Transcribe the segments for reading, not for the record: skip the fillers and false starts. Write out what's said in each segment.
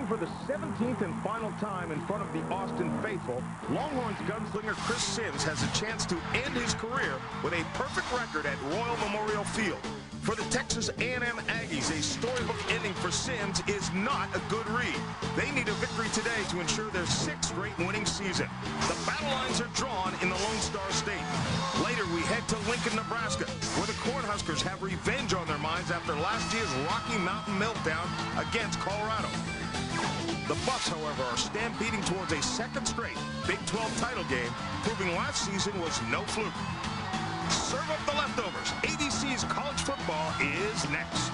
Playing for the 17th and final time in front of the Austin faithful, Longhorns gunslinger Chris Sims has a chance to end his career with a perfect record at Royal Memorial Field. For the Texas A&M Aggies, a storybook ending for Sims is not a good read. They need a victory today to ensure their 6th straight winning season. The battle lines are drawn in the Lone Star State. Later, we head to Lincoln, Nebraska, where the Cornhuskers have revenge on their minds after last year's Rocky Mountain meltdown against Colorado. The Buffs, however, are stampeding towards a 2nd straight Big 12 title game, proving last season was no fluke. Serve up the leftovers. ABC's College Football is next.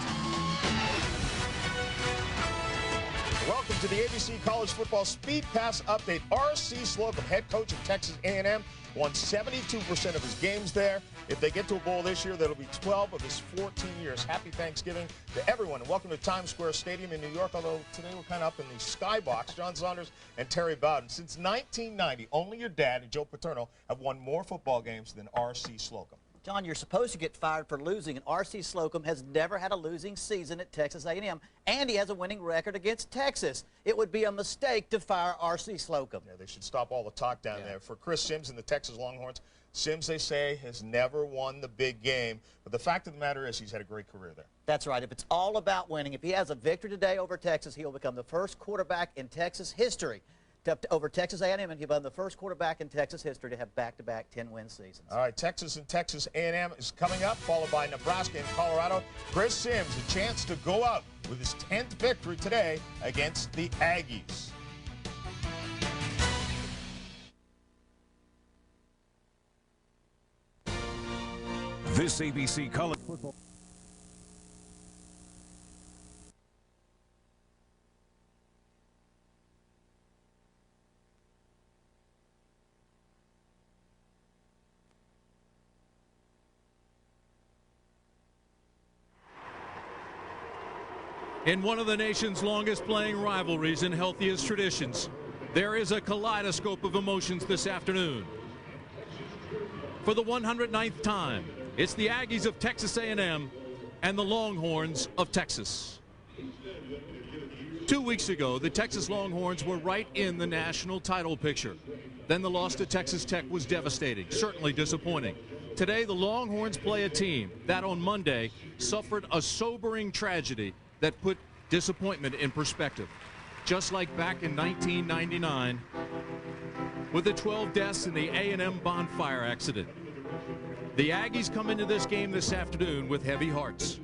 Welcome to the ABC College Football Speed Pass Update. R.C. Slocum, head coach of Texas A&M, won 72% of his games there. If they get to a bowl this year, that'll be 12 of his 14 years. Happy Thanksgiving to everyone, and welcome to Times Square Stadium in New York, although today we're kind of up in the skybox. John Saunders and Terry Bowden. Since 1990, only your dad and Joe Paterno have won more football games than R.C. Slocum. John, you're supposed to get fired for losing, and R.C. Slocum has never had a losing season at Texas A&M, and he has a winning record against Texas. It would be a mistake to fire R.C. Slocum. Yeah, they should stop all the talk down there. For Chris Sims and the Texas Longhorns, Sims, they say, has never won the big game, but the fact of the matter is he's had a great career there. That's right. If it's all about winning, if he has a victory today over Texas, he'll become the first quarterback in Texas history over Texas A&M, and he'll become the first quarterback in Texas history to have back-to-back 10-win seasons. All right, Texas and Texas A&M is coming up, followed by Nebraska and Colorado. Chris Sims, a chance to go out with his 10th victory today against the Aggies. This ABC College Football. In one of the nation's longest playing rivalries and healthiest traditions, there is a kaleidoscope of emotions this afternoon. For the 109th time, it's the Aggies of Texas A&M and the Longhorns of Texas. 2 weeks ago, the Texas Longhorns were right in the national title picture. Then the loss to Texas Tech was devastating, certainly disappointing. Today, the Longhorns play a team that on Monday suffered a sobering tragedy that put disappointment in perspective. Just like back in 1999 with the 12 deaths in the A&M bonfire accident. The Aggies come into this game this afternoon with heavy hearts.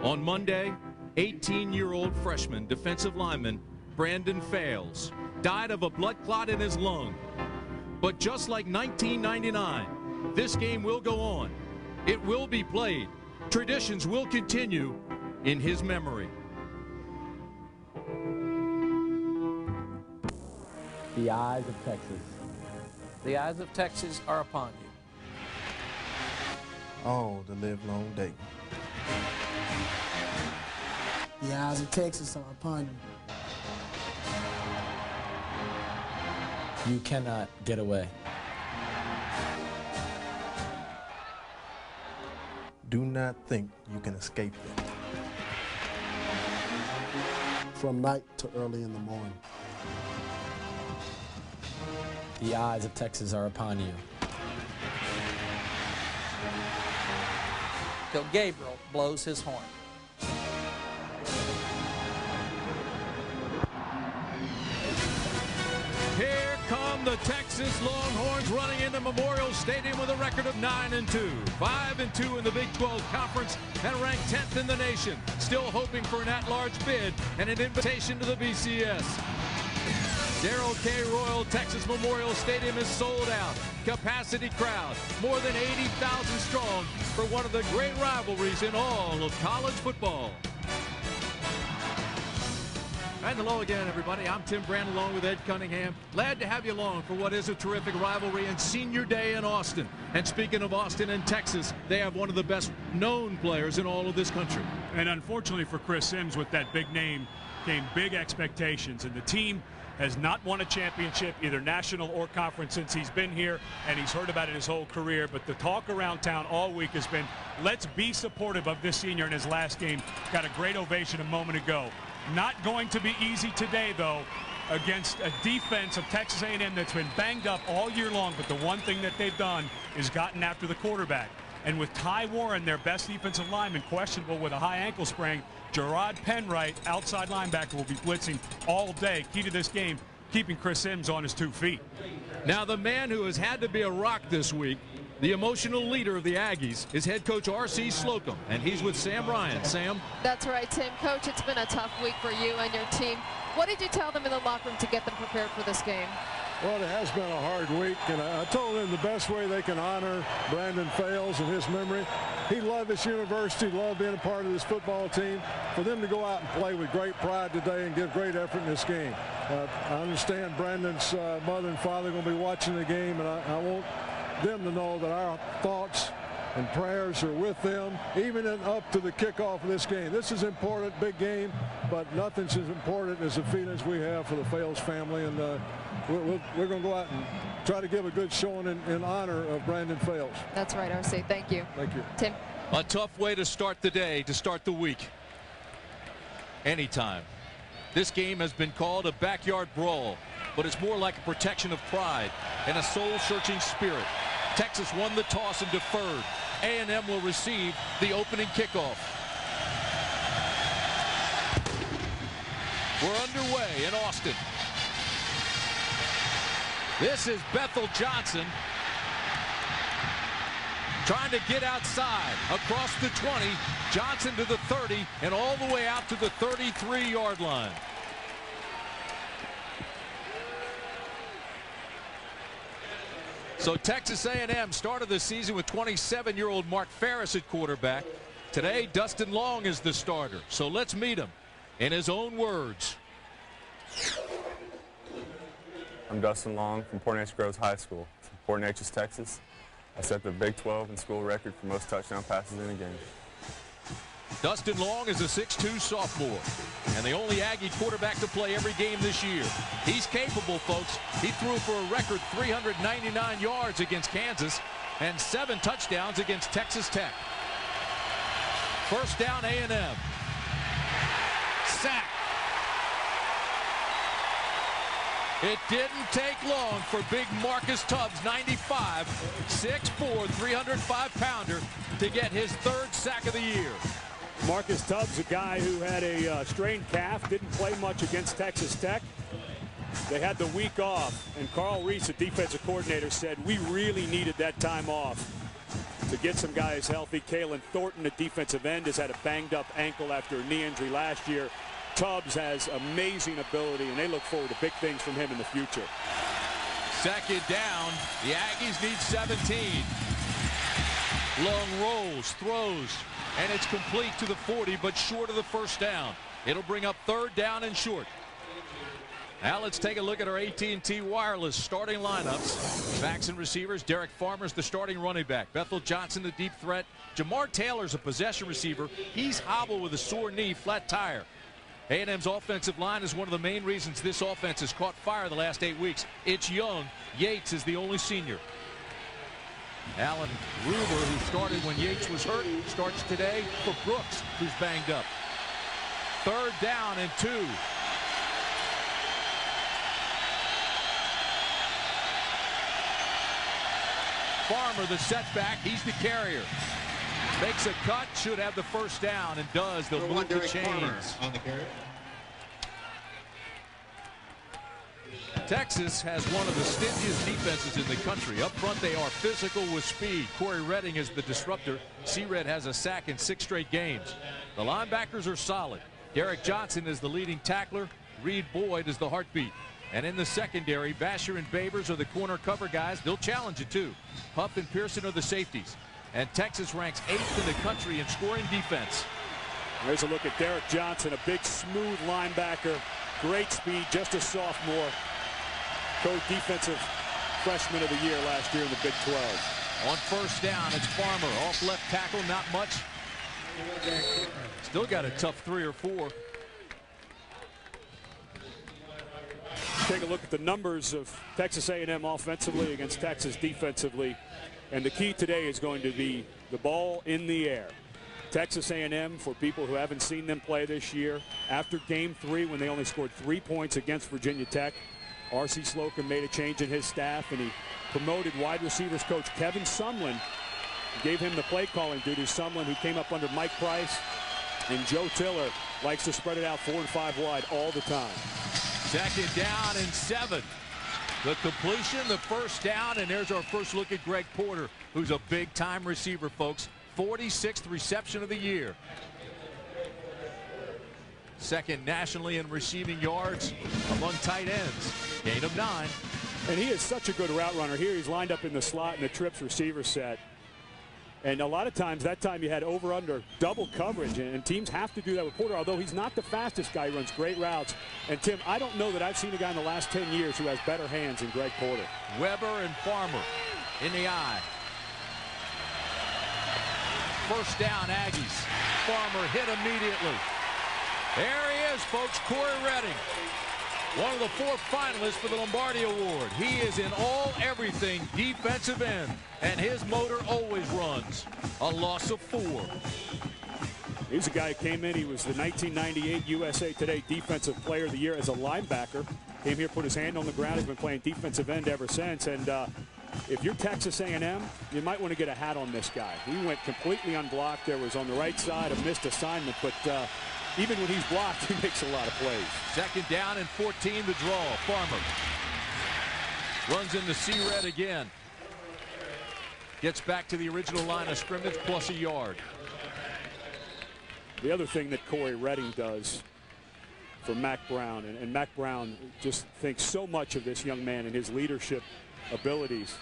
On Monday, 18-year-old freshman defensive lineman Brandon Fales died of a blood clot in his lung. But just like 1999, this game will go on. It will be played. Traditions will continue in his memory. The eyes of Texas. The eyes of Texas are upon you. Oh, the livelong day. The eyes of Texas are upon you. You cannot get away. Do not think you can escape them. From night to early in the morning. The eyes of Texas are upon you. Till Gabriel blows his horn. Here come the Texas Longhorns running into Memorial Stadium with a record of 9-2, 5-2 in the Big 12 Conference, and ranked 10th in the nation. Still hoping for an at-large bid and an invitation to the BCS. Darrell K. Royal Texas Memorial Stadium is sold out. Capacity crowd, more than 80,000 strong for one of the great rivalries in all of college football. And hello again, everybody. I'm Tim Brand along with Ed Cunningham. Glad to have you along for what is a terrific rivalry and senior day in Austin. And speaking of Austin and Texas, they have one of the best known players in all of this country. And unfortunately for Chris Sims, with that big name came big expectations. And the team has not won a championship, either national or conference, since he's been here, and he's heard about it his whole career. But the talk around town all week has been, let's be supportive of this senior in his last game. Got a great ovation a moment ago. Not going to be easy today, though, against a defense of Texas A&M that's been banged up all year long. But the one thing that they've done is gotten after the quarterback. And with Ty Warren, their best defensive lineman, questionable with a high ankle sprain, Gerard Penwright, outside linebacker, will be blitzing all day. Key to this game, keeping Chris Sims on his 2 feet. Now the man who has had to be a rock this week, the emotional leader of the Aggies, is head coach R.C. Slocum, and he's with Sam Ryan. Sam? That's right, Tim. Coach, it's been a tough week for you and your team. What did you tell them in the locker room to get them prepared for this game? Well, it has been a hard week, and I told them the best way they can honor Brandon Fales and his memory. He loved this university, loved being a part of this football team. For them to go out and play with great pride today and give great effort in this game. I understand Brandon's mother and father are going to be watching the game, and I want them to know that our thoughts and prayers are with them, even up to the kickoff of this game. This is important, big game, but nothing's as important as the feelings we have for the Fales family, and we're going to go out and try to give a good showing in honor of Brandon Fales. That's right, R.C. Thank you. Thank you. Tim? A tough way to start the day, to start the week. Anytime. This game has been called a backyard brawl, but it's more like a protection of pride and a soul-searching spirit. Texas won the toss and deferred. A&M will receive the opening kickoff. We're underway in Austin. This is Bethel Johnson trying to get outside across the 20. Johnson to the 30 and all the way out to the 33-yard line. So Texas A&M started the season with 27-year-old Mark Ferris at quarterback. Today, Dustin Long is the starter. So let's meet him in his own words. I'm Dustin Long from Port Neches Groves High School, Port Neches, Texas. I set the Big 12 and school record for most touchdown passes in a game. Dustin Long is a 6'2 sophomore and the only Aggie quarterback to play every game this year. He's capable, folks. He threw for a record 399 yards against Kansas and 7 touchdowns against Texas Tech. First down, A&M. Sack. It didn't take long for big Marcus Tubbs, 95, 6'4", 305-pounder, to get his 3rd sack of the year. Marcus Tubbs, a guy who had a strained calf, didn't play much against Texas Tech. They had the week off, and Carl Reese, the defensive coordinator, said we really needed that time off to get some guys healthy. Kalen Thornton, the defensive end, has had a banged-up ankle after a knee injury last year. Tubbs has amazing ability, and they look forward to big things from him in the future. Second down, the Aggies need 17. Long rolls, throws, and it's complete to the 40, but short of the first down. It'll bring up 3rd down and short. Now let's take a look at our AT&T Wireless starting lineups. Backs and receivers, Derek Farmer's the starting running back. Bethel Johnson, the deep threat. Jamar Taylor's a possession receiver. He's hobbled with a sore knee, flat tire. A&M's offensive line is one of the main reasons this offense has caught fire the last 8 weeks. It's young. Yates is the only senior. Alan Ruber, who started when Yates was hurt, starts today for Brooks, who's banged up. 3rd down and 2. Farmer, the setback. He's the carrier. Makes a cut, should have the first down, and does. They'll move the chains. On the carry. Texas has one of the stingiest defenses in the country. Up front, they are physical with speed. Corey Redding is the disruptor. C-Red has a sack in 6 straight games. The linebackers are solid. Derek Johnson is the leading tackler. Reed Boyd is the heartbeat. And in the secondary, Basher and Babers are the corner cover guys. They'll challenge it, too. Huff and Pearson are the safeties. And Texas ranks 8th in the country in scoring defense. There's a look at Derek Johnson, a big, smooth linebacker. Great speed, just a sophomore. Co-defensive freshman of the year last year in the Big 12. On first down, it's Farmer. Off left tackle, not much. Still got a tough 3 or 4. Take a look at the numbers of Texas A&M offensively against Texas defensively. And the key today is going to be the ball in the air. Texas A&M, for people who haven't seen them play this year, after Game 3 when they only scored 3 points against Virginia Tech, R.C. Slocum made a change in his staff, and he promoted wide receivers coach Kevin Sumlin, gave him the play calling duties. Sumlin, who came up under Mike Price, and Joe Tiller likes to spread it out 4 and 5 wide all the time. 2nd down and 7. The completion, the first down, and there's our first look at Greg Porter, who's a big-time receiver, folks. 46th reception of the year. 2nd nationally in receiving yards among tight ends. Gain of 9. And he is such a good route runner. Here he's lined up in the slot in the trips receiver set. And a lot of times, that time you had over-under double coverage, and teams have to do that with Porter, although he's not the fastest guy. He runs great routes. And, Tim, I don't know that I've seen a guy in the last 10 years who has better hands than Greg Porter. Weber and Farmer in the eye. First down, Aggies. Farmer hit immediately. There he is, folks, Corey Redding. One of the 4 finalists for the Lombardi Award. He is in all everything defensive end, and his motor always runs. A loss of 4. He's a guy who came in. He was the 1998 USA Today Defensive Player of the Year as a linebacker. Came here, put his hand on the ground. He's been playing defensive end ever since. And if you're Texas A&M, you might want to get a hat on this guy. He went completely unblocked. There was on the right side a missed assignment, but even when he's blocked, he makes a lot of plays. 2nd down and 14, the draw. Farmer runs into C-Red again. Gets back to the original line of scrimmage plus a yard. The other thing that Corey Redding does for Mack Brown, and Mack Brown just thinks so much of this young man and his leadership abilities.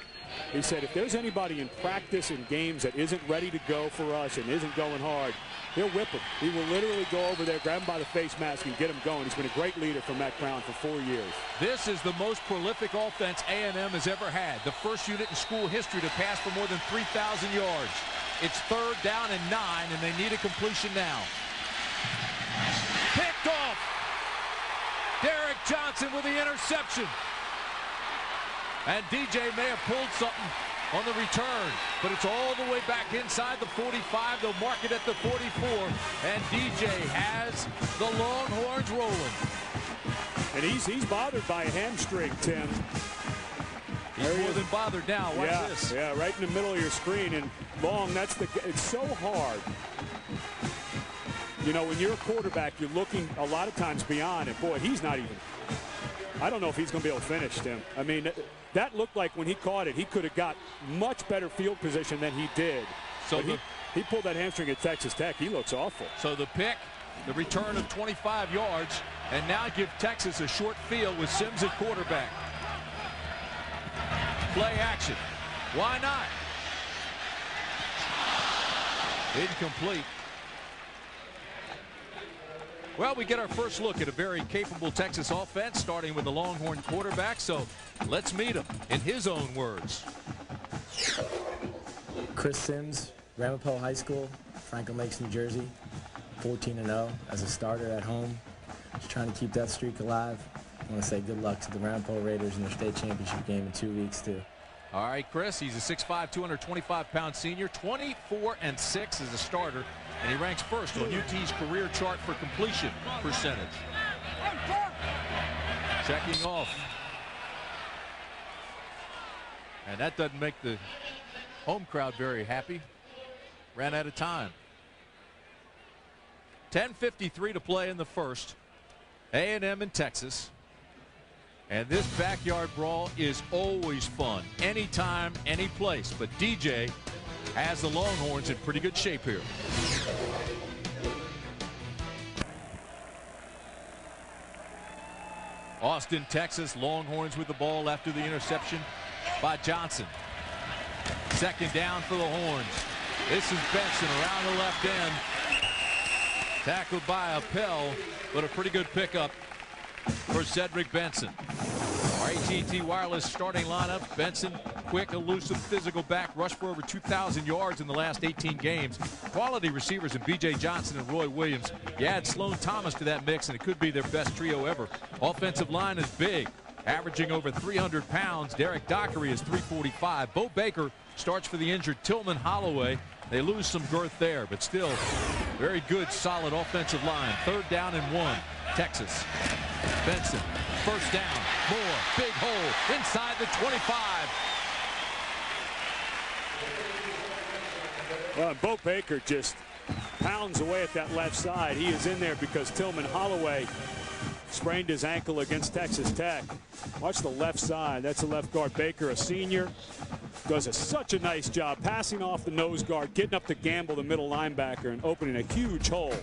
He said, if there's anybody in practice and games that isn't ready to go for us and isn't going hard, he'll whip him. He will literally go over there, grab him by the face mask, and get him going. He's been a great leader for Mack Brown for 4 years. This is the most prolific offense A&M has ever had. The first unit in school history to pass for more than 3,000 yards. It's 3rd down and 9, and they need a completion now. Picked off. Derek Johnson with the interception. And DJ may have pulled something on the return, but it's all the way back inside the 45. They'll mark it at the 44, and DJ has the Longhorns rolling. And he's bothered by a hamstring, Tim. He's more than bothered now. Watch this. Yeah, right in the middle of your screen. And Long, it's so hard. You know, when you're a quarterback, you're looking a lot of times beyond it. Boy, he's not even. I don't know if he's going to be able to finish, Tim. I mean, that looked like when he caught it, he could have got much better field position than he did. So he pulled that hamstring at Texas Tech. He looks awful. So the pick, the return of 25 yards, and now give Texas a short field with Sims at quarterback. Play action. Why not? Incomplete. Well, we get our first look at a very capable Texas offense, starting with the Longhorn quarterback. So let's meet him in his own words. Chris Sims, Ramapo High School, Franklin Lakes, New Jersey, 14-0 as a starter at home. Just trying to keep that streak alive. I want to say good luck to the Ramapo Raiders in their state championship game in 2 weeks, too. All right, Chris, he's a 6'5", 225-pound senior, 24-6 as a starter, and he ranks first on UT's career chart for completion percentage. Checking off. And that doesn't make the home crowd very happy. Ran out of time. 10:53 to play in the first. A&M in Texas. And this backyard brawl is always fun. Anytime, any place. But DJ has the Longhorns in pretty good shape here. Austin, Texas, Longhorns with the ball after the interception by Johnson. 2nd down for the Horns. This is Benson around the left end. Tackled by Appel, but a pretty good pickup for Cedric Benson. Our AT&T Wireless starting lineup: Benson, quick, elusive, physical back, rushed for over 2,000 yards in the last 18 games. Quality receivers in B.J. Johnson and Roy Williams. You add Sloan Thomas to that mix, and it could be their best trio ever. Offensive line is big, averaging over 300 pounds. Derek Dockery is 345. Bo Baker starts for the injured Tillman Holloway. They lose some girth there, but still very good, solid offensive line. 3rd down and 1. Texas. Benson, 1st down. Moore, big hole inside the 25. Well, Bo Baker just pounds away at that left side. He is in there because Tillman Holloway sprained his ankle against Texas Tech. Watch the left side. That's the left guard. Baker, a senior, does such a nice job passing off the nose guard, getting up to Gamble, the middle linebacker, and opening a huge hole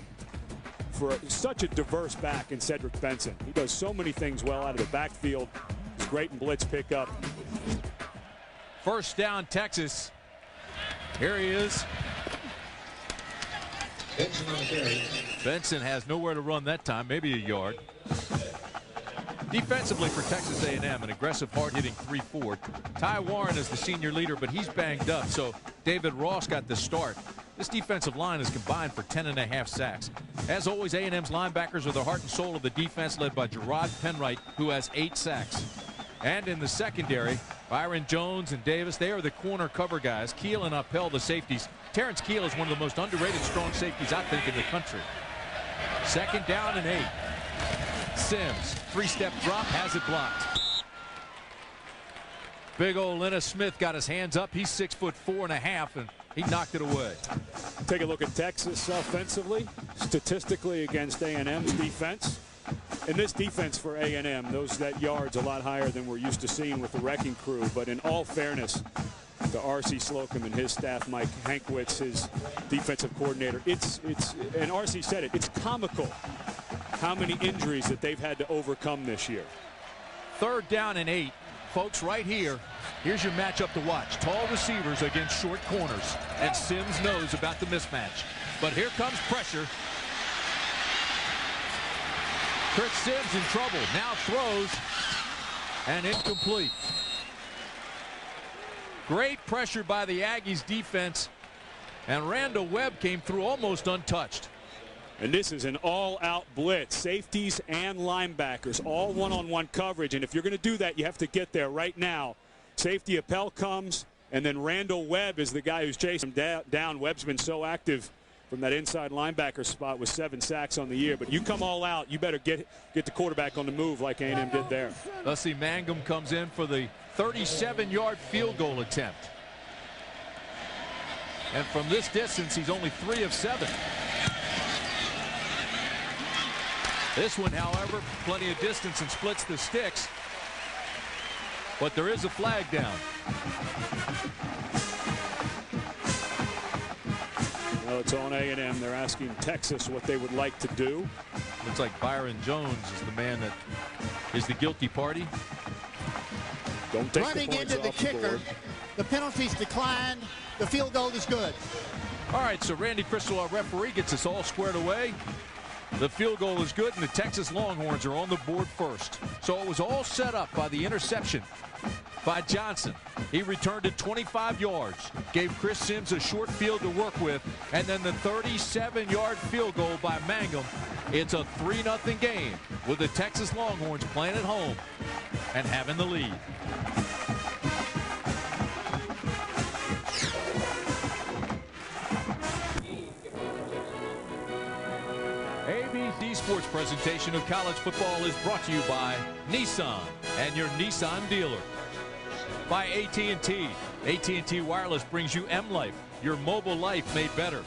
for such a diverse back in Cedric Benson. He does so many things well out of the backfield. He's great in blitz pickup. 1st down, Texas. Here he is. Benson has nowhere to run that time, maybe a yard. Defensively for Texas A&M, an aggressive, hard-hitting 3-4. Ty Warren is the senior leader, but he's banged up, so David Ross got the start. This defensive line is combined for 10.5 sacks. As always, A&M's linebackers are the heart and soul of the defense, led by Gerard Penwright, who has 8 sacks. And in the secondary, Byron Jones and Davis, they are the corner cover guys. Keel and Appel, the safeties. Terrence Keel is one of the most underrated strong safeties, I think, in the country. 2nd down and 8. Sims, 3-step drop, has it blocked. Big old Lennis Smith got his hands up. He's 6'4.5", and he knocked it away. Take a look at Texas offensively, statistically against A&M's defense. In this defense for A&M, that yard's a lot higher than we're used to seeing with the Wrecking Crew. But in all fairness to R.C. Slocum and his staff, Mike Hankwitz, his defensive coordinator, and R.C. said it, it's comical how many injuries that they've had to overcome this year. 3rd down and 8. Folks, right here, here's your matchup to watch. Tall receivers against short corners, and Sims knows about the mismatch. But here comes pressure. Chris Sims in trouble. Now throws, and incomplete. Great pressure by the Aggies defense, and Randall Webb came through almost untouched. And this is an all-out blitz. Safeties and linebackers, all one-on-one coverage. And if you're going to do that, you have to get there right now. Safety Appel comes, and then Randall Webb is the guy who's chasing him down. Webb's been so active from that inside linebacker spot with 7 sacks on the year. But you come all out, you better get the quarterback on the move like A&M did there. Let's see, Mangum comes in for the 37-yard field goal attempt. And from this distance, he's only 3 of 7. This one, however, plenty of distance and splits the sticks. But there is a flag down. Well, it's on A&M. They're asking Texas what they would like to do. Looks like Byron Jones is the man that is the guilty party. Don't take running the points into the off kicker. board. The penalty's declined. The field goal is good. All right, so Randy Crystal, our referee, gets us all squared away. The field goal is good, and the Texas Longhorns are on the board first. So it was all set up by the interception by Johnson. He returned it 25 yards, gave Chris Sims a short field to work with, and then the 37-yard field goal by Mangum. It's a 3-0 game with the Texas Longhorns playing at home and having the lead. ABC Sports presentation of college football is brought to you by Nissan and your Nissan dealer. By AT&T. AT&T Wireless brings you M-Life, your mobile life made better.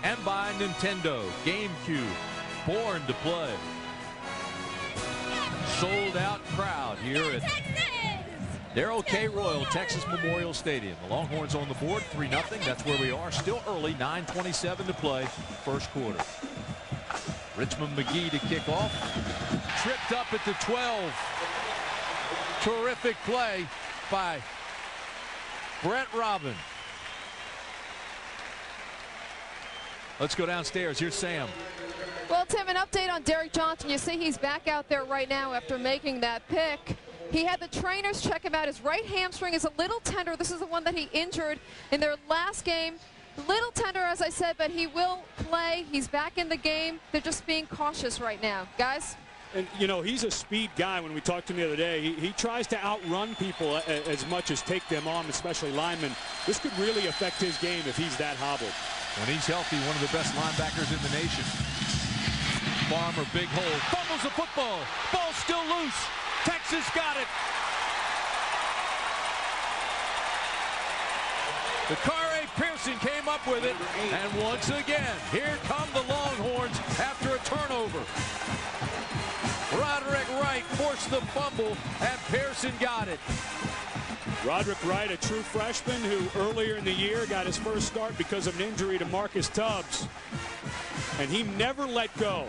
And by Nintendo, GameCube, born to play. Sold out crowd here at Darrell K. Royal, Texas Memorial Stadium. The Longhorns on the board, 3-0. That's where we are. Still early, 9:27 to play, first quarter. Richmond McGee to kick off. Tripped up at the 12. Terrific play by Brett Robin. Let's go downstairs. Here's Sam. Well, Tim, an update on Derek Johnson. You see he's back out there right now after making that pick. He had the trainers check him out. His right hamstring is a little tender. This is the one that he injured in their last game. Little tender, as I said, but he will play. He's back in the game. They're just being cautious right now. Guys? And, you know, he's a speed guy. When we talked to him the other day, he tries to outrun people as much as take them on, especially linemen. This could really affect his game if he's that hobbled. When he's healthy, one of the best linebackers in the nation. Farmer, big hole, fumbles the football. Ball still loose. Texas got it. Dakari Pearson came up with it, and once again, here come the Longhorns after a turnover. Roderick Wright forced the fumble, and Pearson got it. Roderick Wright, a true freshman who earlier in the year got his first start because of an injury to Marcus Tubbs, and he never let go.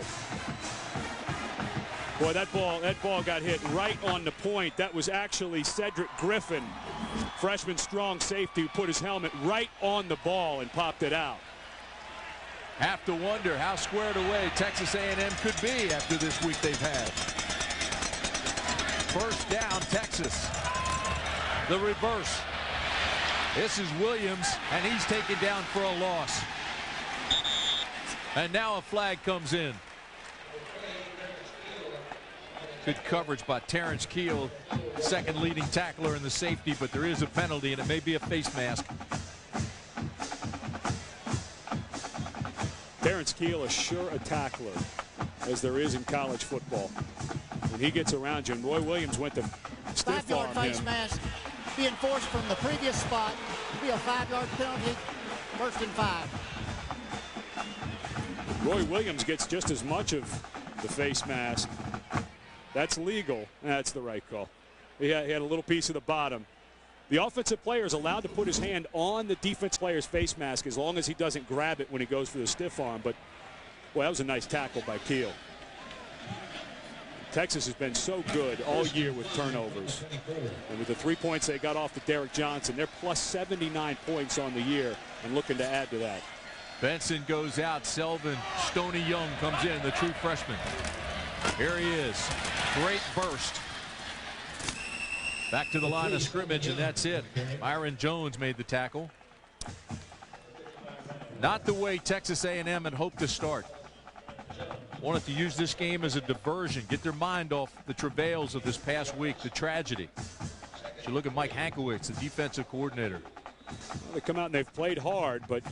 Boy, that ball got hit right on the point. That was actually Cedric Griffin, freshman strong safety, who put his helmet right on the ball and popped it out. Have to wonder how squared away Texas A&M could be after this week they've had. First down, Texas. The reverse. This is Williams, and he's taken down for a loss. And now a flag comes in. Good coverage by Terrence Keel, second leading tackler in the safety, but there is a penalty, and it may be a face mask. Terrence Keel is sure a tackler, as there is in college football. When he gets around you, and Roy Williams went to stiff arm him. 5-yard face mask being forced from the previous spot. It'll be a 5-yard penalty, 1st and 5. Roy Williams gets just as much of the face mask. That's legal. That's the right call. He had a little piece of the bottom. The offensive player is allowed to put his hand on the defense player's face mask as long as he doesn't grab it when he goes for the stiff arm. But, boy, that was a nice tackle by Keel. Texas has been so good all year with turnovers. And with the 3 points they got off to Derek Johnson, they're plus 79 points on the year and looking to add to that. Benson goes out. Selvin Stoney Young comes in, the true freshman. Here he is. Great burst. Back to the line of scrimmage, and that's it. Myron Jones made the tackle. Not the way Texas A&M had hoped to start. Wanted to use this game as a diversion, get their mind off the travails of this past week, the tragedy. You look at Mike Hankwitz, the defensive coordinator. Well, they come out and they've played hard, but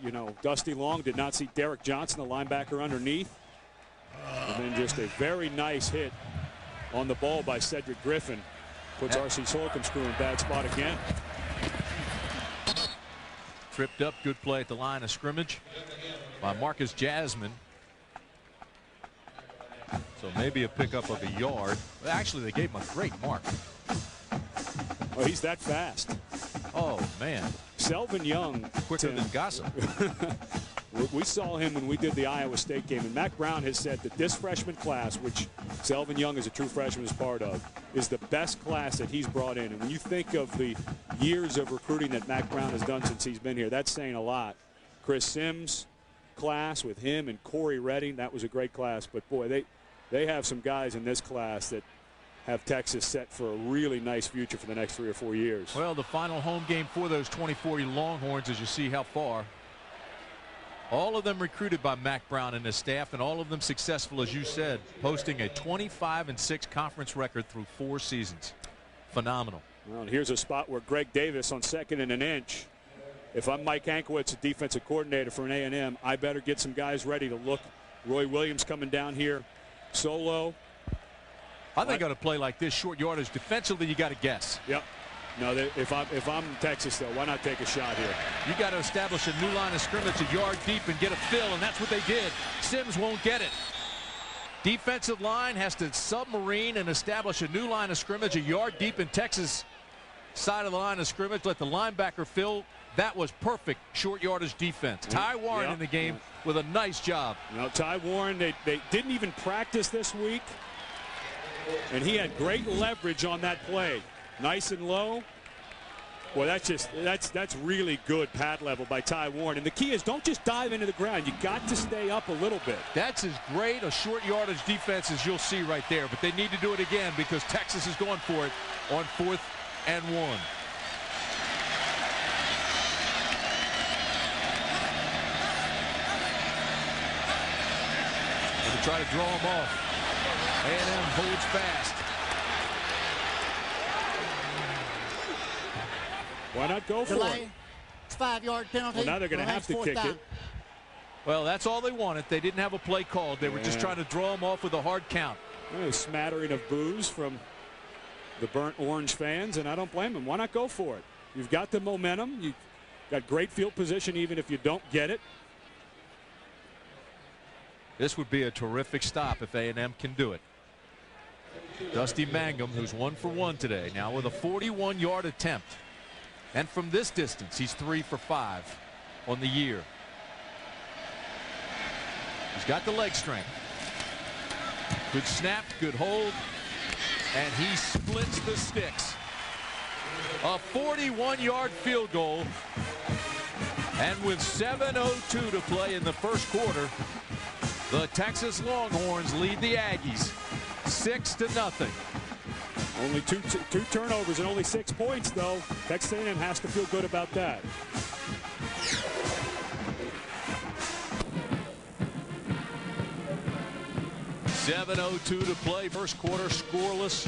you know, Dusty Long did not see Derek Johnson, the linebacker, underneath. And then just a very nice hit on the ball by Cedric Griffin. Puts R.C. Sorkenscrew in bad spot again. Tripped up, good play at the line of scrimmage by Marcus Jasmine. So maybe a pickup of a yard. Well, actually, they gave him a great mark. Oh, he's that fast. Oh, man. Selvin Young. Quicker than Gossip. We saw him when we did the Iowa State game, and Mack Brown has said that this freshman class, which Selvin Young is a true freshman is part of, is the best class that he's brought in. And when you think of the years of recruiting that Mack Brown has done since he's been here, that's saying a lot. Chris Sims class with him and Corey Redding, that was a great class. But, boy, they have some guys in this class that have Texas set for a really nice future for the next 3 or 4 years. Well, the final home game for those 2040 Longhorns, as you see how far. All of them recruited by Mack Brown and his staff, and all of them successful, as you said, posting a 25-6 conference record through 4 seasons. Phenomenal. Well, and here's a spot where Greg Davis on 2nd and an inch. If I'm Mike Hankwitz, a defensive coordinator for an A&M, I better get some guys ready to look. Roy Williams coming down here solo. I think on a play like this, short yardage, defensively, you got to guess. Yep. No, if I'm Texas, though, why not take a shot here? You got to establish a new line of scrimmage a yard deep and get a fill, and that's what they did. Sims won't get it. Defensive line has to submarine and establish a new line of scrimmage a yard deep in Texas side of the line of scrimmage. Let the linebacker fill. That was perfect short yardage defense. Ty Warren in the game with a nice job. You know, Ty Warren, they didn't even practice this week, and he had great leverage on that play. Nice and low. Well, that's really good pad level by Ty Warren. And the key is don't just dive into the ground. You got to stay up a little bit. That's as great a short yardage defense as you'll see right there. But they need to do it again because Texas is going for it on 4th and 1. Going to try to draw them off. A&M holds fast. Why not go for it? It's 5-yard penalty. Well, now they're going to have to kick it. Well, that's all they wanted. They didn't have a play called. They were just trying to draw them off with a hard count. A smattering of boos from the burnt orange fans, and I don't blame them. Why not go for it? You've got the momentum. You've got great field position even if you don't get it. This would be a terrific stop if A&M can do it. Dusty Mangum, who's 1 for 1 today, now with a 41-yard attempt. And from this distance, he's 3 for 5 on the year. He's got the leg strength. Good snap, good hold, and he splits the sticks. A 41-yard field goal, and with 7:02 to play in the first quarter, the Texas Longhorns lead the Aggies 6-0. Only two turnovers and only 6 points, though. Texas A&M has to feel good about that. .702 to play, first quarter, scoreless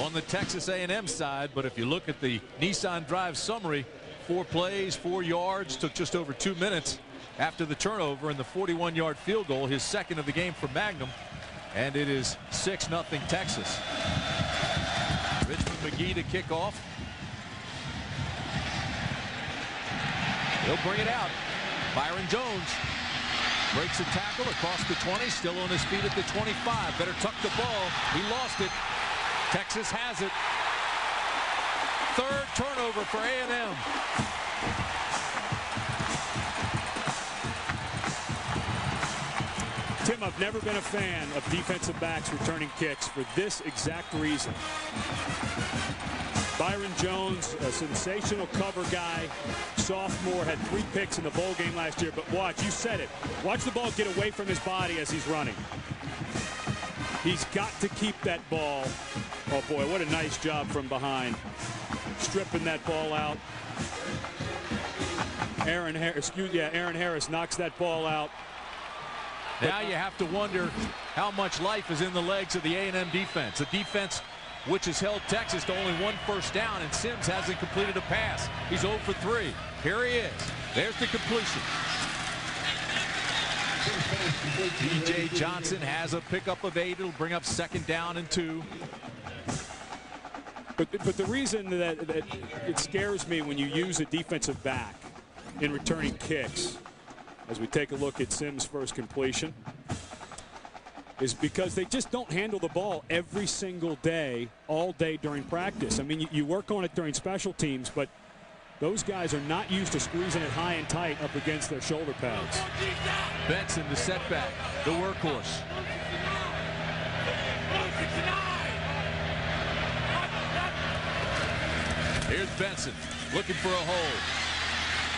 on the Texas A&M side. But if you look at the Nissan Drive summary, 4 plays, 4 yards, took just over 2 minutes after the turnover and the 41-yard field goal, his second of the game for Magnum, and it is 6-0 Texas. Richmond McGee to kick off. He'll bring it out. Byron Jones breaks a tackle across the 20, still on his feet at the 25. Better tuck the ball. He lost it. Texas has it. Third turnover for A&M. Tim, I've never been a fan of defensive backs returning kicks for this exact reason. Byron Jones, a sensational cover guy, sophomore, had 3 picks in the bowl game last year. But watch, you said it. Watch the ball get away from his body as he's running. He's got to keep that ball. Oh boy, what a nice job from behind. Stripping that ball out. Aaron Harris knocks that ball out. Now you have to wonder how much life is in the legs of the A&M defense. A defense which has held Texas to only 1 first down, and Sims hasn't completed a pass. He's 0 for 3. Here he is. There's the completion. DJ Johnson has a pickup of 8. It'll bring up 2nd down and 2. But the reason that it scares me when you use a defensive back in returning kicks, as we take a look at Sims' first completion, is because they just don't handle the ball every single day, all day during practice. I mean, you work on it during special teams, but those guys are not used to squeezing it high and tight up against their shoulder pads. Benson, the setback, the workhorse. Here's Benson looking for a hole.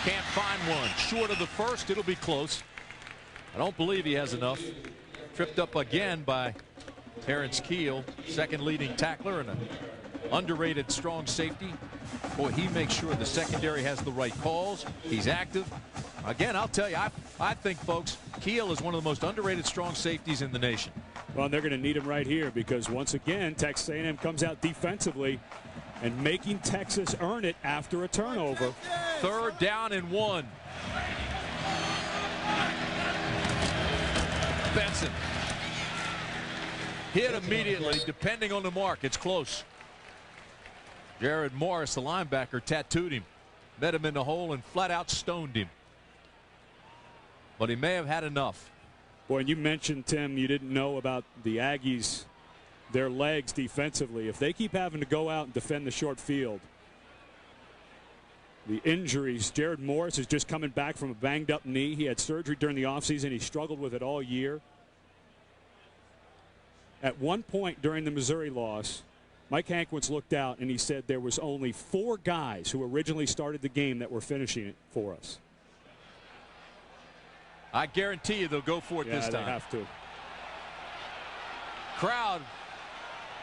Can't find one. Short of the first. It'll be close. I don't believe he has enough. Tripped up again by Terrence Keel, second leading tackler and an underrated strong safety. Boy, he makes sure the secondary has the right calls. He's active. Again, I'll tell you, I think, folks, Keel is one of the most underrated strong safeties in the nation. Well, they're going to need him right here because, once again, Texas A&M comes out defensively and making Texas earn it after a turnover. 3rd down and 1. Benson hit immediately, depending on the mark. It's close. Jared Morris, the linebacker, tattooed him, met him in the hole, and flat out stoned him. But he may have had enough. Boy, and you mentioned, Tim, you didn't know about the Aggies, their legs defensively. If they keep having to go out and defend the short field, the injuries, Jared Morris is just coming back from a banged-up knee. He had surgery during the offseason. He struggled with it all year. At one point during the Missouri loss, Mike Hankwitz looked out and he said there was only 4 guys who originally started the game that were finishing it for us. I guarantee you they'll go for it this time. Yeah, they have to. Crowd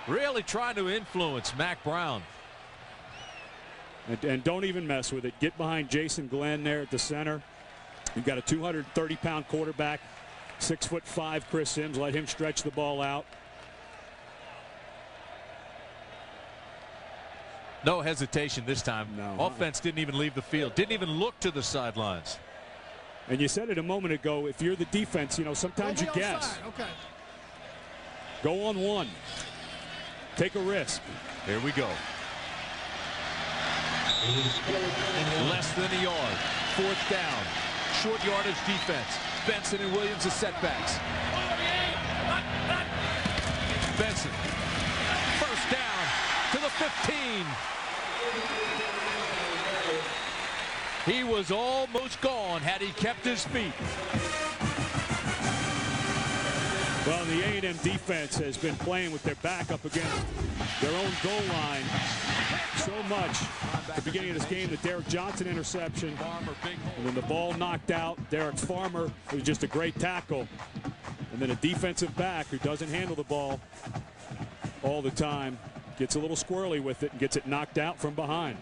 really trying to influence Mack Brown. And don't even mess with it. Get behind Jason Glenn there at the center. You've got a 230-pound quarterback, 6'5" Chris Sims. Let him stretch the ball out. No hesitation this time. No. Offense didn't even leave the field, didn't even look to the sidelines. And you said it a moment ago, if you're the defense, you know, sometimes you guess. Okay. Go on one. Take a risk. Here we go. Less than a yard. 4th down. Short yardage defense. Benson and Williams as setbacks. Benson. First down to the 15. He was almost gone had he kept his feet. Well, the A&M defense has been playing with their back up against their own goal line so much at the beginning of this game. The Derek Johnson interception, and then the ball knocked out. Derek Farmer, it was just a great tackle. And then a defensive back who doesn't handle the ball all the time, gets a little squirrely with it and gets it knocked out from behind.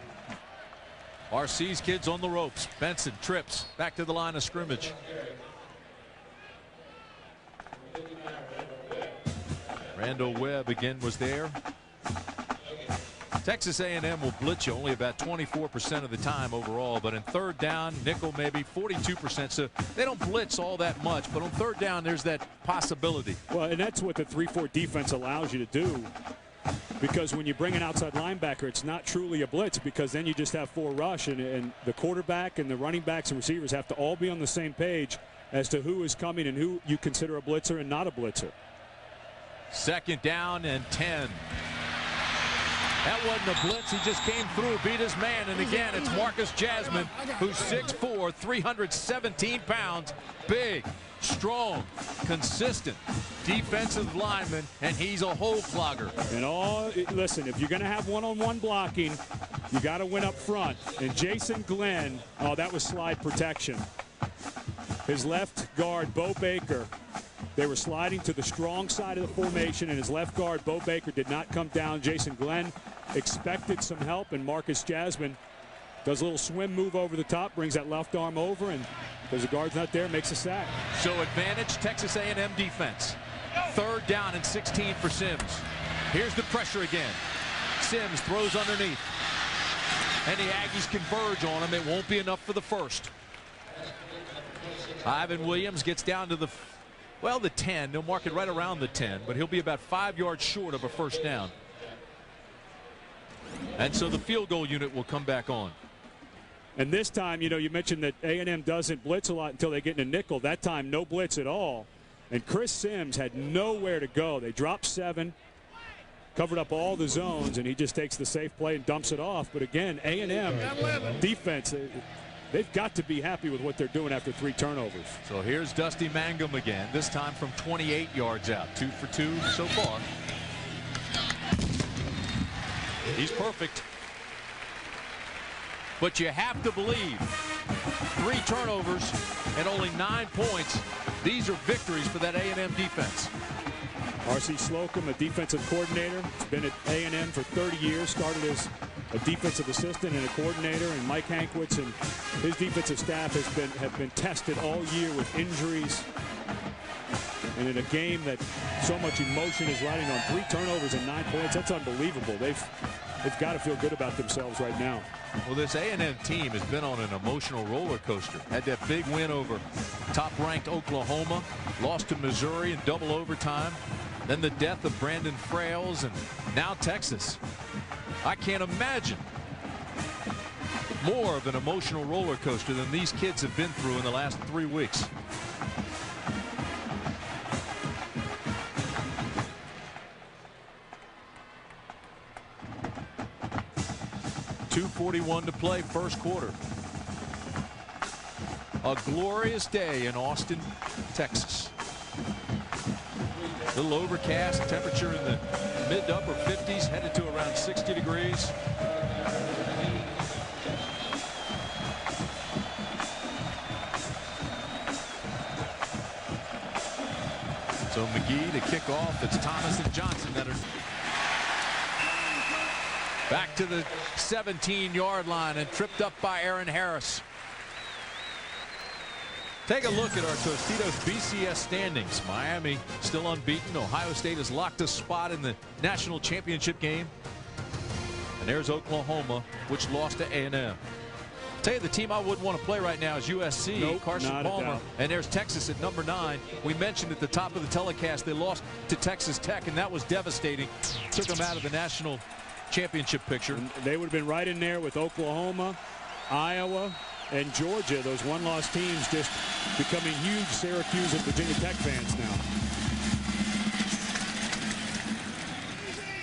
RC's kids on the ropes. Benson trips back to the line of scrimmage. Randall Webb again was there. Texas A&M will blitz you only about 24% of the time overall, but in 3rd down, nickel maybe 42%. So they don't blitz all that much, but on 3rd down, there's that possibility. Well, and that's what the 3-4 defense allows you to do, because when you bring an outside linebacker, it's not truly a blitz, because then you just have 4 rush, and the quarterback and the running backs and receivers have to all be on the same page as to who is coming and who you consider a blitzer and not a blitzer. 2nd down and 10. That wasn't a blitz. He just came through, beat his man. And again, it's Marcus Jasmine, who's 6'4", 317 pounds, big, strong, consistent defensive lineman, and he's a hole clogger. And listen, if you're going to have one-on-one blocking, you got to win up front. And Jason Glenn, oh, that was slide protection. His left guard, Bo Baker, they were sliding to the strong side of the formation, and his left guard, Bo Baker, did not come down. Jason Glenn expected some help, and Marcus Jasmine does a little swim move over the top, brings that left arm over, and because the guard's not there, makes a sack. So advantage Texas A&M defense. 3rd down and 16 for Sims. Here's the pressure again. Sims throws underneath, and the Aggies converge on him. It won't be enough for the first. Ivan Williams gets down to the 10. They'll mark it right around the 10, but he'll be about 5 yards short of a first down. And so the field goal unit will come back on. And this time, you know, you mentioned that A&M doesn't blitz a lot until they get in a nickel. That time, no blitz at all. And Chris Sims had nowhere to go. They dropped 7, covered up all the zones, and he just takes the safe play and dumps it off. But again, A&M defense, they've got to be happy with what they're doing after 3 turnovers. So here's Dusty Mangum again, this time from 28 yards out. 2 for 2 so far. He's perfect. But you have to believe 3 turnovers and only 9 points. These are victories for that A&M defense. R.C. Slocum, a defensive coordinator, has been at A&M for 30 years, started as a defensive assistant and a coordinator, and Mike Hankwitz and his defensive staff have been tested all year with injuries. And in a game that so much emotion is riding on, 3 turnovers and 9 points, that's unbelievable. They've got to feel good about themselves right now. Well, this A&M team has been on an emotional roller coaster. Had that big win over top-ranked Oklahoma, lost to Missouri in double overtime, then the death of Brandon Frales, and now Texas. I can't imagine more of an emotional roller coaster than these kids have been through in the last 3 weeks. .241 to play, first quarter. A glorious day in Austin, Texas. A little overcast, temperature in the mid to upper 50s, headed to around 60 degrees. So McGee to kick off. It's Thomas and Johnson that are back to the 17-yard line and tripped up by Aaron Harris. Take a look at our Tostitos BCS standings. Miami still unbeaten. Ohio State has locked a spot in the national championship game. And there's Oklahoma, which lost to A&M. Tell you the team I wouldn't want to play right now is USC. Nope, Carson not a Palmer. doubt. And there's Texas at number 9. We mentioned at the top of the telecast they lost to Texas Tech, and that was devastating. Took them out of the national championship picture. And they would have been right in there with Oklahoma, Iowa, and Georgia. Those one-loss teams just becoming huge Syracuse and Virginia Tech fans now.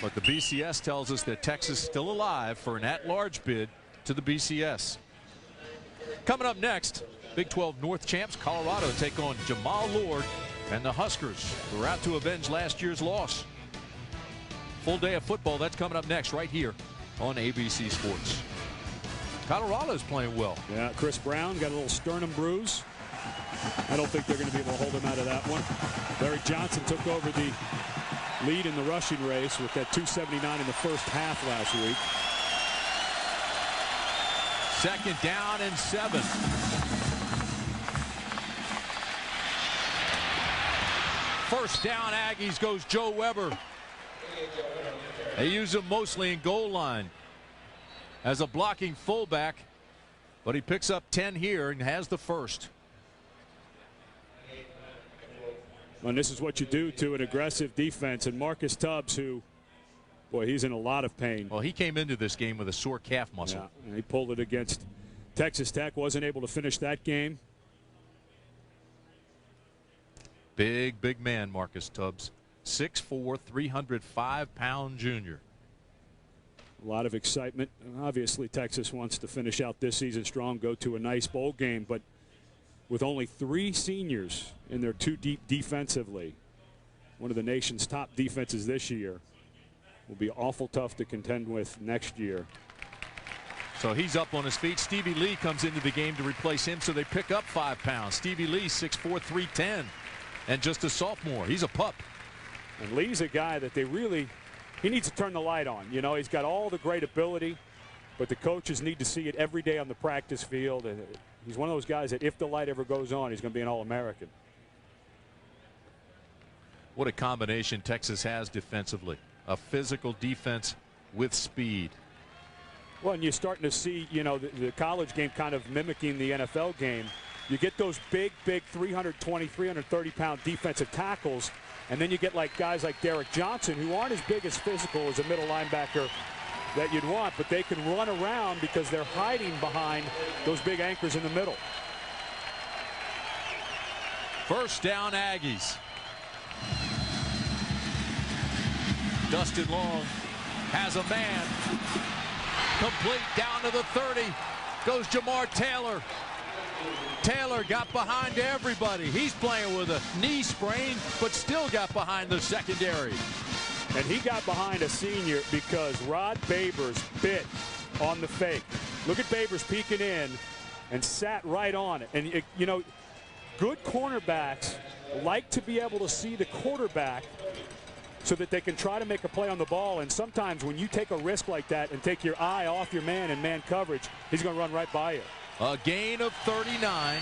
But the BCS tells us that Texas is still alive for an at-large bid to the BCS. Coming up next, Big 12 North champs Colorado take on Jamal Lord and the Huskers, who are out to avenge last year's loss. Full day of football, that's coming up next right here on ABC Sports. Colorado's playing well. Yeah, Chris Brown got a little sternum bruise. I don't think they're going to be able to hold him out of that one. Larry Johnson took over the lead in the rushing race with that 279 in the first half last week. 2nd down and 7. First down, Aggies, goes Joe Weber. They use him mostly in goal line as a blocking fullback, but he picks up 10 here and has the first. And this is what you do to an aggressive defense. And Marcus Tubbs, who, boy, he's in a lot of pain. Well, he came into this game with a sore calf muscle. Yeah, and he pulled it against Texas Tech. Wasn't able to finish that game. Big man, Marcus Tubbs. 6'4", 305-pound junior. A lot of excitement. Obviously, Texas wants to finish out this season strong, go to a nice bowl game, but with only 3 seniors in their 2 deep defensively, one of the nation's top defenses this year, will be awful tough to contend with next year. So he's up on his feet. Stevie Lee comes into the game to replace him, so they pick up 5 pounds. Stevie Lee, 6'4", 310, and just a sophomore. He's a pup. And Lee's a guy that he needs to turn the light on. You know, he's got all the great ability, but the coaches need to see it every day on the practice field. And he's one of those guys that if the light ever goes on, he's going to be an All-American. What a combination Texas has defensively. A physical defense with speed. Well, and you're starting to see, you know, the college game kind of mimicking the NFL game. You get those big 320, 330-pound defensive tackles, and then you get like guys like Derek Johnson, who aren't as big as physical as a middle linebacker that you'd want, but they can run around because they're hiding behind those big anchors in the middle. First down, Aggies. Dustin Long has a man. Complete down to the 30. Goes Jamar Taylor. Taylor got behind everybody. He's playing with a knee sprain, but still got behind the secondary. And he got behind a senior because Rod Babers bit on the fake. Look at Babers peeking in and sat right on it. And, you know, good cornerbacks like to be able to see the quarterback so that they can try to make a play on the ball. And sometimes when you take a risk like that and take your eye off your man in man coverage, he's going to run right by you. A gain of 39.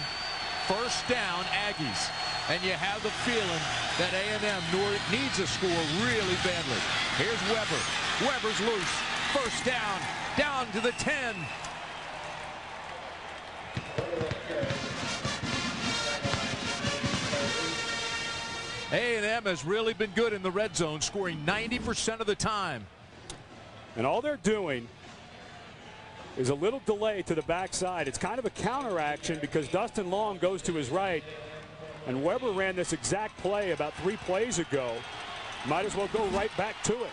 First down, Aggies. And you have the feeling that A&M needs a score really badly. Here's Weber. Weber's loose. First down. Down to the 10. A&M has really been good in the red zone, scoring 90% of the time. And all they're doing is a little delay to the backside. It's kind of a counter action because Dustin Long goes to his right, and Weber ran this exact play about 3 plays ago. Might as well go right back to it.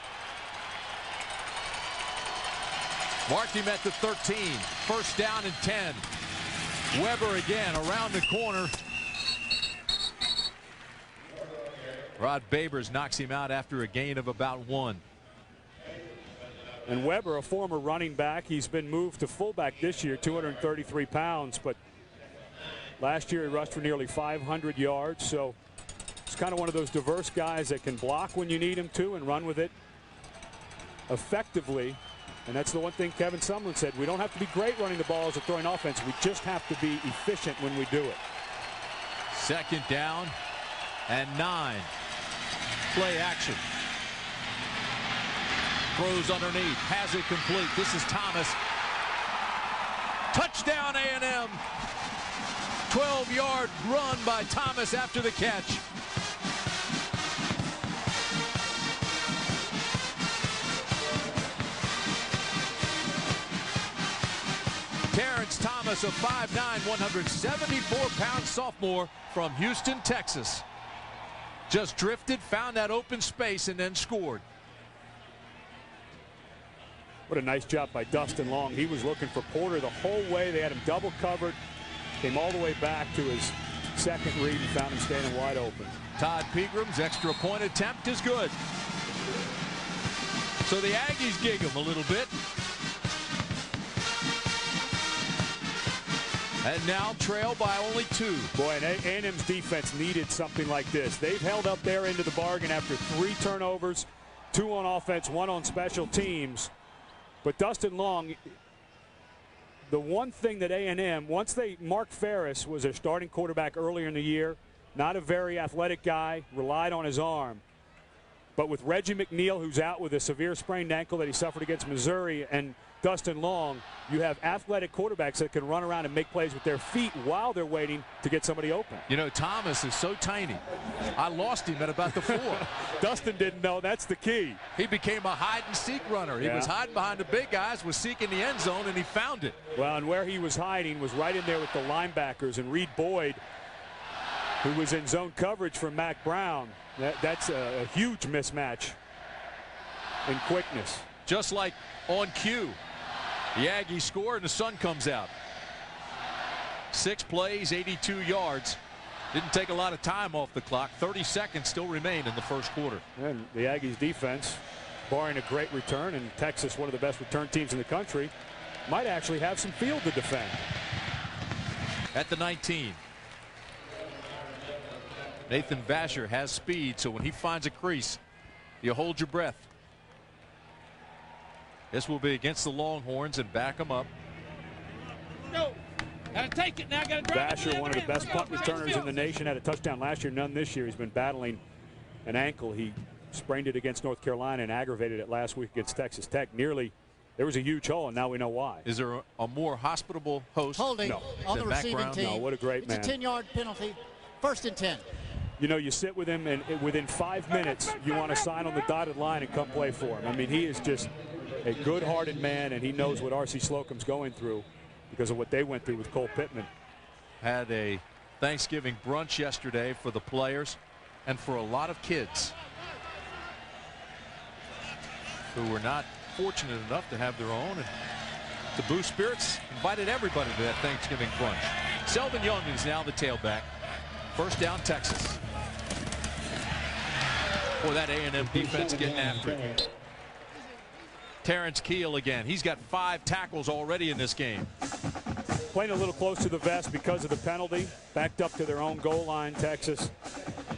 Marked him at the 13. First down and 10. Weber again around the corner. Rod Babers knocks him out after a gain of about 1. And Weber, a former running back, he's been moved to fullback this year, 233 pounds, but last year he rushed for nearly 500 yards, so it's kind of one of those diverse guys that can block when you need him to and run with it effectively. And that's the one thing Kevin Sumlin said, we don't have to be great running the ball as a throwing offense, we just have to be efficient when we do it. Second down and 9. Play action. Throws underneath, has it complete. This is Thomas. Touchdown A&M. 12-yard run by Thomas after the catch. Terrence Thomas, a 5'9", 174-pound sophomore from Houston, Texas. Just drifted, found that open space, and then scored. What a nice job by Dustin Long. He was looking for Porter the whole way. They had him double covered. Came all the way back to his second read and found him standing wide open. Todd Pegram's extra point attempt is good. So the Aggies gig him a little bit. And now trail by only 2. Boy, and A&M's defense needed something like this. They've held up their end of the bargain after 3 turnovers, 2 on offense, 1 on special teams. But Dustin Long, the one thing that A&M, Mark Ferris was their starting quarterback earlier in the year, not a very athletic guy, relied on his arm. But with Reggie McNeil, who's out with a severe sprained ankle that he suffered against Missouri, and Dustin Long, you have athletic quarterbacks that can run around and make plays with their feet while they're waiting to get somebody open. You know, Thomas is so tiny. I lost him at about the 4. Dustin didn't know that's the key. He became a hide-and-seek runner. He was hiding behind the big guys, was seeking the end zone, and he found it. Well, and where he was hiding was right in there with the linebackers, and Reed Boyd, who was in zone coverage for Mack Brown. That's a huge mismatch in quickness. Just like on cue. The Aggies score and the sun comes out. 6 plays, 82 yards. Didn't take a lot of time off the clock. 30 seconds still remain in the first quarter. And the Aggies defense, barring a great return, and Texas, one of the best return teams in the country, might actually have some field to defend. At the 19. Nathan Vasher has speed, so when he finds a crease, you hold your breath. This will be against the Longhorns and back them up. No, gotta take it now. Gotta drive Vasher, one of the best punt returners in the nation, had a touchdown last year, none this year. He's been battling an ankle. He sprained it against North Carolina and aggravated it last week against Texas Tech. There was a huge hole, and now we know why. Is there a more hospitable host? Holding on the receiving team. No, what a great man. It's a 10-yard penalty. 1st and 10. You know, you sit with him, and within 5 minutes, you want to sign on the dotted line and come play for him. I mean, he is just a good-hearted man, and he knows what R.C. Slocum's going through because of what they went through with Cole Pittman. Had a Thanksgiving brunch yesterday for the players and for a lot of kids who were not fortunate enough to have their own. And to boost spirits, invited everybody to that Thanksgiving brunch. Selvin Young is now the tailback. First down, Texas. Boy, that A&M defense getting after it. Terrence Keel again. He's got 5 tackles already in this game. Playing a little close to the vest because of the penalty. Backed up to their own goal line, Texas.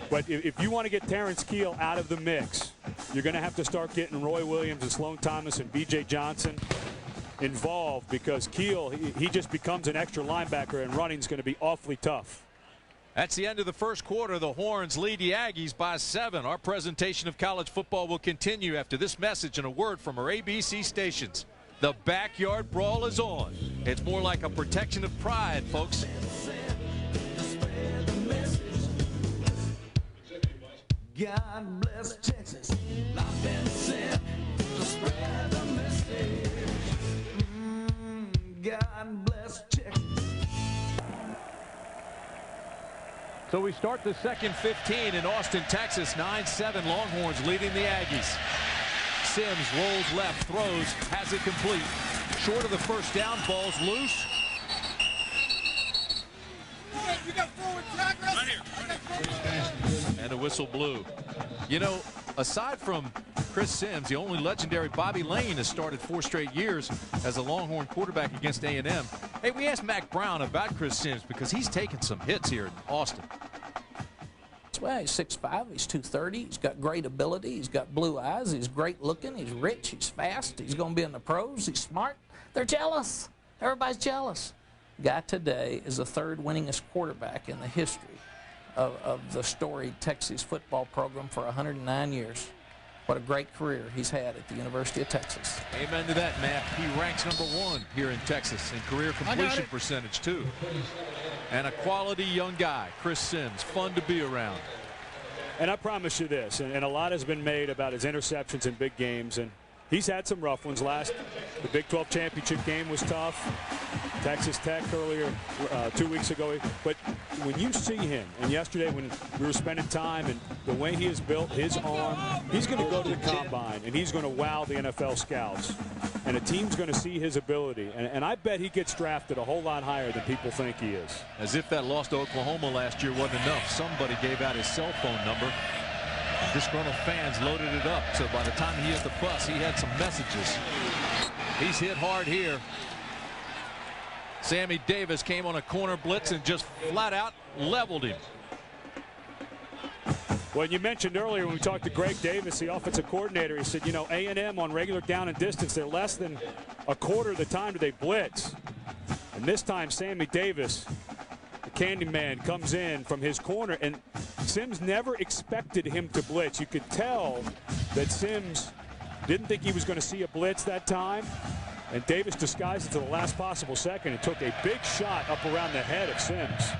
But if you want to get Terrence Keel out of the mix, you're going to have to start getting Roy Williams and Sloan Thomas and B.J. Johnson involved, because Keel, he just becomes an extra linebacker, and running's going to be awfully tough. That's the end of the first quarter. The Horns lead the Aggies by 7. Our presentation of college football will continue after this message and a word from our ABC stations. The backyard brawl is on. It's more like a protection of pride, folks. God bless Texas. I've been sent to spread the message. God bless Texas. So we start the second 15 in Austin, Texas. 9-7 Longhorns leading the Aggies. Sims rolls left, throws, has it complete. Short of the first down, ball's loose. You got forward progress. Right here. And a whistle blew. You know, aside from Chris Sims, the only legendary Bobby Lane has started 4 straight years as a Longhorn quarterback against A&M. Hey, we asked Mack Brown about Chris Sims because he's taken some hits here in Austin. Well, he's 6'5", he's 230, he's got great ability, he's got blue eyes, he's great looking, he's rich, he's fast, he's going to be in the pros, he's smart. They're jealous. Everybody's jealous. Guy today is the 3rd winningest quarterback in the history of the storied Texas football program for 109 years. What a great career he's had at the University of Texas. Amen to that, Matt. He ranks #1 here in Texas in career completion percentage, too. And a quality young guy, Chris Sims, fun to be around. And I promise you this, and a lot has been made about his interceptions in big games, and he's had some rough ones. The Big 12 championship game was tough. Texas Tech earlier 2 weeks ago. But when you see him, and yesterday when we were spending time and the way he has built his arm, he's going to go to the combine and he's going to wow the NFL scouts. And a team's going to see his ability. And I bet he gets drafted a whole lot higher than people think he is. As if that loss to Oklahoma last year wasn't enough. Somebody gave out his cell phone number. Disgruntled fans loaded it up. So by the time he hit the bus, he had some messages. He's hit hard here. Sammy Davis came on a corner blitz and just flat out leveled him. Well, you mentioned earlier when we talked to Greg Davis, the offensive coordinator, he said, you know, A&M on regular down and distance, they're less than a quarter of the time do they blitz. And this time, Sammy Davis, the Candyman, comes in from his corner, and Sims never expected him to blitz. You could tell that Sims didn't think he was going to see a blitz that time. And Davis disguised it to the last possible second and took a big shot up around the head of Sims.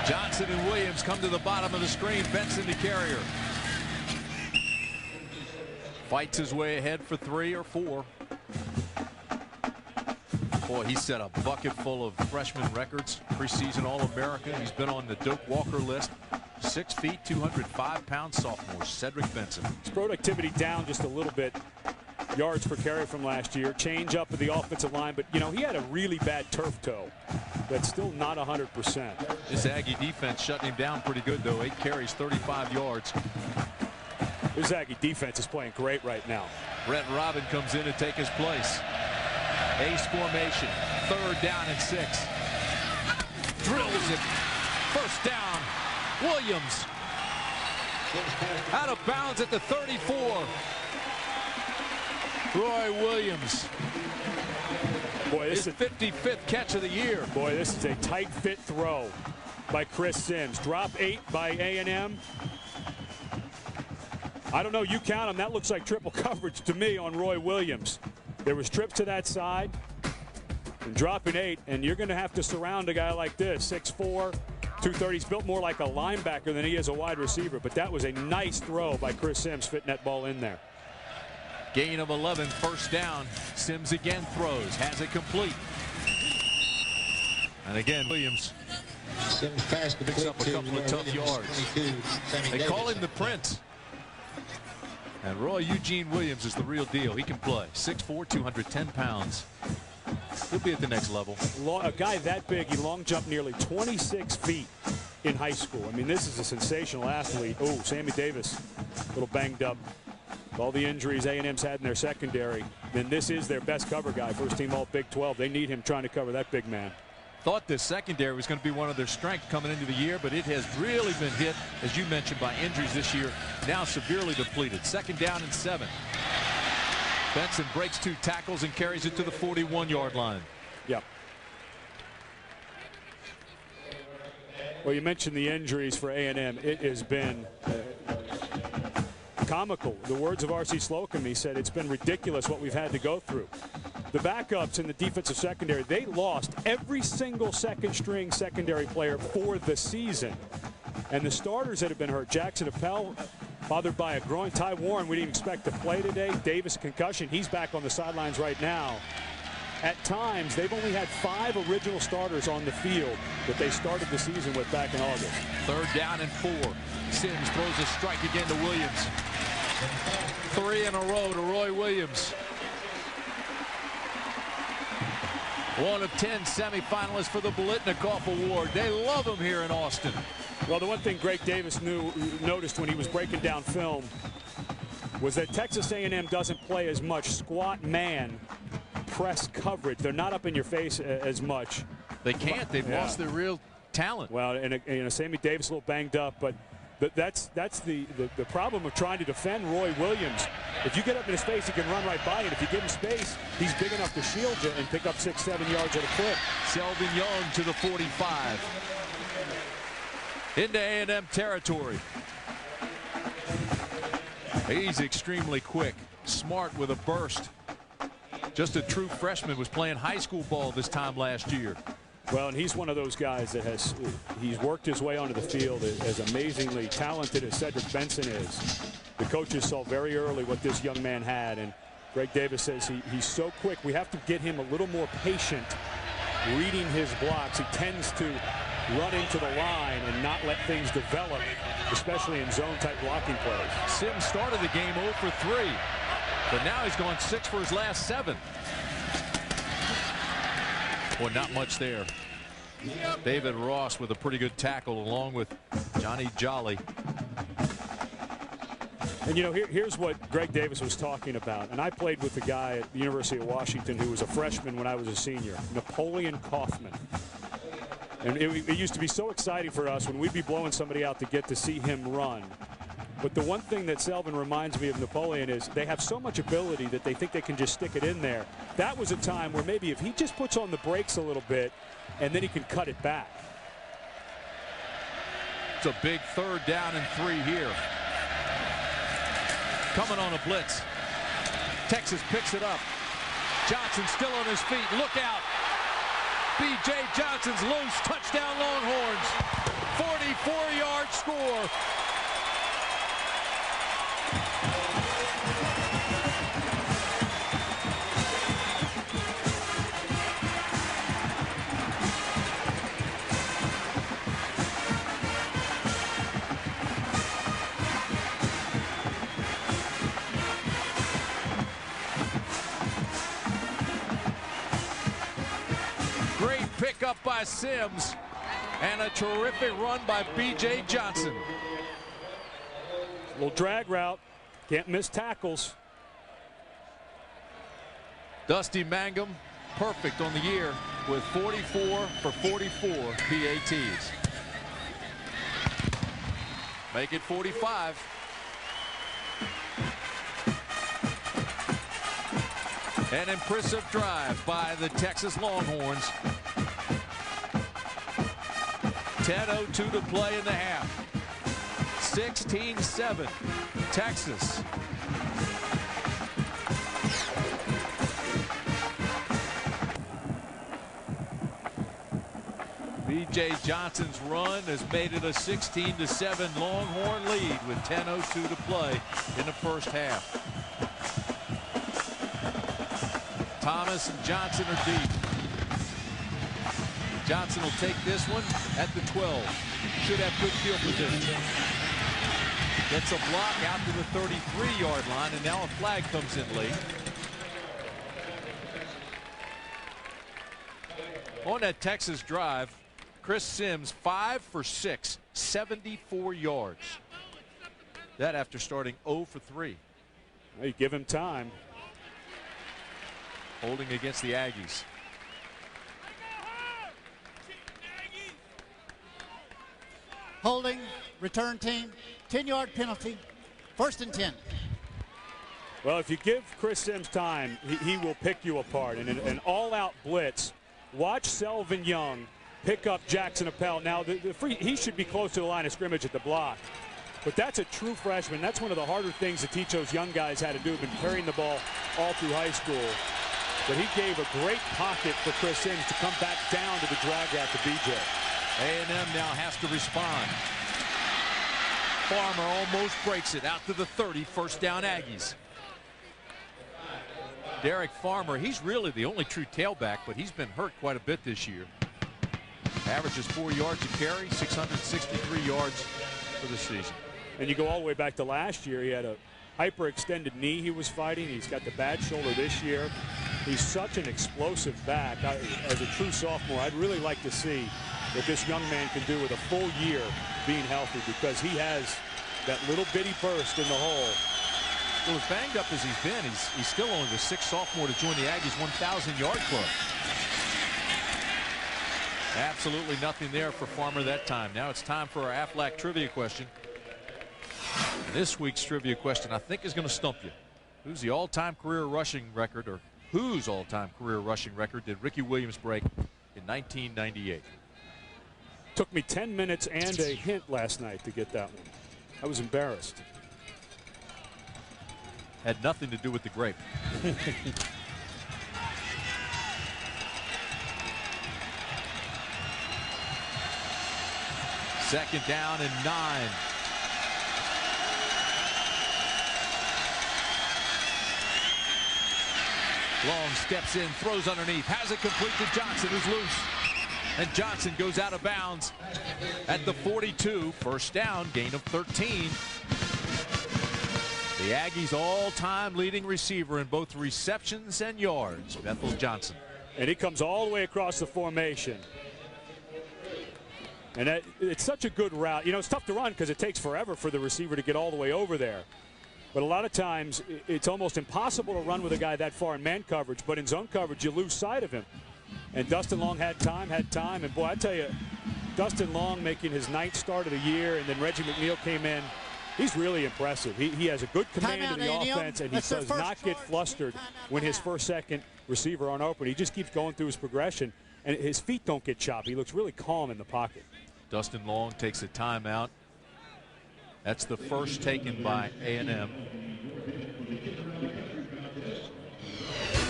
Johnson and Williams come to the bottom of the screen. Benson to Carrier. Fights his way ahead for 3 or 4. Boy, he set a bucket full of freshman records. Preseason All-American. He's been on the Doak Walker list. 6 feet, 205 pound sophomore, Cedric Benson. His productivity down just a little bit. Yards per carry from last year. Change up of the offensive line, but you know, he had a really bad turf toe. That's still not 100%. This Aggie defense shutting him down pretty good, though. 8 carries, 35 yards. This Aggie defense is playing great right now. Brett Robin comes in to take his place. Ace formation, 3rd down and 6. Drills it. 1st down. Williams out of bounds at the 34. Roy Williams. Boy, this is 55th catch of the year. Boy, this is a tight fit throw by Chris Sims. Drop 8 by A&M. I don't know, you count them. That looks like triple coverage to me on Roy Williams. There was trips to that side and dropping 8, and you're going to have to surround a guy like this, 6'4", 230. He's built more like a linebacker than he is a wide receiver, but that was a nice throw by Chris Sims, fitting that ball in there. Gain of 11, 1st down. Sims again throws, has it complete. And again, Williams picks up a couple of tough yards. They call him the Prince. And Roy Eugene Williams is the real deal. He can play. 6'4", 210 pounds. He'll be at the next level. A guy that big, he long jumped nearly 26 feet in high school. I mean, this is a sensational athlete. Oh, Sammy Davis, a little banged up. With all the injuries A&M's had in their secondary, then this is their best cover guy, 1st team all Big 12. They need him trying to cover that big man. Thought this secondary was going to be one of their strengths coming into the year, but it has really been hit, as you mentioned, by injuries this year. Now severely depleted. 2nd down and 7. Benson breaks 2 tackles and carries it to the 41-yard line. Yep. Well, you mentioned the injuries for A&M. It has been comical. The words of R.C. Slocum, he said, it's been ridiculous what we've had to go through. The backups in the defensive secondary, they lost every single second-string secondary player for the season. And the starters that have been hurt, Jackson Appel, bothered by a groin. Ty Warren, we didn't expect to play today. Davis, concussion. He's back on the sidelines right now. At times, they've only had 5 original starters on the field that they started the season with back in August. 3rd down and 4. Sims throws a strike again to Williams. 3 in a row to Roy Williams. 1 of 10 semifinalists for the Biletnikoff Award. They love him here in Austin. Well, the one thing Greg Davis noticed when he was breaking down film was that Texas A&M doesn't play as much squat man press coverage. They're not up in your face as much. They can't. They've lost their real talent. Well, and Sammy Davis a little banged up, but that's the problem of trying to defend Roy Williams. If you get up in his face, he can run right by you. And if you give him space, he's big enough to shield you and pick up 6-7 yards at a clip. Selvin Young to the 45. Into A&M territory. He's extremely quick, smart with a burst. Just a true freshman, was playing high school ball this time last year. Well, and he's one of those guys that he's worked his way onto the field as amazingly talented as Cedric Benson is. The coaches saw very early what this young man had, and Greg Davis says he's so quick. We have to get him a little more patient reading his blocks. He tends to run into the line and not let things develop, especially in zone-type blocking plays. Sims started the game 0 for 3, but now he's gone 6 for his last 7. Boy, not much there. David Ross with a pretty good tackle along with Johnny Jolly. And you know, here's what Greg Davis was talking about. And I played with a guy at the University of Washington who was a freshman when I was a senior, Napoleon Kaufman. And it used to be so exciting for us when we'd be blowing somebody out to get to see him run. But the one thing that Selvin reminds me of Napoleon is they have so much ability that they think they can just stick it in there. That was a time where maybe if he just puts on the brakes a little bit and then he can cut it back. It's a big 3rd down and 3 here. Coming on a blitz. Texas picks it up. Johnson still on his feet. Look out. B.J. Johnson's loose. Touchdown Longhorns. 44-yard score. Up by Sims, and a terrific run by B.J. Johnson. Little drag route, can't miss tackles. Dusty Mangum, perfect on the year with 44 for 44 PATs. Make it 45. An impressive drive by the Texas Longhorns. 10:02 to play in the half. 16-7, Texas. B.J. Johnson's run has made it a 16-7 Longhorn lead with 10:02 to play in the first half. Thomas and Johnson are deep. Johnson will take this one at the 12. Should have good field position. Gets a block out to the 33-yard line, and now a flag comes in late. On that Texas drive, Chris Sims 5 for 6, 74 yards. That after starting 0 for 3. Well, you give him time. Holding against the Aggies. Holding, return team, 10-yard penalty, 1st and 10. Well, if you give Chris Sims time, he will pick you apart. And in an all-out blitz, watch Selvin Young pick up Jackson Appel. Now, he should be close to the line of scrimmage at the block. But that's a true freshman. That's one of the harder things to teach those young guys how to do. Been carrying the ball all through high school. But he gave a great pocket for Chris Sims to come back down to the drag route to B.J. A&M now has to respond. Farmer almost breaks it out to the 30, 1st down Aggies. Derek Farmer, he's really the only true tailback, but he's been hurt quite a bit this year. Averages 4 yards a carry, 663 yards for the season. And you go all the way back to last year, he had a hyperextended knee he was fighting. He's got the bad shoulder this year. He's such an explosive back. As a true sophomore, I'd really like to see what this young man can do with a full year being healthy, because he has that little bitty burst in the hole. Well, as banged up as he's been, he's still only the 6th sophomore to join the Aggies 1,000-yard club. Absolutely nothing there for Farmer that time. Now it's time for our Aflac trivia question. This week's trivia question, I think, is going to stump you. Who's the all-time career rushing record, or whose all-time career rushing record did Ricky Williams break in 1998? Took me 10 minutes and a hint last night to get that one. I was embarrassed. Had nothing to do with the grape. Second down and 9. Long steps in, throws underneath, has it complete to Johnson, who's loose. And Johnson goes out of bounds at the 42. First down, gain of 13. The Aggies' all-time leading receiver in both receptions and yards, Bethel Johnson. And he comes all the way across the formation. And it's such a good route. You know, it's tough to run because it takes forever for the receiver to get all the way over there. But a lot of times, it's almost impossible to run with a guy that far in man coverage. But in zone coverage, you lose sight of him. And Dustin Long had time. And, boy, I tell you, Dustin Long making his 9th start of the year, and then Reggie McNeil came in. He's really impressive. He has a good command of the offense, and he does not get flustered when his first, second receiver aren't open. He just keeps going through his progression, and his feet don't get choppy. He looks really calm in the pocket. Dustin Long takes a timeout. That's the first taken by A&M.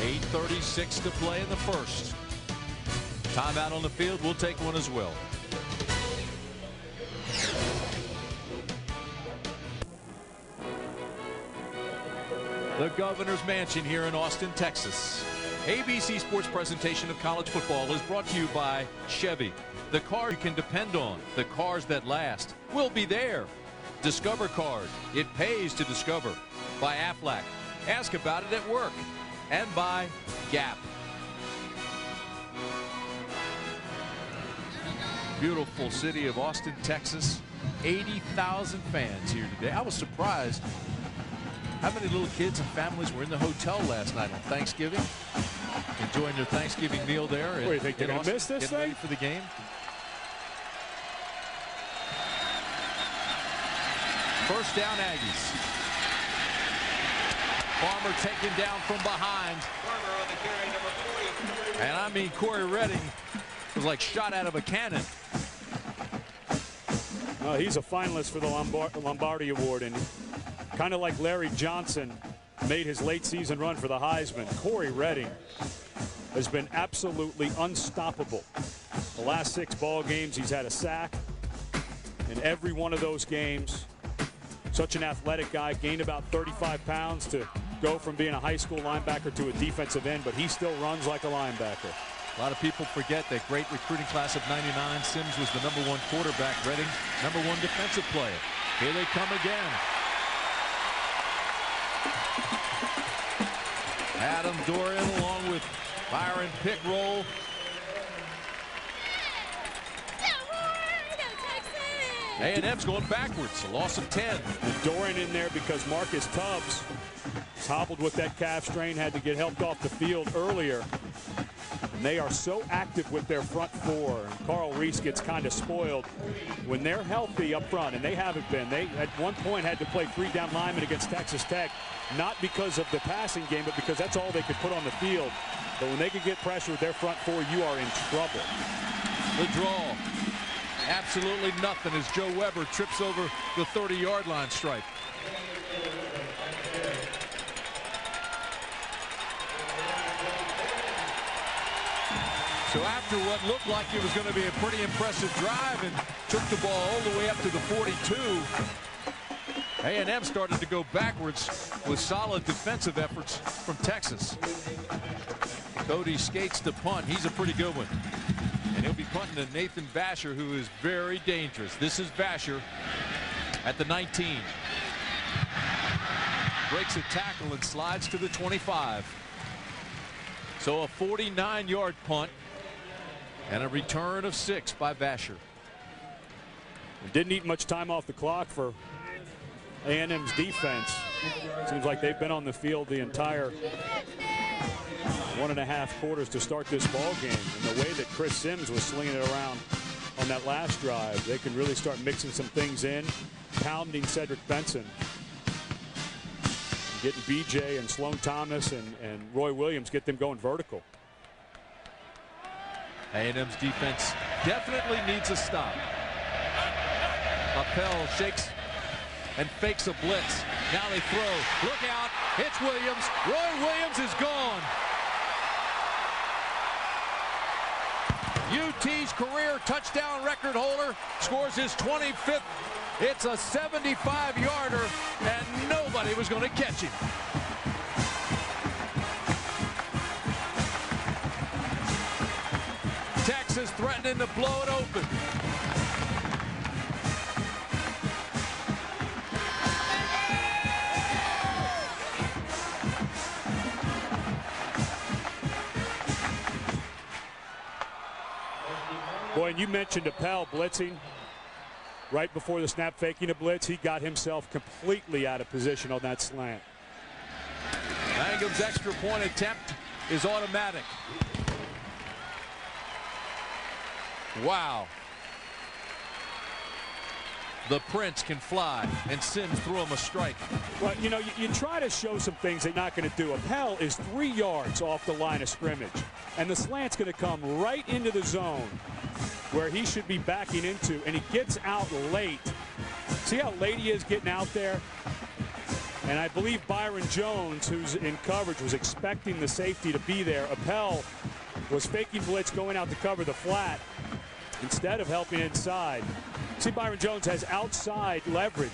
8:36 to play in the first. Timeout on the field. We'll take one as well. The Governor's Mansion here in Austin, Texas. ABC Sports presentation of college football is brought to you by Chevy. The car you can depend on. The cars that last will be there. Discover Card. It pays to discover. By Aflac. Ask about it at work. And by Gap. Beautiful city of Austin, Texas. 80,000 fans here today. I was surprised how many little kids and families were in the hotel last night on Thanksgiving, enjoying their Thanksgiving meal there. What do you think, they're going to miss this thing? Ready for the game. First down, Aggies. Farmer taken down from behind. And I mean, Corey Redding was like shot out of a cannon. He's a finalist for the Lombardi Award, and kind of like Larry Johnson made his late season run for the Heisman, Corey Redding has been absolutely unstoppable. The last 6 ball games, he's had a sack in every one of those games. Such an athletic guy, gained about 35 pounds to go from being a high school linebacker to a defensive end, but he still runs like a linebacker. A lot of people forget that great recruiting class of '99. Sims was the #1 quarterback. Redding, #1 defensive player. Here they come again. Adam Dorian along with Byron Pickroll. A&M's going backwards, a loss of 10. And Dorian in there because Marcus Tubbs is hobbled with that calf strain, had to get helped off the field earlier. And they are so active with their front four. And Carl Reese gets kind of spoiled when they're healthy up front, and they haven't been. They at one point had to play 3-down linemen against Texas Tech, not because of the passing game, but because that's all they could put on the field. But when they can get pressure with their front four, you are in trouble. The draw. Absolutely nothing as Joe Weber trips over the 30-yard line stripe. So after what looked like it was going to be a pretty impressive drive and took the ball all the way up to the 42, A&M started to go backwards with solid defensive efforts from Texas. Cody skates the punt. He's a pretty good one. And he'll be punting to Nathan Vasher, who is very dangerous. This is Vasher at the 19. Breaks a tackle and slides to the 25. So a 49-yard punt and a return of 6 by Vasher. Didn't need much time off the clock for A&M's defense. Seems like they've been on the field the entire 1.5 quarters to start this ball game. And the way that Chris Sims was slinging it around on that last drive, they can really start mixing some things in, pounding Cedric Benson, getting BJ and Sloan Thomas and Roy Williams, get them going vertical. A&M's defense definitely needs a stop. Appel shakes and fakes a blitz. Now they throw. Look out. It's Williams. Roy Williams is gone. UT's career touchdown record holder scores his 25th. It's a 75-yarder, and nobody was going to catch him. Texas threatening to blow it open. Boy, and you mentioned Appel blitzing. Right before the snap, faking a blitz, he got himself completely out of position on that slant. Mangum's extra point attempt is automatic. Wow. The Prince can fly, and Sims threw him a strike. Well, you know, you try to show some things they're not going to do. Appel is 3 yards off the line of scrimmage, and the slant's going to come right into the zone where he should be backing into, and he gets out late. See how late he is getting out there? And I believe Byron Jones, who's in coverage, was expecting the safety to be there. Appel was faking blitz going out to cover the flat instead of helping inside. See, Byron Jones has outside leverage.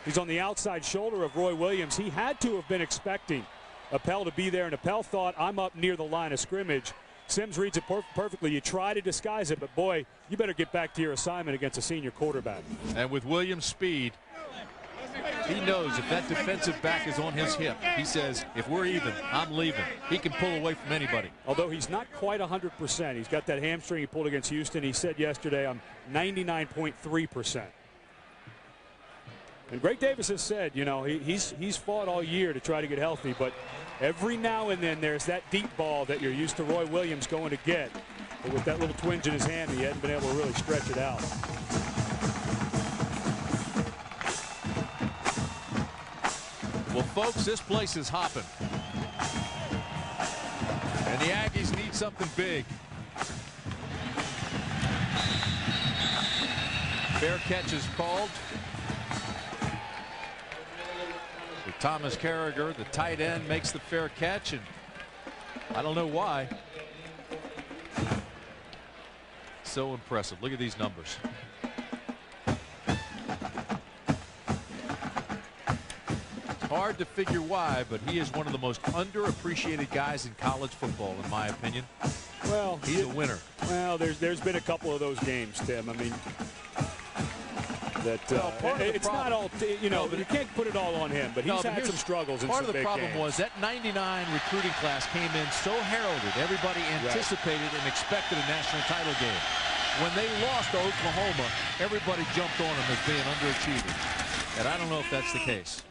He's on the outside shoulder of Roy Williams. He had to have been expecting Appel to be there, and Appel thought, I'm up near the line of scrimmage. Sims reads it perfectly. You try to disguise it, but boy, you better get back to your assignment against a senior quarterback. And with Williams' speed, he knows if that defensive back is on his hip, he says, if we're even, I'm leaving. He can pull away from anybody. Although he's not quite 100%. He's got that hamstring he pulled against Houston. He said yesterday, I'm 99.3%. And Greg Davis has said, you know, he's fought all year to try to get healthy, but every now and then there's that deep ball that you're used to Roy Williams going to get. But with that little twinge in his hand, he hadn't been able to really stretch it out. Well, folks, this place is hopping. And the Aggies need something big. Fair catch is called. Thomas Carragher, the tight end, makes the fair catch, and I don't know why. So impressive. Look at these numbers. It's hard to figure why, but he is one of the most underappreciated guys in college football, in my opinion. Well, he's a winner. Well, there's been a couple of those games, Tim. I mean, that it's not all, you know, you can't put it all on him, but he's had some struggles in some big games. Part of the problem was that 99 recruiting class came in so heralded. Everybody anticipated and expected a national title game. When they lost to Oklahoma, everybody jumped on them as being underachieving. And I don't know if that's the case.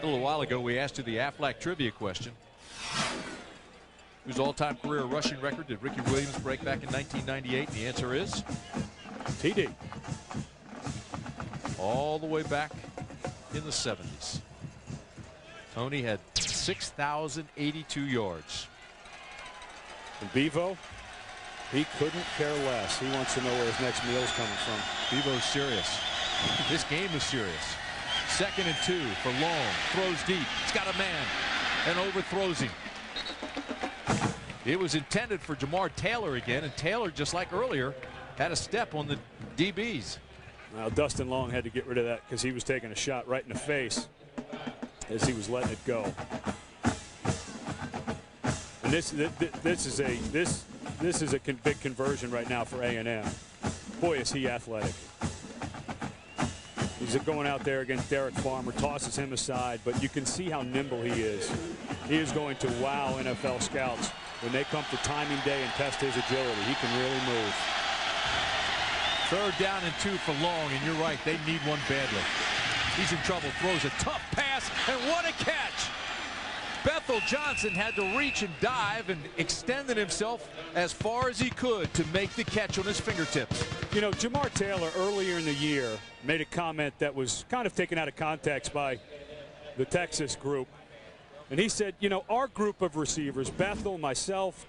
A little while ago, we asked you the Aflac trivia question. Whose all-time career rushing record did Ricky Williams break back in 1998? And the answer is TD. All the way back in the 70s. Tony had 6,082 yards. And Bevo, he couldn't care less. He wants to know where his next meal is coming from. Bevo's serious. This game is serious. 2nd and 2 for Long. Throws deep. He's got a man and overthrows him. It was intended for Jamar Taylor again, and Taylor, just like earlier, had a step on the DBs. Now Dustin Long had to get rid of that because he was taking a shot right in the face as he was letting it go. And this is a big conversion right now for A&M. Boy, is he athletic. He's going out there against Derek Farmer, tosses him aside, but you can see how nimble he is. He is going to wow NFL scouts when they come to timing day and test his agility. He can really move. 3rd down and 2 for Long, and you're right, they need one badly. He's in trouble, throws a tough pass, and what a catch! Bethel Johnson had to reach and dive and extended himself as far as he could to make the catch on his fingertips. You know, Jamar Taylor earlier in the year made a comment that was kind of taken out of context by the Texas group. And he said, you know, our group of receivers, Bethel, myself,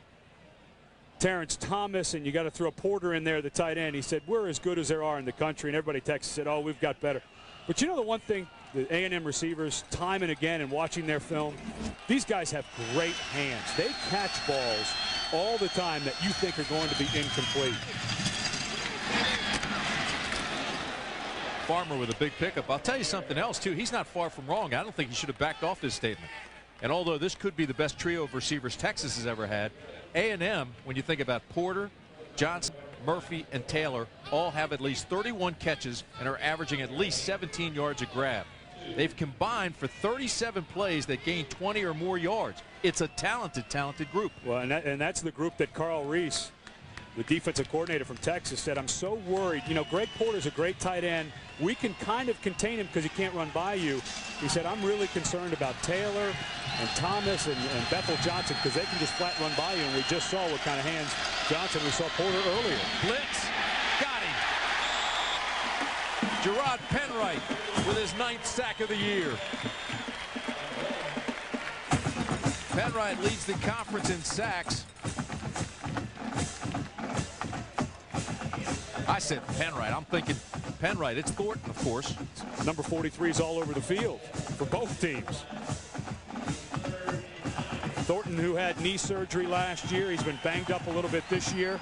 Terrence Thomas, and you got to throw Porter in there, the tight end. He said, we're as good as there are in the country, and everybody texted said, oh, we've got better. But you know the one thing, the A&M receivers, time and again, and watching their film, these guys have great hands. They catch balls all the time that you think are going to be incomplete. Farmer with a big pickup. I'll tell you something else, too. He's not far from wrong. I don't think he should have backed off his statement. And although this could be the best trio of receivers Texas has ever had, A&M, when you think about Porter, Johnson, Murphy, and Taylor, all have at least 31 catches and are averaging at least 17 yards a grab. They've combined for 37 plays that gain 20 or more yards. It's a talented, talented group. Well, and that's the group that Carl Reese, the defensive coordinator from Texas, said, I'm so worried. You know, Greg Porter's a great tight end. We can kind of contain him because he can't run by you. He said, I'm really concerned about Taylor and Thomas and Bethel Johnson because they can just flat run by you. And we just saw what kind of hands Johnson. We saw Porter earlier. Blitz. Got him. Gerard Penwright with his 9th sack of the year. Penwright leads the conference in sacks. I said Penwright. I'm thinking Penwright. It's Thornton, of course. Number 43 is all over the field for both teams. Thornton, who had knee surgery last year, he's been banged up a little bit this year.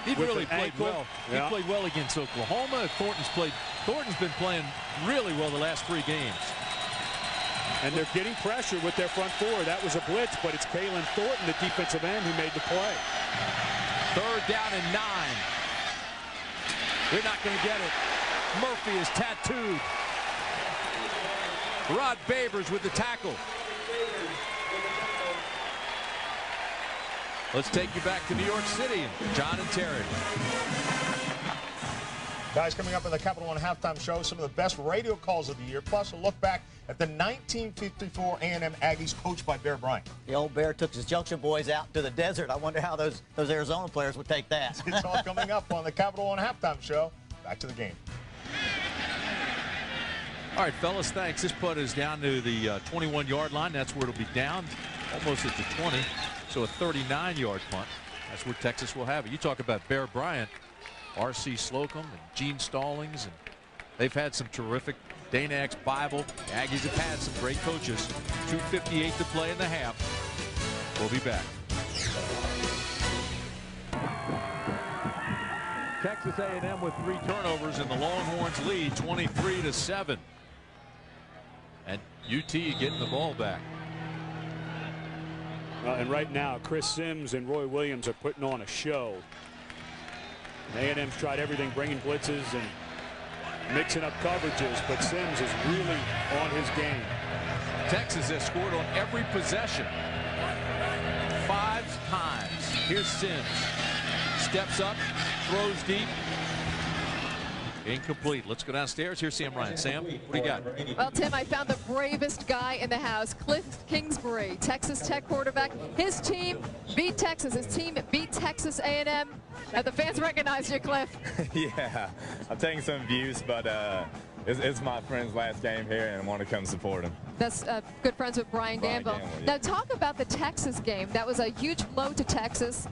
He really played well. Yeah. He played well against Oklahoma. Thornton's been playing really well the last 3 games. And they're getting pressure with their front four. That was a blitz, but it's Kalen Thornton, the defensive end, who made the play. 3rd down and 9. They're not going to get it. Murphy is tattooed. Rod Babers with the tackle. Let's take you back to New York City. John and Terry. Guys, coming up on the Capital One Halftime Show, some of the best radio calls of the year, plus a look back at the 1954 A&M Aggies coached by Bear Bryant. The old Bear took his Junction boys out to the desert. I wonder how those Arizona players would take that. It's all coming up on the Capital One Halftime Show. Back to the game. All right, fellas, thanks. This putt is down to the 21-yard line. That's where it'll be down, almost at the 20. So a 39-yard punt. That's where Texas will have it. You talk about Bear Bryant, R.C. Slocum, and Gene Stallings, and they've had some terrific. Dana X Bible. The Aggies have had some great coaches. 2:58 to play in the half. We'll be back. Texas A&M with 3 turnovers, and the Longhorns lead 23-7. And UT getting the ball back. And right now, Chris Sims and Roy Williams are putting on a show. A&M's tried everything, bringing blitzes and mixing up coverages, but Sims is really on his game. Texas has scored on every possession 5 times. Here's Sims. Steps up, throws deep. Incomplete. Let's go downstairs. Here's Sam Ryan. Sam, what do you got? Well, Tim, I found the bravest guy in the house, Cliff Kingsbury, Texas Tech quarterback. His team beat Texas. His team beat Texas A&M. The fans recognize you, Cliff. Yeah, I'm taking some views, but it's my friend's last game here, and I want to come support him. That's good friends with Brian Gamble. Yeah. Now, talk about the Texas game. That was a huge blow to Texas.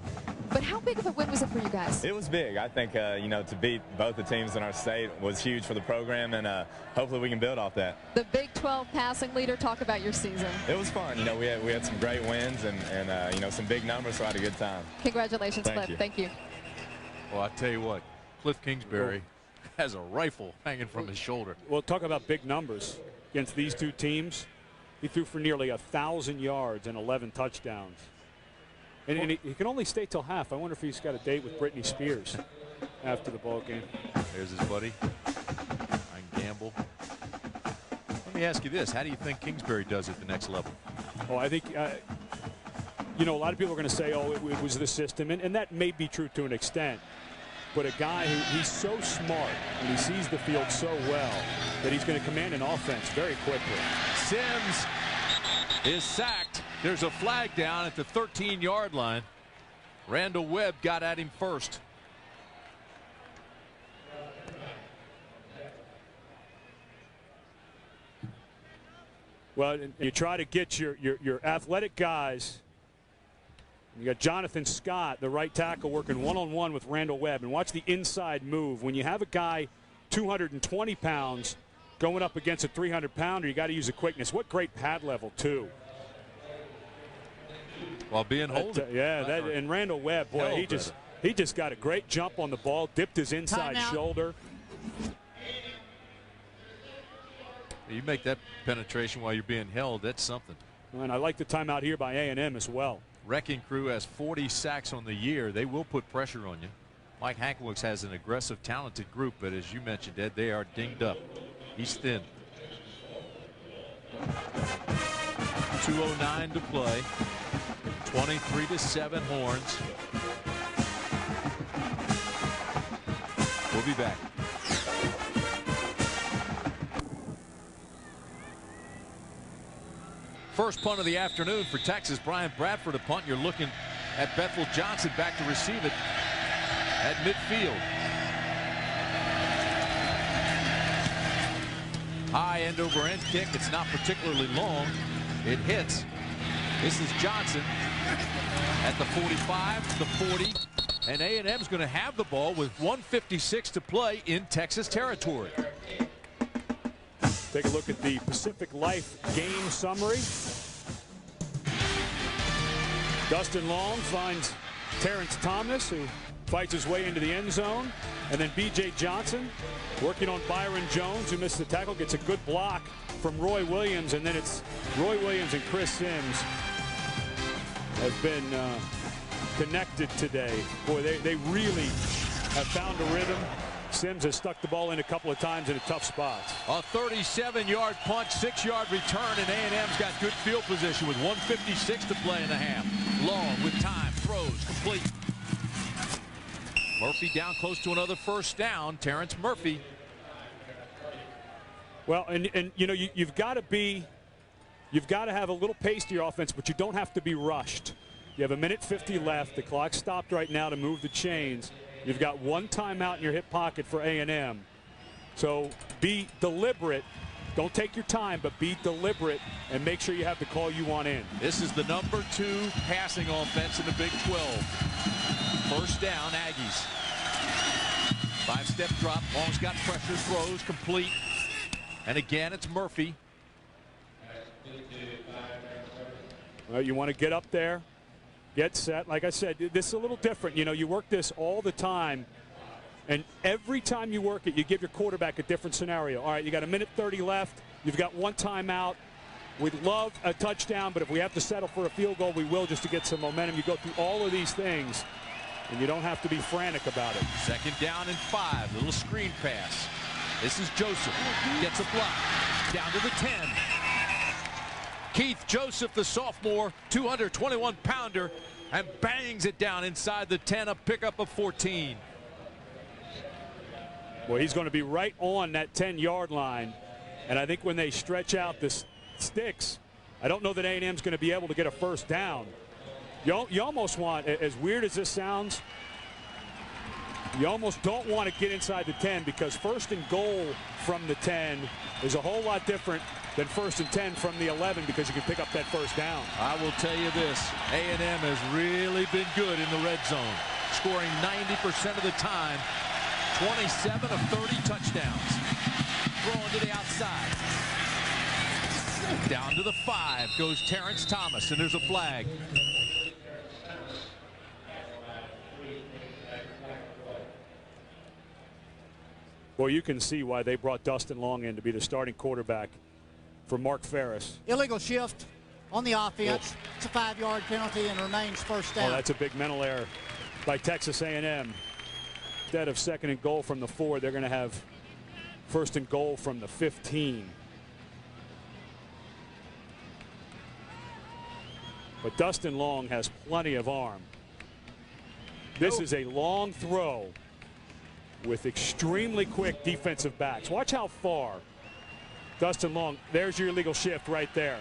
But how big of a win was it for you guys? It was big. I think, you know, to beat both the teams in our state was huge for the program, and hopefully we can build off that. The Big 12 passing leader, talk about your season. It was fun. You know, we had some great wins and you know, some big numbers, so I had a good time. Congratulations, Cliff. Thank you. Well, I tell you what, Cliff Kingsbury has a rifle hanging from his shoulder. Well, talk about big numbers against these 2 teams. He threw for nearly 1,000 yards and 11 touchdowns. And he can only stay till half. I wonder if he's got a date with Britney Spears after the ball game. There's his buddy, Brian Gamble. Let me ask you this. How do you think Kingsbury does at the next level? Oh, I think, you know, a lot of people are going to say, oh, it was the system. And that may be true to an extent. But a guy he's so smart and he sees the field so well that he's going to command an offense very quickly. Sims is sacked. There's a flag down at the 13-yard line. Randall Webb got at him first. Well, you try to get your athletic guys You got Jonathan Scott, the right tackle, working one-on-one with Randall Webb. And watch the inside move. When you have a guy 220 pounds going up against a 300-pounder, you got to use the quickness. What great pad level, too. While being holding. And Randall Webb, boy, he just got a great jump on the ball, dipped his inside shoulder. You make that penetration while you're being held, that's something. And I like the timeout here by A&M as well. Wrecking Crew has 40 sacks on the year. They will put pressure on you. Mike Hankwicks has an aggressive, talented group, but as you mentioned, Ed, they are dinged up. He's thin. 2:09 to play. 23-7 Horns. We'll be back. First punt of the afternoon for Texas. Brian Bradford to punt. You're looking at Bethel Johnson back to receive it at midfield. High end over end kick. It's not particularly long. It hits. This is Johnson at the 45, the 40, and A&M's going to have the ball with 1:56 to play in Texas territory. Take a look at the Pacific Life game summary. Dustin Long finds Terrence Thomas, who fights his way into the end zone. And then B.J. Johnson working on Byron Jones, who missed the tackle, gets a good block from Roy Williams. And then it's Roy Williams and Chris Sims have been connected today. Boy, they really have found a rhythm. Sims has stuck the ball in a couple of times in a tough spot. A 37-yard punt, 6-yard return, and A&M's got good field position with 1:56 to play in the half. Long with time, throws, complete. Murphy down close to another first down. Terrence Murphy. Well, and you know, you've got to have a little pace to your offense, but you don't have to be rushed. You have 1:50 left. The clock stopped right now to move the chains. You've got one timeout in your hip pocket for A&M. So be deliberate. Don't take your time, but be deliberate and make sure you have the call you want in. This is the number 2 passing offense in the Big 12. First down, Aggies. 5-step drop. Long's got pressure, throws, complete. And again, it's Murphy. Well, you want to get up there. Get set. Like I said, this is a little different. You know, you work this all the time, and every time you work it, you give your quarterback a different scenario. All right, you got 1:30 left. You've got one timeout. We'd love a touchdown, but if we have to settle for a field goal, we will, just to get some momentum. You go through all of these things, and you don't have to be frantic about it. Second down and 5. Little screen pass. This is Joseph. Gets a block. Down to the 10. Keith Joseph, the sophomore, 221-pounder, and bangs it down inside the 10, a pickup of 14. Well, he's going to be right on that 10-yard line, and I think when they stretch out the sticks, I don't know that A&M's going to be able to get a first down. You almost want, as weird as this sounds, you almost don't want to get inside the 10, because first and goal from the 10 is a whole lot different than first and 10 from the 11, because you can pick up that first down. I will tell you this, A&M has really been good in the red zone, scoring 90% of the time, 27 of 30 touchdowns. Throwing to the outside. Down to the 5 goes Terrence Thomas, and there's a flag. Well, you can see why they brought Dustin Long in to be the starting quarterback for Mark Ferris. Illegal shift on the offense. It's a 5-yard penalty and remains first down. Oh, that's a big mental error by Texas A&M. Instead of second and goal from the 4, they're going to have first and goal from the 15. But Dustin Long has plenty of arm. This is a long throw with extremely quick defensive backs. Watch how far Dustin Long, there's your illegal shift right there.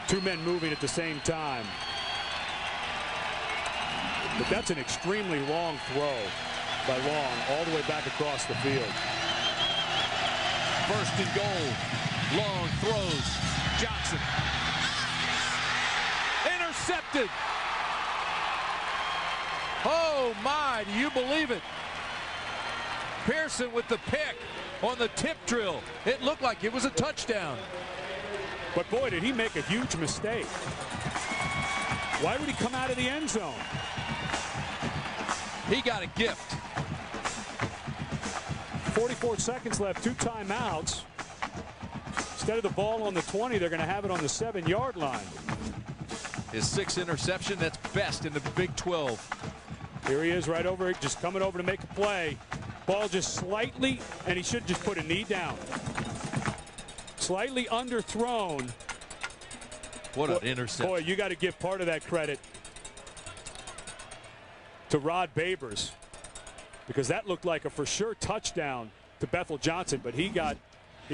2 men moving at the same time. But that's an extremely long throw by Long all the way back across the field. First and goal. Long throws. Johnson. Intercepted. Oh, my, do you believe it? Pearson with the pick on the tip drill. It looked like it was a touchdown. But, boy, did he make a huge mistake. Why would he come out of the end zone? He got a gift. 44 seconds left, 2 timeouts. Instead of the ball on the 20, they're going to have it on the 7-yard line. His 6th interception, that's best in the Big 12. Here he is right over it, just coming over to make a play. Ball just slightly, and he should just put a knee down. Slightly underthrown. What an interception. Boy, you got to give part of that credit to Rod Babers, because that looked like a for sure touchdown to Bethel Johnson, but he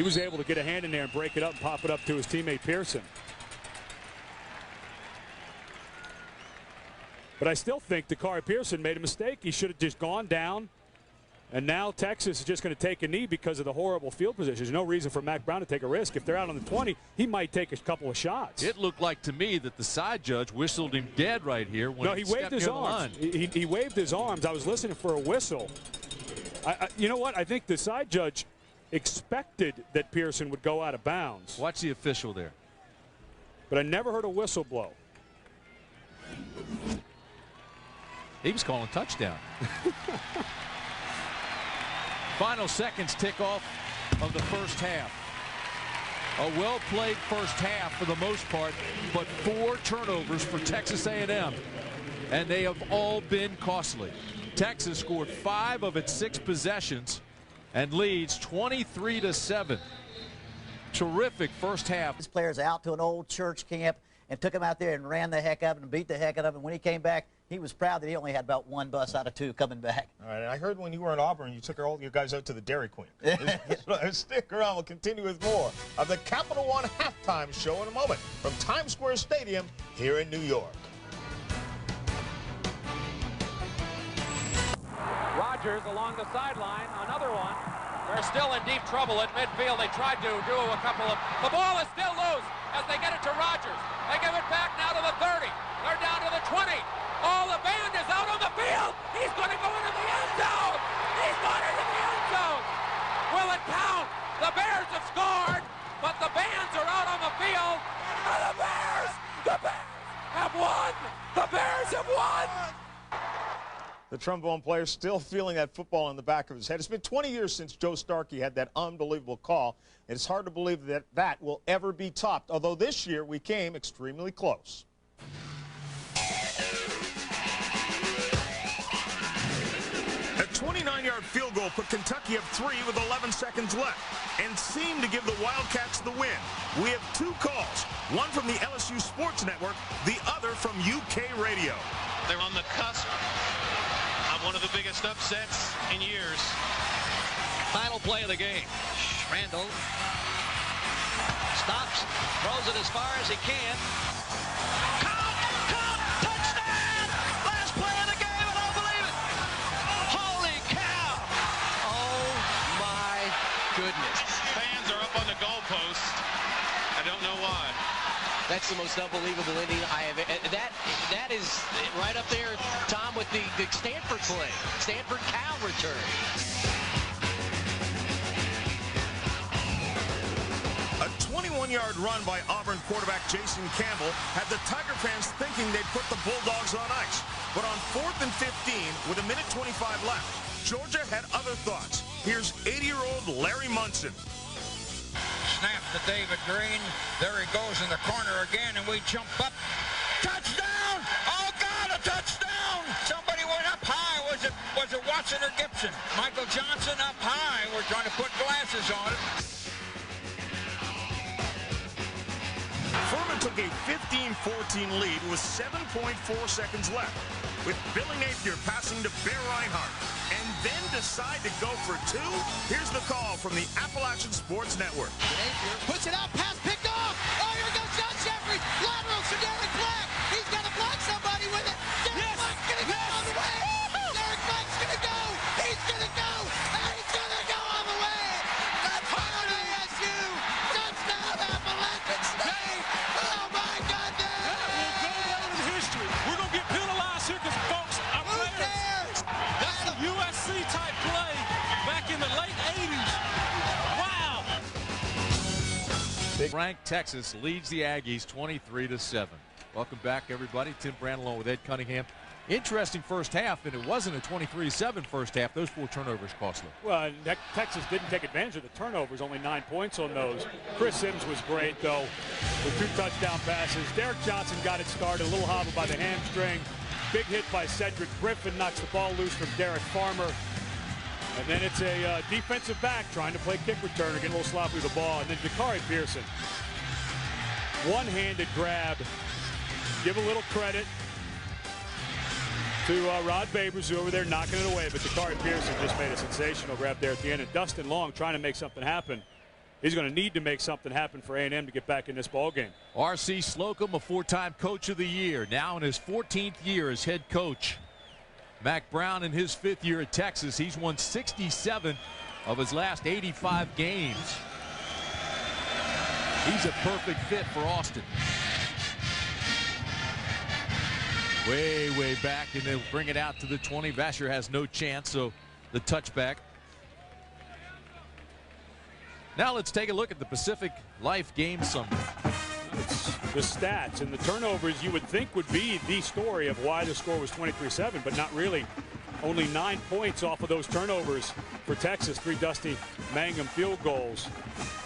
was able to get a hand in there and break it up and pop it up to his teammate Pearson. But I still think Dakari Pearson made a mistake. He should have just gone down. And now Texas is just going to take a knee because of the horrible field position. There's no reason for Mack Brown to take a risk. If they're out on the 20, he might take a couple of shots. It looked like to me that the side judge whistled him dead right here when he waved his arms. He waved his arms. I was listening for a whistle. You know what? I think the side judge expected that Pearson would go out of bounds. Watch the official there. But I never heard a whistle blow. He was calling touchdown. Final seconds tick off of the first half. A well-played first half for the most part, but 4 turnovers for Texas A&M, and they have all been costly. Texas scored 5 of its 6 possessions and leads 23-7. Terrific first half. His players out to an old church camp and took him out there and ran the heck out of him and beat the heck out of him. And when he came back, he was proud that he only had about 1 bus out of 2 coming back. All right, and I heard when you were in Auburn, you took all your guys out to the Dairy Queen. Stick around. We'll continue with more of the Capital One halftime show in a moment from Times Square Stadium here in New York. Rodgers along the sideline, another one. They're still in deep trouble at midfield. They tried to do a couple of... The ball is still loose as they get it to Rodgers. They give it back now to the 30. They're down to the 20. Oh, the band is out on the field. He's going to go into the end zone. He's going into the end zone. Will it count? The Bears have scored, but the bands are out on the field. And the Bears have won. The Bears have won. The trombone player still feeling that football in the back of his head. It's been 20 years since Joe Starkey had that unbelievable call. It's hard to believe that that will ever be topped, although this year we came extremely close. A 29-yard field goal put Kentucky up 3 with 11 seconds left and seemed to give the Wildcats the win. We have 2 calls, one from the LSU Sports Network, the other from UK Radio. They're on the cusp of one of the biggest upsets in years. Final play of the game. Randall stops, throws it as far as he can. Caught, touchdown! Last play of the game, and I'll believe it. Holy cow! Oh my goodness. Fans are up on the goalpost. I don't know why. That's the most unbelievable inning I have. That is right up there, Tom, with the Stanford play. Stanford Cal return. A 21-yard run by Auburn quarterback Jason Campbell had the Tiger fans thinking they'd put the Bulldogs on ice. But on 4th and 15, with 1:25 left, Georgia had other thoughts. Here's 80-year-old Larry Munson. Snap to David Green. There he goes in the corner again, and we jump up. Touchdown! Oh, God, a touchdown! Somebody went up high. Was it Watson or Gibson? Michael Johnson up high. We're trying to put glasses on it. Furman took a 15-14 lead with 7.4 seconds left, with Billy Napier passing to Bear Reinhardt, and then decide to go for 2? Here's the call from the Appalachian Sports Network. Napier puts it out, pass picked off. Oh, here goes John Jeffrey. Lateral to Derek Black. He's got to block somebody with it. Derek Black's going to go all the way. Derek Black's going to go. He's going to go. And he's going to go all the way. Touchdown ASU. Touchdown Appalachian State. Oh, my goodness. That will go down in history. We're going to get penalized here because, folks, our players Frank, Texas leads the Aggies 23-7. Welcome back, everybody. Tim Brand along with Ed Cunningham. Interesting first half, and it wasn't a 23-7 first half. Those 4 turnovers costly. Well, Texas didn't take advantage of the turnovers, only 9 points on those. Chris Sims was great, though, with 2 touchdown passes. Derek Johnson got it started, a little hobble by the hamstring. Big hit by Cedric Griffin, knocks the ball loose from Derek Farmer. And then it's a defensive back trying to play kick return, getting a little sloppy with the ball. And then Dakari Pearson, one-handed grab. Give a little credit to Rod Babers, who over there knocking it away, but Dakari Pearson just made a sensational grab there at the end. And Dustin Long trying to make something happen. He's going to need to make something happen for A&M to get back in this ball game. R.C. Slocum, a 4-time Coach of the Year, now in his 14th year as head coach. Mack Brown in his 5th year at Texas. He's won 67 of his last 85 games. He's a perfect fit for Austin. Way back, and they'll bring it out to the 20. Vasher has no chance, so the touchback. Now let's take a look at the Pacific Life game summary. It's the stats and the turnovers you would think would be the story of why the score was 23-7, but not really. Only 9 points off of those turnovers for Texas, 3 Dusty Mangum field goals.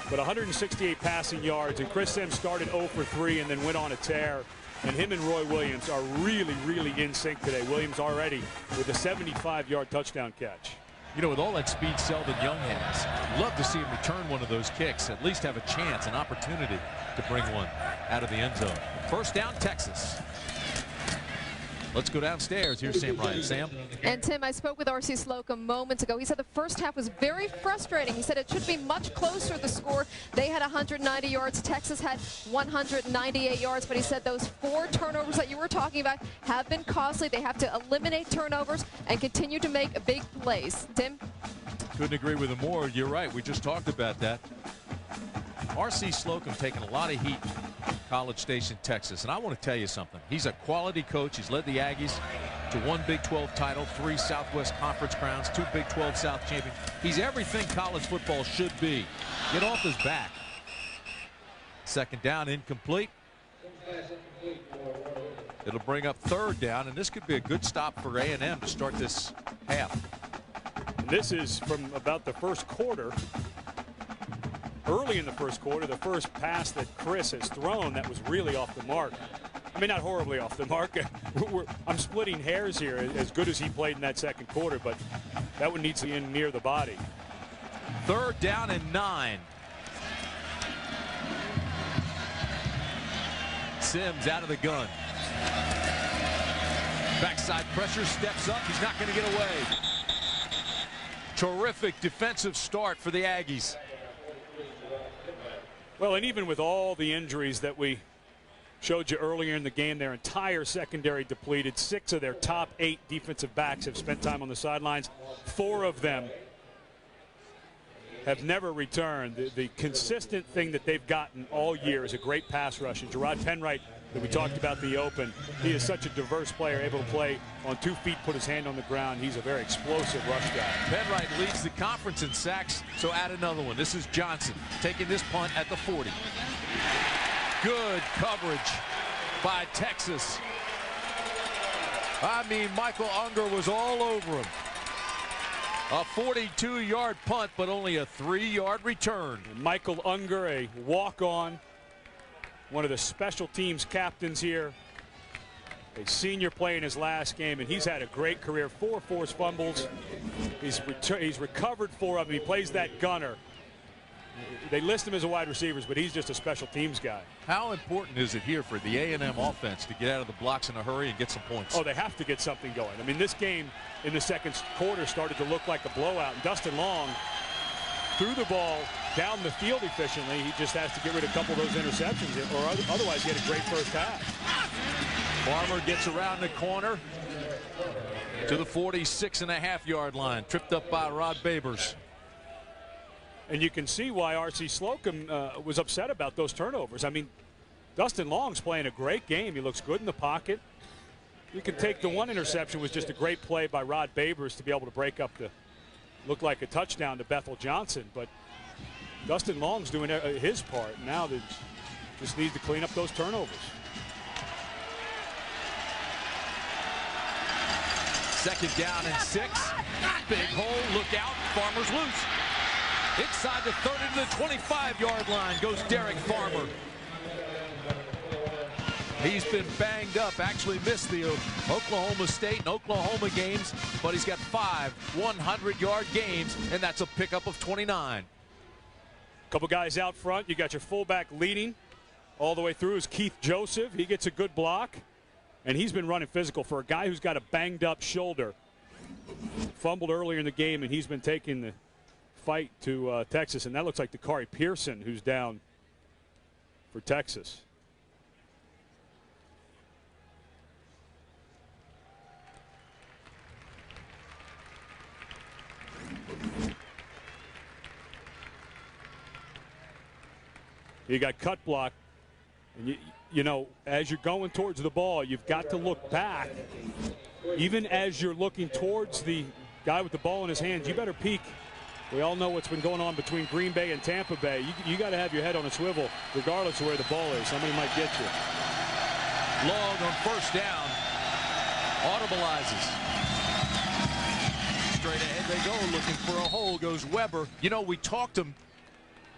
But 168 passing yards, and Chris Sims started 0 for 3 and then went on a tear. And him and Roy Williams are really in sync today. Williams already with a 75-yard touchdown catch. You know, with all that speed Selden Young has, love to see him return one of those kicks, at least have a chance, an opportunity to bring one out of the end zone. First down, Texas. Let's go downstairs. Here's Sam Ryan. Sam? And Tim, I spoke with R.C. Slocum moments ago. He said the first half was very frustrating. He said it should be much closer, the score. They had 190 yards. Texas had 198 yards. But he said those 4 turnovers that you were talking about have been costly. They have to eliminate turnovers and continue to make big plays. Tim? Couldn't agree with him more. You're right. We just talked about that. R.C. Slocum taking a lot of heat College Station, Texas. And I want to tell you something. He's a quality coach. He's led the Aggies to 1 Big 12 title, 3 Southwest Conference crowns, 2 Big 12 South champions. He's everything college football should be. Get off his back. Second down, incomplete. It'll bring up 3rd down, and this could be a good stop for A&M to start this half. This is from about the first quarter. Early in the first quarter, the first pass that Chris has thrown that was really off the mark. I mean, not horribly off the mark. I'm splitting hairs here, as good as he played in that second quarter, but that one needs to be in near the body. 3rd down and 9. Sims out of the gun. Backside pressure, steps up. He's not going to get away. Terrific defensive start for the Aggies. Well, and even with all the injuries that we showed you earlier in the game, their entire secondary depleted. 6 of their top 8 defensive backs have spent time on the sidelines. 4 of them have never returned. The consistent thing that they've gotten all year is a great pass rush. And Gerard Penwright, that we talked about the open, he is such a diverse player, able to play on 2 feet, put his hand on the ground. He's a very explosive rush guy. Penwright leads the conference in sacks, so add another one. This is Johnson taking this punt at the 40. Good coverage by Texas. I mean, Michael Unger was all over him. A 42-yard punt, but only a 3-yard return. And Michael Unger, a walk-on, one of the special teams captains here. A senior play in his last game, and he's had a great career. 4 forced fumbles. He's recovered 4 of them. He plays that gunner. They list him as a wide receiver, but he's just a special teams guy. How important is it here for the A&M offense to get out of the blocks in a hurry and get some points? Oh, they have to get something going. I mean, this game in the second quarter started to look like a blowout. And Dustin Long threw the ball down the field efficiently. He just has to get rid of a couple of those interceptions, or otherwise he had a great first half. Farmer gets around the corner to the 46.5-yard line, tripped up by Rod Babers. And you can see why R.C. Slocum was upset about those turnovers. I mean, Dustin Long's playing a great game. He looks good in the pocket. You can take the one interception was just a great play by Rod Babers to be able to break up the, look like a touchdown to Bethel Johnson. But Dustin Long's doing his part. Now they just need to clean up those turnovers. Second down and 6. Big hole, look out, Farmer's loose. Inside the 30 to the 25-yard line goes Derek Farmer. He's been banged up, actually missed the Oklahoma State and Oklahoma games, but he's got 5 100-yard games, and that's a pickup of 29. Couple guys out front. You got your fullback leading all the way through is Keith Joseph. He gets a good block, and he's been running physical for a guy who's got a banged-up shoulder. Fumbled earlier in the game, and he's been taking the fight to Texas, and that looks like Dakari Pearson who's down for Texas. You got cut block, and you know, as you're going towards the ball, you've got to look back. Even as you're looking towards the guy with the ball in his hands, you better peek. We all know what's been going on between Green Bay and Tampa Bay. You got to have your head on a swivel regardless of where the ball is. Somebody might get you. Long on first down. Audibilizes. Straight ahead they go, looking for a hole goes Weber. You know, we talked to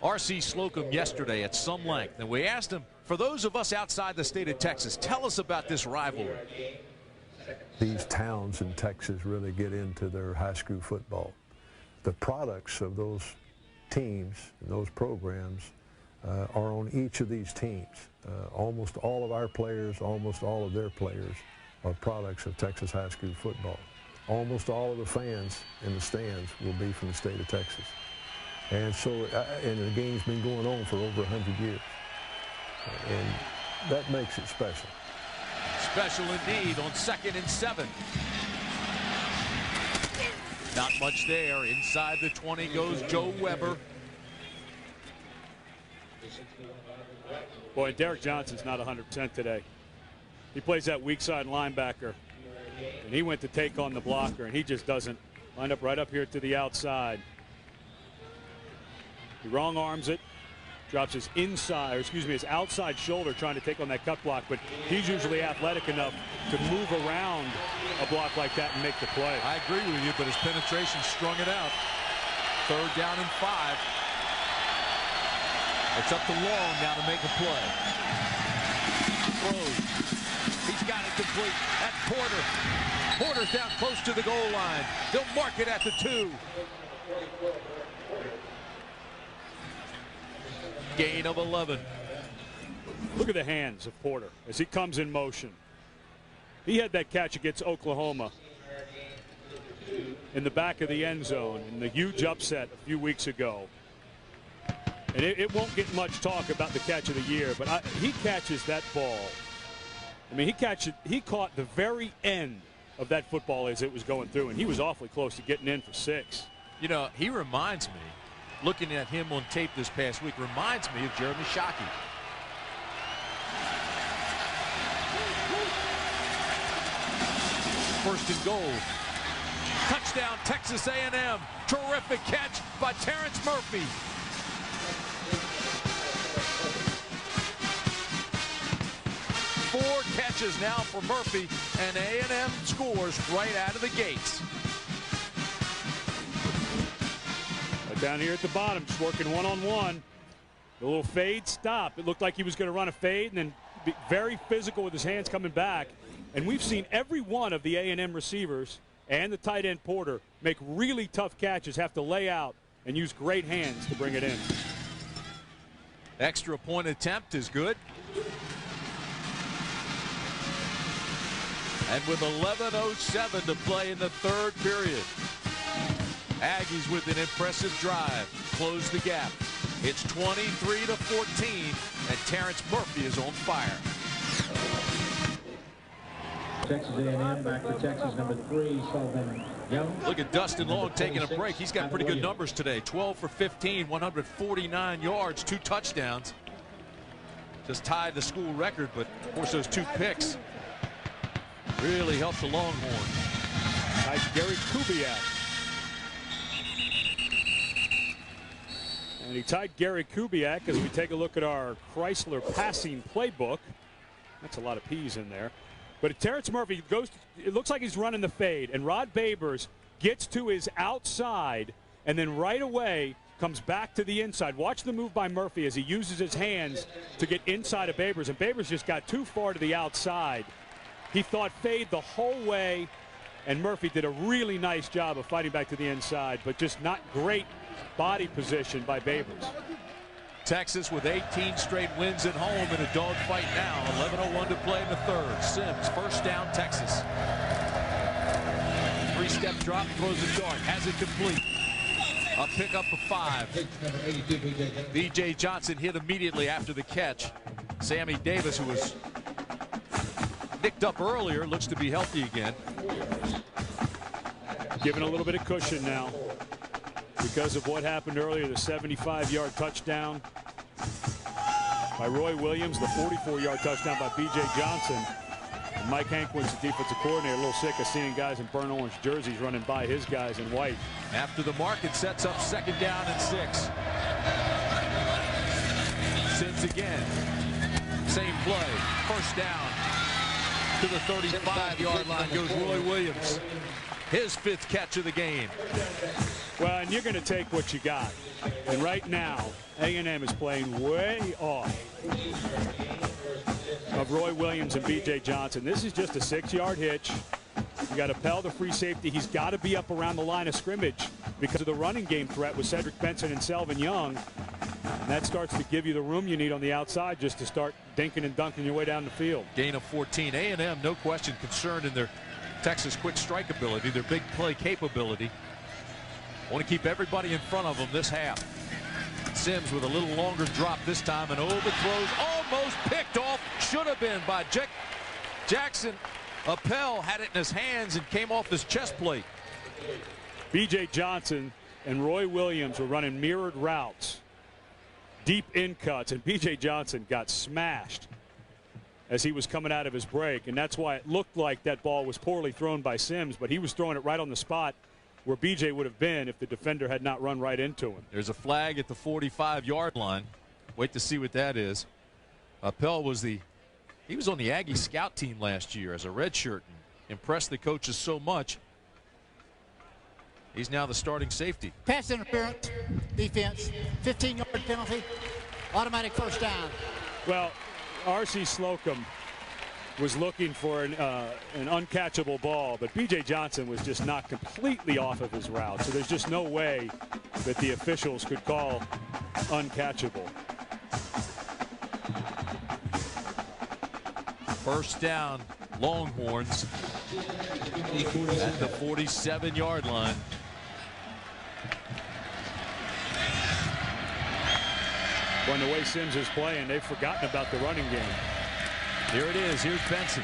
R.C. Slocum yesterday at some length, and we asked him, for those of us outside the state of Texas, tell us about this rivalry. These towns in Texas really get into their high school football. The products of those teams and those programs are on each of these teams. Almost all of our players, almost all of their players are products of Texas high school football. Almost all of the fans in the stands will be from the state of Texas. And so, and the game's been going on for over 100 years. And that makes it special. Special indeed on 2nd and 7. Not much there. Inside the 20 goes Joe Weber. Boy, Derek Johnson's not 100% today. He plays that weak side linebacker, and he went to take on the blocker, and he just doesn't. Line up right up here to the outside. He wrong arms it, drops his inside, or excuse me, his outside shoulder trying to take on that cut block, but he's usually athletic enough to move around a block like that and make the play. I agree with you, but his penetration strung it out. 3rd down and 5. It's up to Long now to make a play. Throws. He's got it complete at Porter. Porter's down close to the goal line. They'll mark it at the 2. Gain of 11. Look at the hands of Porter as he comes in motion. He had that catch against Oklahoma in the back of the end zone in the huge upset a few weeks ago. And it won't get much talk about the catch of the year, but he catches that ball. I mean, he caught the very end of that football as it was going through, and he was awfully close to getting in for 6. You know, he reminds me, looking at him on tape this past week, reminds me of Jeremy Shockey. First and goal. Touchdown, Texas A&M. Terrific catch by Terrence Murphy. Four catches now for Murphy, and A&M scores right out of the gates. Down here at the bottom, just working one-on-one. The little fade stop. It looked like he was going to run a fade and then be very physical with his hands coming back. And we've seen every one of the A&M receivers and the tight end Porter make really tough catches, have to lay out and use great hands to bring it in. Extra point attempt is good. And with 11:07 to play in the 3rd period, Aggies with an impressive drive close the gap. It's 23-14, and Terrence Murphy is on fire. Texas A&M back for Texas, number 3, Sullivan Young. Look at Dustin Long taking a break. He's got pretty good numbers today. 12 for 15, 149 yards, 2 touchdowns. Just tied the school record, but of course those 2 picks really helped the Longhorn. Gary Kubiak. And he tied Gary Kubiak as we take a look at our Chrysler passing playbook. That's a lot of P's in there. But Terrence Murphy goes, it looks like he's running the fade, and Rod Babers gets to his outside and then right away comes back to the inside. Watch the move by Murphy as he uses his hands to get inside of Babers, and Babers just got too far to the outside. He thought fade the whole way, and Murphy did a really nice job of fighting back to the inside, but just not great body position by Babers. Texas with 18 straight wins at home in a dogfight now. 11:01 to play in the third. Sims, first down, Texas. Three-step drop, throws a dart, has it complete. A pickup of 5. B.J. Johnson hit immediately after the catch. Sammy Davis, who was nicked up earlier, looks to be healthy again. Given a little bit of cushion now because of what happened earlier, the 75-yard touchdown by Roy Williams, the 44-yard touchdown by B.J. Johnson. And Mike Hankwitz, the defensive coordinator, a little sick of seeing guys in burnt orange jerseys running by his guys in white. After the mark, it sets up 2nd down and 6. Sims again. Same play. First down. To the 35-yard line goes Roy Williams. His 5th catch of the game. Well, and you're going to take what you got. And right now, A&M is playing way off of Roy Williams and B.J. Johnson. This is just a 6-yard hitch. You got Appel, the free safety. He's got to be up around the line of scrimmage because of the running game threat with Cedric Benson and Selvin Young. And that starts to give you the room you need on the outside just to start dinking and dunking your way down the field. Gain of 14. A&M, no question, concerned in their Texas quick strike ability, their big play capability. Want to keep everybody in front of them this half. Sims with a little longer drop this time, and overthrows, almost picked off. Should have been by Jackson. Appel had it in his hands and came off his chest plate. B.J. Johnson and Roy Williams were running mirrored routes, deep in cuts, and B.J. Johnson got smashed as he was coming out of his break, and that's why it looked like that ball was poorly thrown by Sims, but he was throwing it right on the spot where B.J. would have been if the defender had not run right into him. There's a flag at the 45-yard line. Wait to see what that is. Appel was he was on the Aggie scout team last year as a redshirt and impressed the coaches so much. He's now the starting safety. Pass interference, defense, 15-yard penalty, automatic first down. Well, R.C. Slocum was looking for an uncatchable ball, but B.J. Johnson was just knocked completely off of his route, so there's just no way that the officials could call uncatchable. First down, Longhorns at the 47-yard line. When the way Sims is playing, they've forgotten about the running game. Here it is. Here's Benson.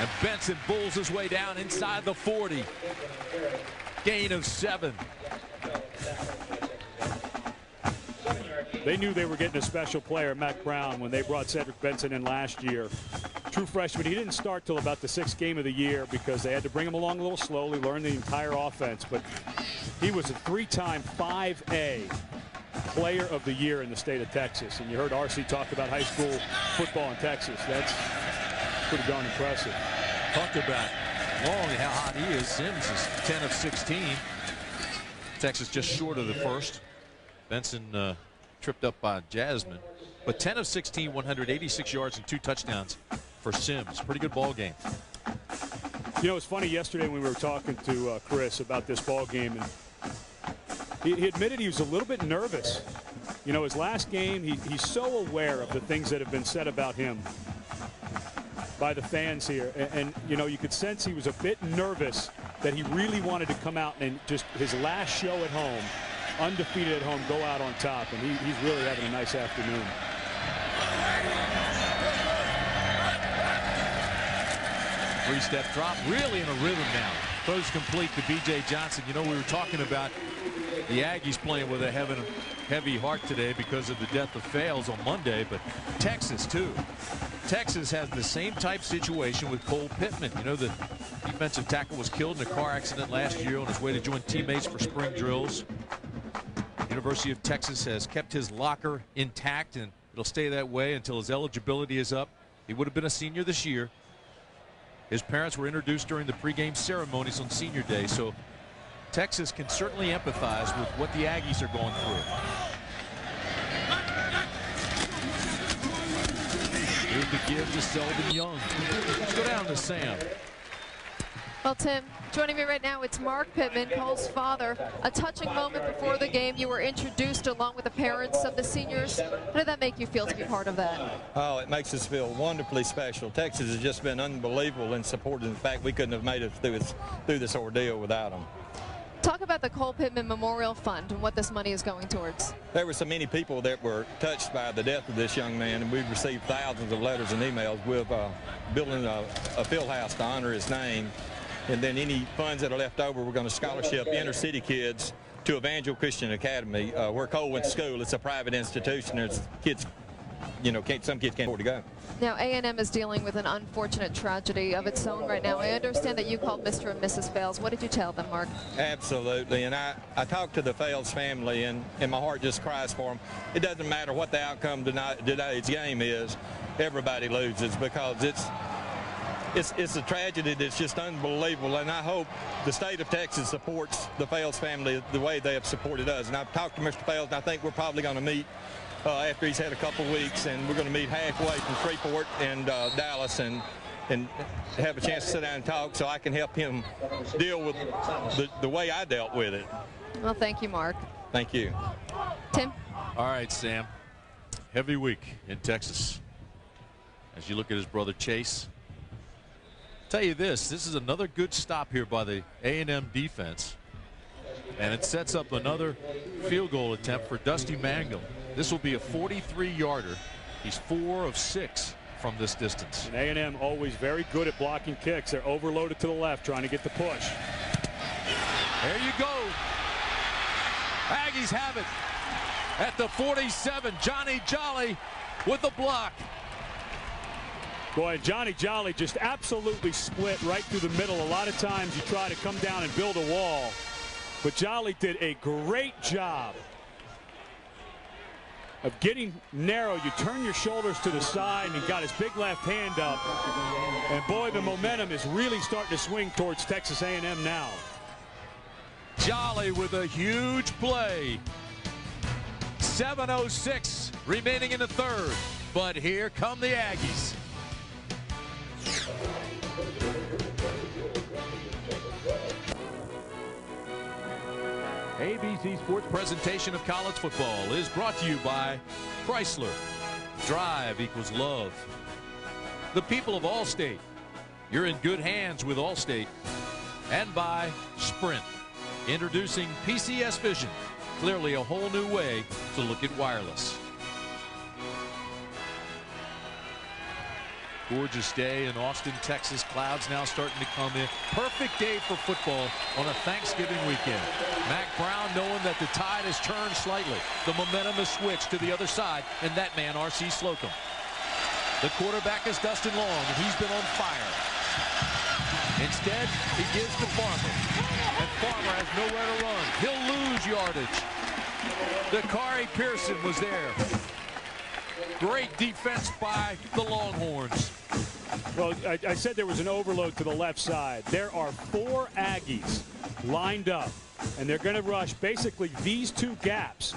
And Benson bulls his way down inside the 40. Gain of 7. They knew they were getting a special player, Mack Brown, when they brought Cedric Benson in last year. True freshman. He didn't start till about the 6th game of the year because they had to bring him along a little slowly, learn the entire offense. But he was a 3-time 5A player of the year in the state of Texas. And you heard R.C. talk about high school football in Texas. That's pretty darn impressive. Talk about long and how hot he is. Sims is 10 of 16. Texas just short of the first. Benson tripped up by Jasmine. But 10 of 16, 186 yards and 2 touchdowns for Sims. Pretty good ball game. You know, it's funny, yesterday when we were talking to Chris about this ball game, and he admitted he was a little bit nervous. You know, his last game, he's so aware of the things that have been said about him by the fans here. And, you know, you could sense he was a bit nervous that he really wanted to come out and just his last show at home, undefeated at home, go out on top. And he's really having a nice afternoon. Three-step drop, really in a rhythm now. Throws complete to B.J. Johnson. You know, we were talking about the Aggies playing with a heavy heart today because of the death of Fales on Monday, but Texas too. Texas has the same type situation with Cole Pittman. You know, the defensive tackle was killed in a car accident last year on his way to join teammates for spring drills. University of Texas has kept his locker intact, and it'll stay that way until his eligibility is up. He would have been a senior this year. His parents were introduced during the pregame ceremonies on senior day, so Texas can certainly empathize with what the Aggies are going through. Here's the give to Selden Young. Let's go down to Sam. Well, Tim, joining me right now, it's Mark Pittman, Cole's father. A touching moment before the game. You were introduced along with the parents of the seniors. How did that make you feel to be part of that? Oh, it makes us feel wonderfully special. Texas has just been unbelievable in supporting the fact we couldn't have made it through this ordeal without them. Talk about the Cole Pittman Memorial Fund and what this money is going towards. There were so many people that were touched by the death of this young man, and we've received thousands of letters and emails with building a field house to honor his name. And then any funds that are left over, we're going to scholarship inner city kids to Evangel Christian Academy, where Cole went to school. It's a private institution. There's kids, you know, some kids can't afford to go. Now, A&M is dealing with an unfortunate tragedy of its own right now. I understand that you called Mr. and Mrs. Fales. What did you tell them, Mark? Absolutely. And I talked to the Fales family, and my heart just cries for them. It doesn't matter what the outcome today's game is. Everybody loses because it's a tragedy that's just unbelievable, and I hope the state of Texas supports the Fales family the way they have supported us. And I've talked to Mr. Fales, and I think we're probably going to meet after he's had a couple weeks, and we're going to meet halfway from Freeport and Dallas and have a chance to sit down and talk so I can help him deal with the way I dealt with it. Well, thank you, Mark. Thank you. Tim? All right, Sam. Heavy week in Texas. As you look at his brother Chase. Tell you this is another good stop here by the A&M defense, and it sets up another field goal attempt for Dusty Mangum. This will be a 43-yarder. He's 4 of 6 from this distance. And A&M always very good at blocking kicks. They're overloaded to the left, trying to get the push. There you go. Aggies have it at the 47. Johnny Jolly with the block. Boy, Johnny Jolly just absolutely split right through the middle. A lot of times you try to come down and build a wall, but Jolly did a great job of getting narrow. You turn your shoulders to the side and got his big left hand up. And boy, the momentum is really starting to swing towards Texas A&M now. Jolly with a huge play. 7:06 remaining in the third, but here come the Aggies. ABC Sports presentation of college football is brought to you by Chrysler. Drive equals love. The people of Allstate. You're in good hands with Allstate. And by Sprint. Introducing PCS Vision. Clearly a whole new way to look at wireless. Gorgeous day in Austin, Texas. Clouds now starting to come in. Perfect day for football on a Thanksgiving weekend. Mack Brown knowing that the tide has turned slightly. The momentum has switched to the other side, and that man, R.C. Slocum. The quarterback is Dustin Long, and he's been on fire. Instead, he gives to Farmer, and Farmer has nowhere to run. He'll lose yardage. Dakari Pearson was there. Great defense by the Longhorns. Well, I said there was an overload to the left side. There are 4 Aggies lined up, and they're going to rush basically these 2 gaps.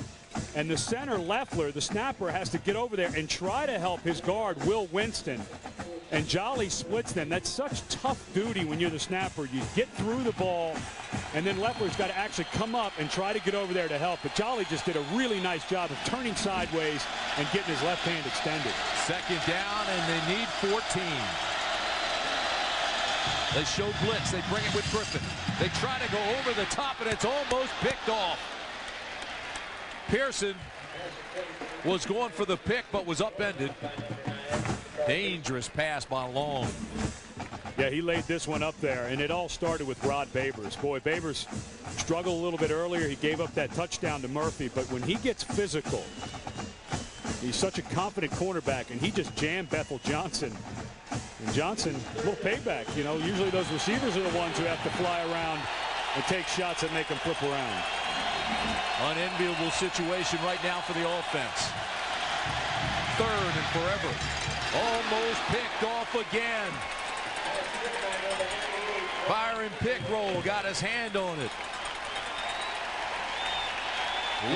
And the center, Leffler, the snapper, has to get over there and try to help his guard, Will Winston. And Jolly splits them. That's such tough duty when you're the snapper. You get through the ball, and then Leffler's got to actually come up and try to get over there to help. But Jolly just did a really nice job of turning sideways and getting his left hand extended. Second down, and they need 14. They show blitz. They bring it with Griffin. They try to go over the top, and it's almost picked off. Pearson was going for the pick, but was upended. Dangerous pass by Long. Yeah, he laid this one up there, and it all started with Rod Babers. Boy, Babers struggled a little bit earlier. He gave up that touchdown to Murphy, but when he gets physical, he's such a confident cornerback, and he just jammed Bethel Johnson. And Johnson, a little payback. You know, usually those receivers are the ones who have to fly around and take shots that make them flip around. Unenviable situation right now for the offense. Third and forever. Almost picked off again. Byron Pickroll got his hand on it.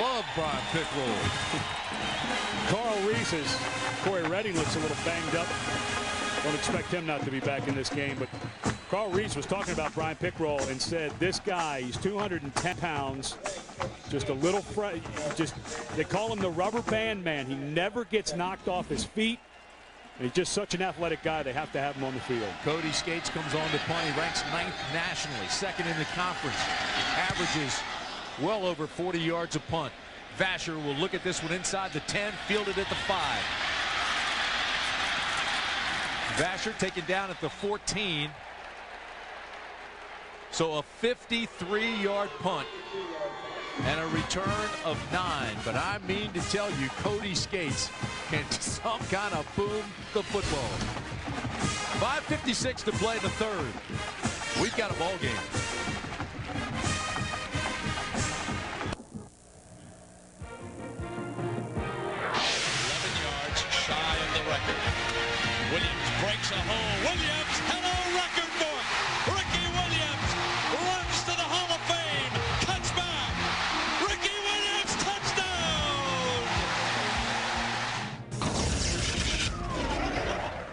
Love Brian Pickroll. Carl Reese's Corey Redding looks a little banged up. Don't expect him not to be back in this game, but Carl Reese was talking about Brian Pickroll and said this guy, he's 210 pounds, just a little, they call him the rubber band man. He never gets knocked off his feet. And he's just such an athletic guy, they have to have him on the field. Cody Skates comes on to punt. He ranks 9th nationally, 2nd in the conference. Averages well over 40 yards a punt. Vasher will look at this one inside the 10, fielded at the 5. Vasher taken down at the 14. So a 53-yard punt and a return of 9. But I mean to tell you, Cody Skates can some kind of boom the football. 5:56 to play the third. We've got a ball game. Breaks a hole. Williams, hello, record book. Ricky Williams runs to the Hall of Fame. Cuts back. Ricky Williams, touchdown.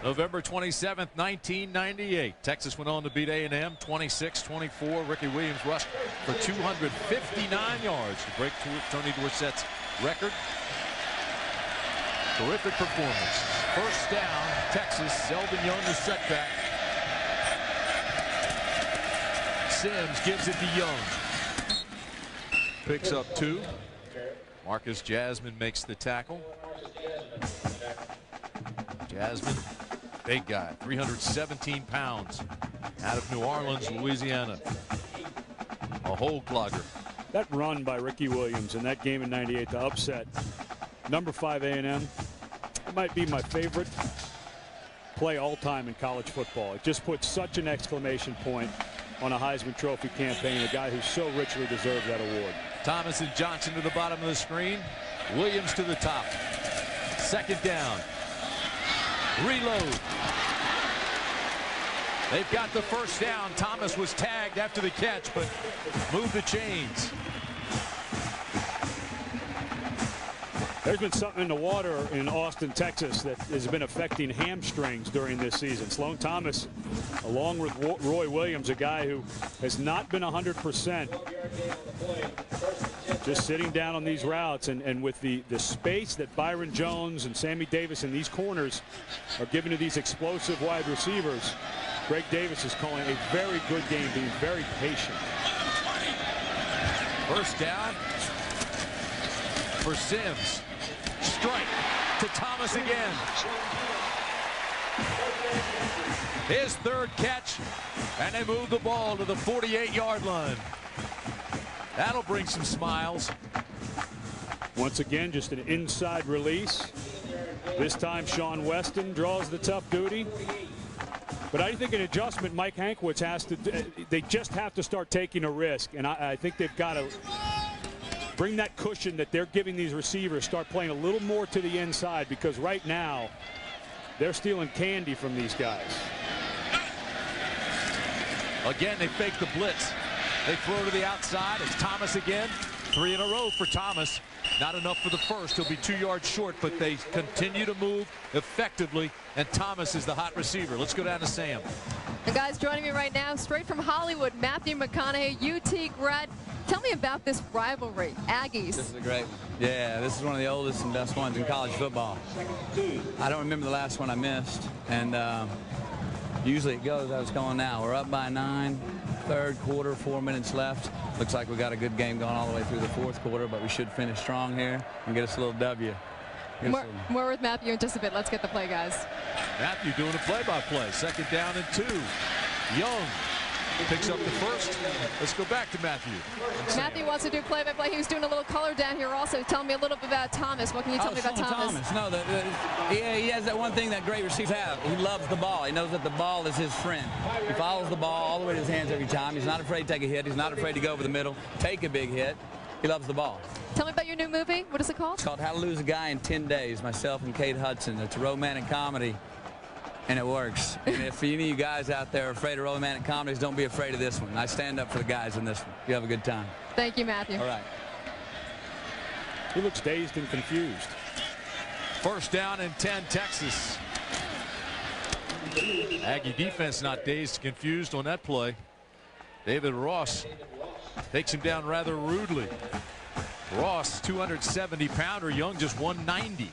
November 27th, 1998. Texas went on to beat A&M 26-24. Ricky Williams rushed for 259 yards to break Tony Dorsett's record. Terrific performance. First down, Texas. Selvin Young the setback. Sims gives it to Young. Picks up 2. Marcus Jasmine makes the tackle. Jasmine, big guy, 317 pounds, out of New Orleans, Louisiana. A hole clogger. That run by Ricky Williams in that game in '98 to upset number 5 A&M. It might be my favorite play all time in college football. It just puts such an exclamation point on a Heisman Trophy campaign, a guy who so richly deserved that award. Thomas and Johnson to the bottom of the screen. Williams to the top. Second down. Reload. They've got the first down. Thomas was tagged after the catch, but moved the chains. There's been something in the water in Austin, Texas that has been affecting hamstrings during this season. Sloan Thomas, along with Roy Williams, a guy who has not been 100%, just sitting down on these routes, and with the space that Byron Jones and Sammy Davis in these corners are giving to these explosive wide receivers, Greg Davis is calling a very good game, being very patient. First down for Sims. Strike to Thomas again. His third catch, and they move the ball to the 48-yard line. That'll bring some smiles. Once again, just an inside release. This time Sean Weston draws the tough duty. But I think an adjustment Mike Hankwitz has to do, they just have to start taking a risk, and I think they've got to bring that cushion that they're giving these receivers, start playing a little more to the inside, because right now they're stealing candy from these guys. Again, they fake the blitz. They throw to the outside. It's Thomas again. 3 in a row for Thomas. Not enough for the first. He'll be 2 yards short, but they continue to move effectively, and Thomas is the hot receiver. Let's go down to Sam. The guys joining me right now, straight from Hollywood, Matthew McConaughey, UT grad. Tell me about this rivalry, Aggies. This is a great one. Yeah, this is one of the oldest and best ones in college football. I don't remember the last one I missed, and usually it goes as it's going now. We're up by 9, third quarter, 4 minutes left. Looks like we got a good game going all the way through the fourth quarter, but we should finish strong here and get us a little W. More with Matthew in just a bit. Let's get the play, guys. Matthew doing a play-by-play. Second down and 2. Young picks up the first. Let's go back to Matthew. Matthew wants to do play-by-play. He was doing a little color down here also. Tell me a little bit about Thomas. What can you tell me about Thomas? No, he has that one thing that great receivers have. He loves the ball. He knows that the ball is his friend. He follows the ball all the way to his hands every time. He's not afraid to take a hit. He's not afraid to go over the middle, take a big hit. He loves the ball. Tell me about your new movie. What is it called? It's called How to Lose a Guy in 10 Days, myself and Kate Hudson. It's a romantic comedy, and it works. And if any of you guys out there are afraid of romantic comedies, don't be afraid of this one. I stand up for the guys in this one. You have a good time. Thank you, Matthew. All right. He looks dazed and confused. First down and 10, Texas. Aggie defense not dazed, confused on that play. David Ross takes him down rather rudely. Ross, 270-pounder, Young just 190.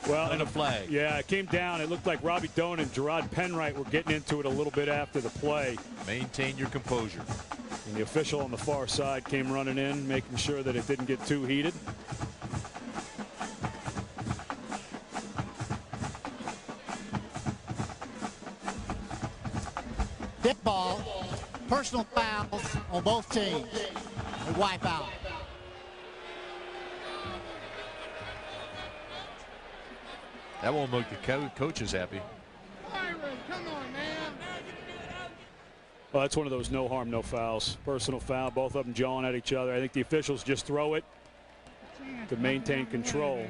Well, and a flag. Yeah, it came down. It looked like Robbie Doan and Gerard Penwright were getting into it a little bit after the play. Maintain your composure. And the official on the far side came running in, making sure that it didn't get too heated. Dead ball, personal fouls on both teams. They wipe out. That won't make the coaches happy. Well, that's one of those no harm, no fouls. Personal foul, both of them jawing at each other. I think the officials just throw it to maintain control.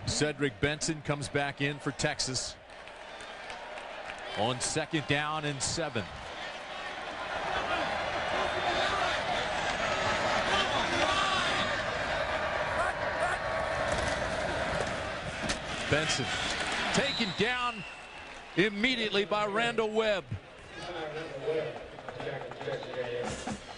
Cedric Benson comes back in for Texas on 2nd down and 7. Benson taken down immediately by Randall Webb.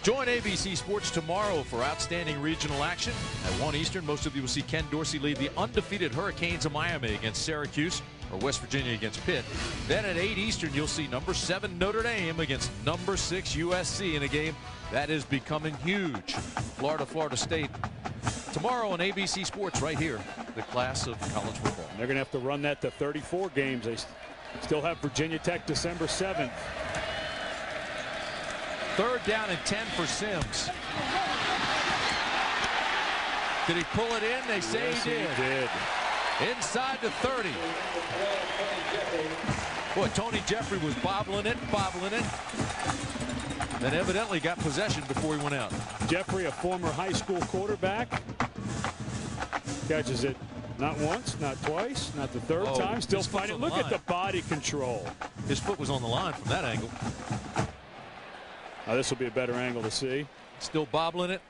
Join ABC Sports tomorrow for outstanding regional action. At 1 Eastern, most of you will see Ken Dorsey lead the undefeated Hurricanes of Miami against Syracuse, or West Virginia against Pitt. Then at 8 Eastern, you'll see number 7 Notre Dame against number 6 USC in a game that is becoming huge. Florida State. Tomorrow on ABC Sports right here, the class of college football. They're going to have to run that to 34 games. They still have Virginia Tech December 7th. 3rd down and 10 for Sims. Did he pull it in? They say yes, he did. Inside the 30. Boy, Tony Jeffrey was bobbling it. Then evidently got possession before he went out. Jeffrey, a former high school quarterback, catches it not once, not twice, not the third time. Still fighting. Look at the body control. His foot was on the line from that angle. Now this will be a better angle to see. Still bobbling it.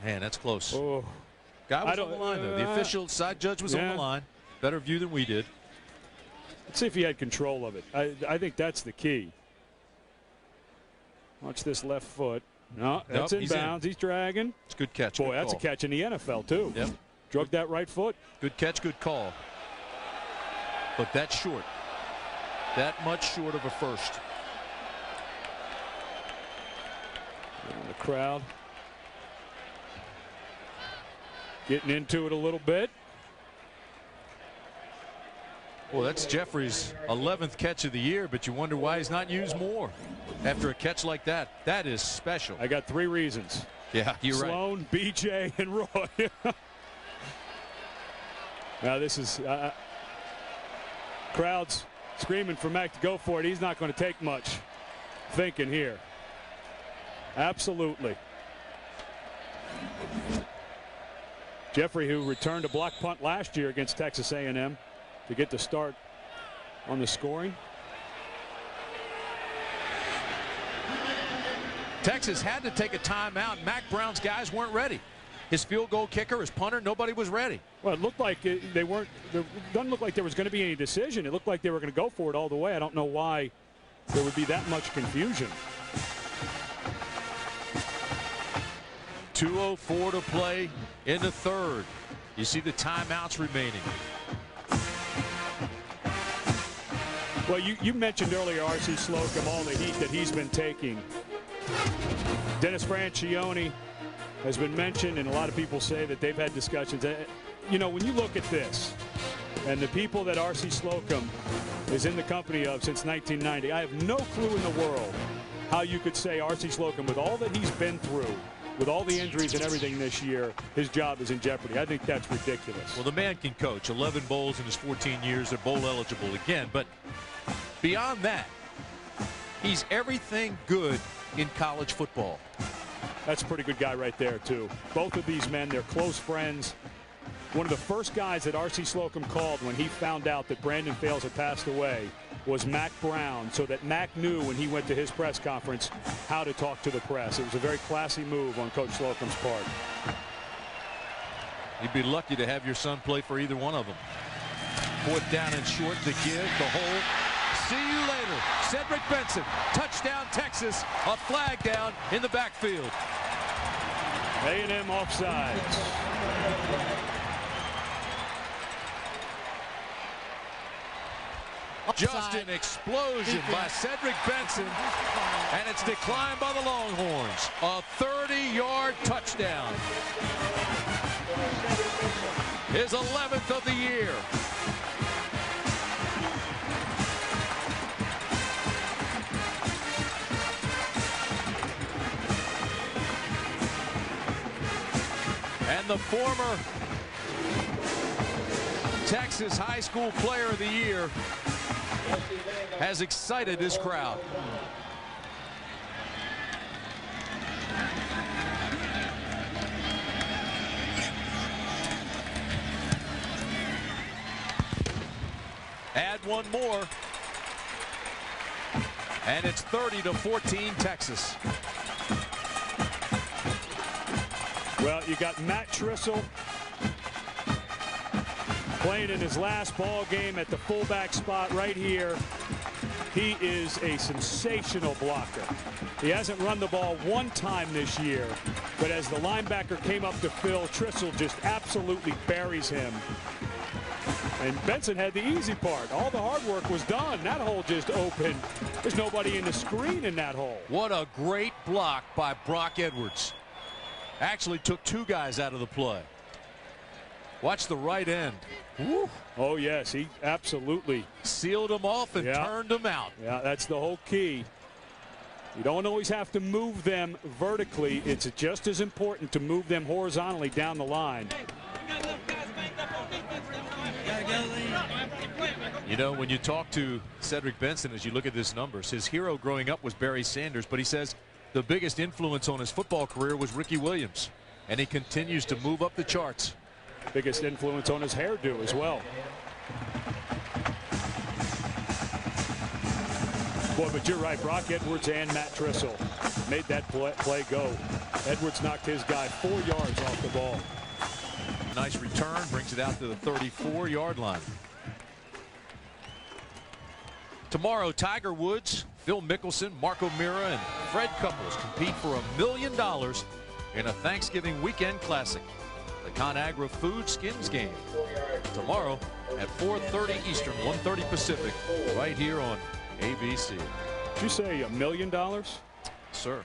Man, that's close. Oh. Guy was on the line, though. The official side judge was on the line. Better view than we did. Let's see if he had control of it. I think that's the key. Watch this left foot. No, that's in bounds. He's dragging. It's a good catch. Boy, that's a catch in the NFL, too. Yep. Drug that right foot. Good catch, good call. But that's short. That much short of a first. The crowd getting into it a little bit. Well, that's Jeffrey's 11th catch of the year, but you wonder why he's not used more after a catch like that. That is special. I got 3 reasons. Yeah, you're right. Sloan, BJ, and Roy. Now this is crowds screaming for Mac to go for it. He's not going to take much thinking here. Absolutely. Jeffrey, who returned a block punt last year against Texas A&M to get the start on the scoring. Texas had to take a timeout. Mac Brown's guys weren't ready. His field goal kicker, his punter, nobody was ready. Well, it looked like they weren't. It doesn't look like there was going to be any decision. It looked like they were going to go for it all the way. I don't know why there would be that much confusion. 2:04 to play in the third. You see the timeouts remaining. Well, you mentioned earlier R.C. Slocum, all the heat that he's been taking. Dennis Franchione has been mentioned, and a lot of people say that they've had discussions. You know, when you look at this and the people that R.C. Slocum is in the company of since 1990, I have no clue in the world how you could say R.C. Slocum, with all that he's been through, with all the injuries and everything this year, his job is in jeopardy. I think that's ridiculous. Well, the man can coach. 11 bowls in his 14 years. They're bowl eligible again. But beyond that, he's everything good in college football. That's a pretty good guy right there, too. Both of these men, they're close friends. One of the first guys that R.C. Slocum called when he found out that Brandon Fales had passed away was Mack Brown, so that Mack knew when he went to his press conference how to talk to the press. It was a very classy move on Coach Slocum's part. You'd be lucky to have your son play for either one of them. 4th down and short, the give, the hold. See you later. Cedric Benson, touchdown Texas, a flag down in the backfield. A&M offsides. Just an explosion by Cedric Benson, and it's declined by the Longhorns. A 30-yard touchdown. His 11th of the year. And the former Texas High School Player of the Year has excited this crowd. Add one more, and it's 30-14 Texas. Well, you got Matt Trissel playing in his last ball game at the fullback spot right here. He is a sensational blocker. He hasn't run the ball one time this year, but as the linebacker came up to fill, Trissel just absolutely buries him. And Benson had the easy part. All the hard work was done. That hole just opened. There's nobody in the screen in that hole. What a great block by Brock Edwards. Actually took 2 guys out of the play. Watch the right end. Woo. Oh, yes, he absolutely sealed them off and turned them out. Yeah, that's the whole key. You don't always have to move them vertically. It's just as important to move them horizontally down the line. You know, when you talk to Cedric Benson, as you look at his numbers, his hero growing up was Barry Sanders, but he says the biggest influence on his football career was Ricky Williams, and he continues to move up the charts. Biggest influence on his hairdo as well. Boy, but you're right. Brock Edwards and Matt Trissel made that play go. Edwards knocked his guy 4 yards off the ball. Nice return, brings it out to the 34-yard line. Tomorrow, Tiger Woods, Phil Mickelson, Marco Mira, and Fred Couples compete for $1 million in a Thanksgiving weekend classic. The ConAgra Food Skins game. Tomorrow at 4:30 Eastern, 1:30 Pacific, right here on ABC. Did you say $1 million? Sir.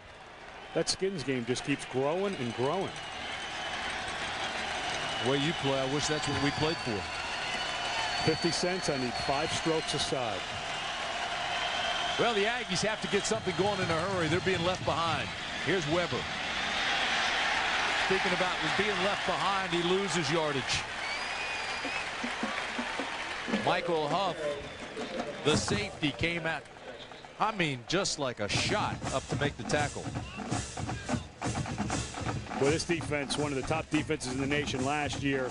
That Skins game just keeps growing and growing. The way you play, I wish that's what we played for. 50 cents, I need 5 strokes a side. Well, the Aggies have to get something going in a hurry. They're being left behind. Here's Weber. Speaking about being left behind, he loses yardage. Michael Huff, the safety, came at, I mean, just like a shot up to make the tackle. Well, this defense, one of the top defenses in the nation last year,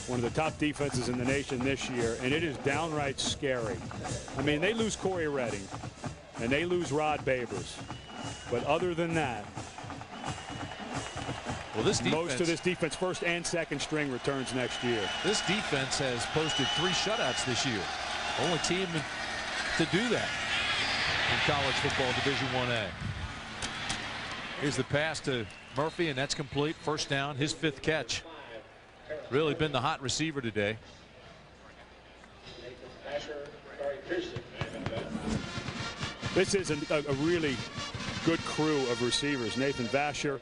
one of the top defenses in the nation this year, and it is downright scary. I mean, they lose Corey Redding, and they lose Rod Babers. But other than that, well, this defense, most of this defense, first and second string, returns next year. This defense has posted 3 shutouts this year. Only team to do that in college football Division I-A. Here's the pass to Murphy, and that's complete. First down, his 5th catch. Really been the hot receiver today. This is a really good crew of receivers. Nathan Vasher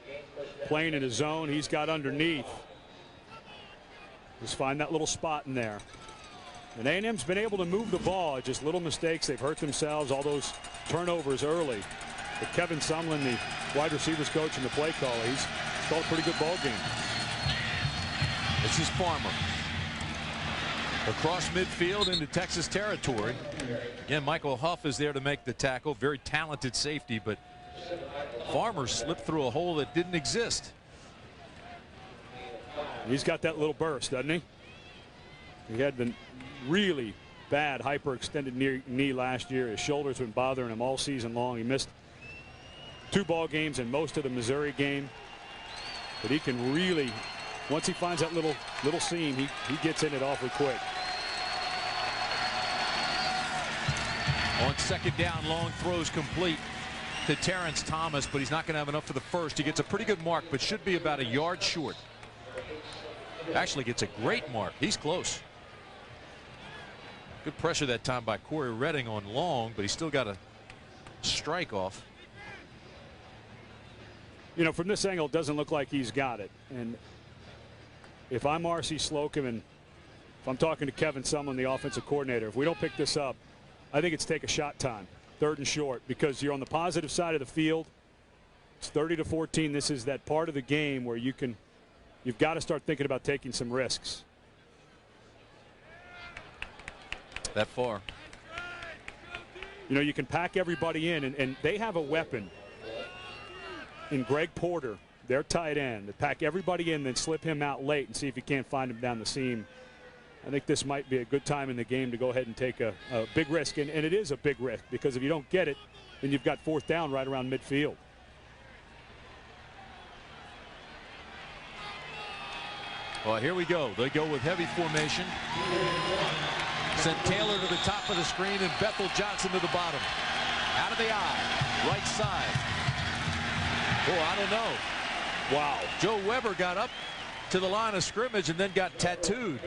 playing in his zone. He's got underneath. Just find that little spot in there. And A&M's been able to move the ball. Just little mistakes. They've hurt themselves. All those turnovers early. But Kevin Sumlin, the wide receivers coach and the play caller, he's called a pretty good ball game. This is Farmer. Across midfield into Texas territory. Again, Michael Huff is there to make the tackle. Very talented safety, but Farmer slipped through a hole that didn't exist. He's got that little burst, doesn't he? He had the really bad hyperextended knee last year. His shoulder's been bothering him all season long. He missed 2 ball games and most of the Missouri game. But he can really, once he finds that little seam, he gets in it awfully quick. On second down, long throws complete to Terrence Thomas, but he's not going to have enough for the first. He gets a pretty good mark, but should be about a yard short. Actually gets a great mark. He's close. Good pressure that time by Corey Redding on long, but he still got a strike off. You know, from this angle, it doesn't look like he's got it. And if I'm R.C. Slocum and if I'm talking to Kevin Sumlin, the offensive coordinator, if we don't pick this up, I think it's take a shot time, 3rd and short, because you're on the positive side of the field. It's 30-14. This is that part of the game where you've got to start thinking about taking some risks. That far. You know, you can pack everybody in, and they have a weapon in Greg Porter, their tight end, to pack everybody in, then slip him out late and see if you can't find him down the seam. I think this might be a good time in the game to go ahead and take a big risk, and it is a big risk, because if you don't get it, then you've got 4th down right around midfield. Well, here we go. They go with heavy formation. Send Taylor to the top of the screen and Bethel Johnson to the bottom. Out of the eye, right side. Oh, I don't know. Wow. Joe Weber got up to the line of scrimmage and then got tattooed.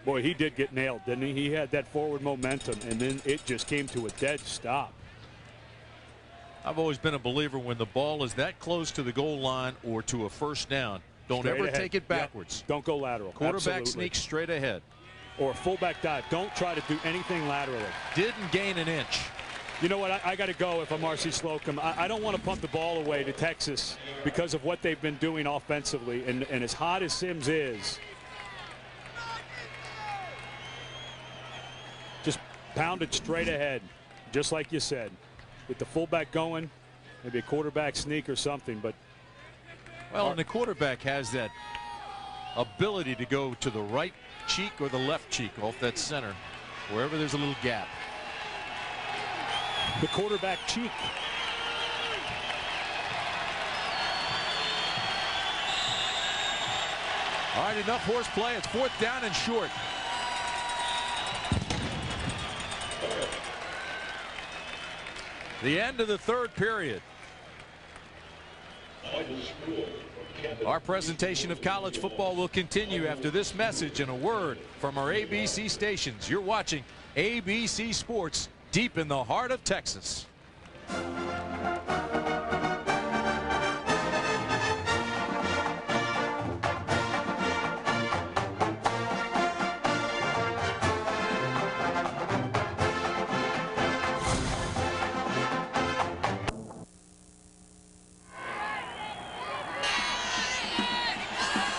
Boy, he did get nailed, didn't he? He had that forward momentum, and then it just came to a dead stop. I've always been a believer when the ball is that close to the goal line or to a first down, don't Straight ever ahead. take it backwards. Yep. Don't go lateral. Quarterback Absolutely. sneaks straight ahead. Or a fullback dive. Don't try to do anything laterally. Didn't gain an inch. You know what? I got to go if I'm R.C. Slocum. I don't want to punt the ball away to Texas because of what they've been doing offensively. And as hot as Sims is, just pound it straight ahead, just like you said. Get the fullback going, maybe a quarterback sneak or something. But well, and the quarterback has that ability to go to the right cheek or the left cheek off that center, wherever there's a little gap. The quarterback cheek. All right, enough horseplay. It's 4th down and short. The end of the 3rd period. Our presentation of college football will continue after this message and a word from our ABC stations. You're watching ABC Sports, deep in the heart of Texas.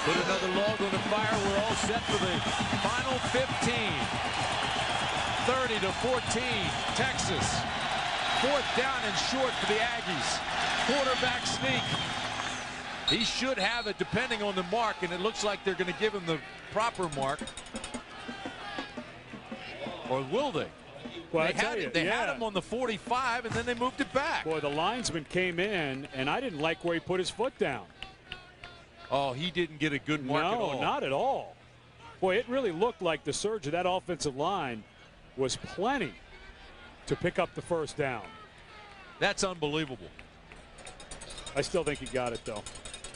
Put another log on the fire. We're all set for the final 15. 30-14, Texas. 4th down and short for the Aggies. Quarterback sneak. He should have it depending on the mark, and it looks like they're going to give him the proper mark. Or will they? Well, They had him on the 45, and then they moved it back. Boy, the linesman came in, and I didn't like where he put his foot down. Oh, he didn't get a good mark at all. No, not at all. Boy, it really looked like the surge of that offensive line was plenty to pick up the 1st down. That's unbelievable. I still think he got it, though.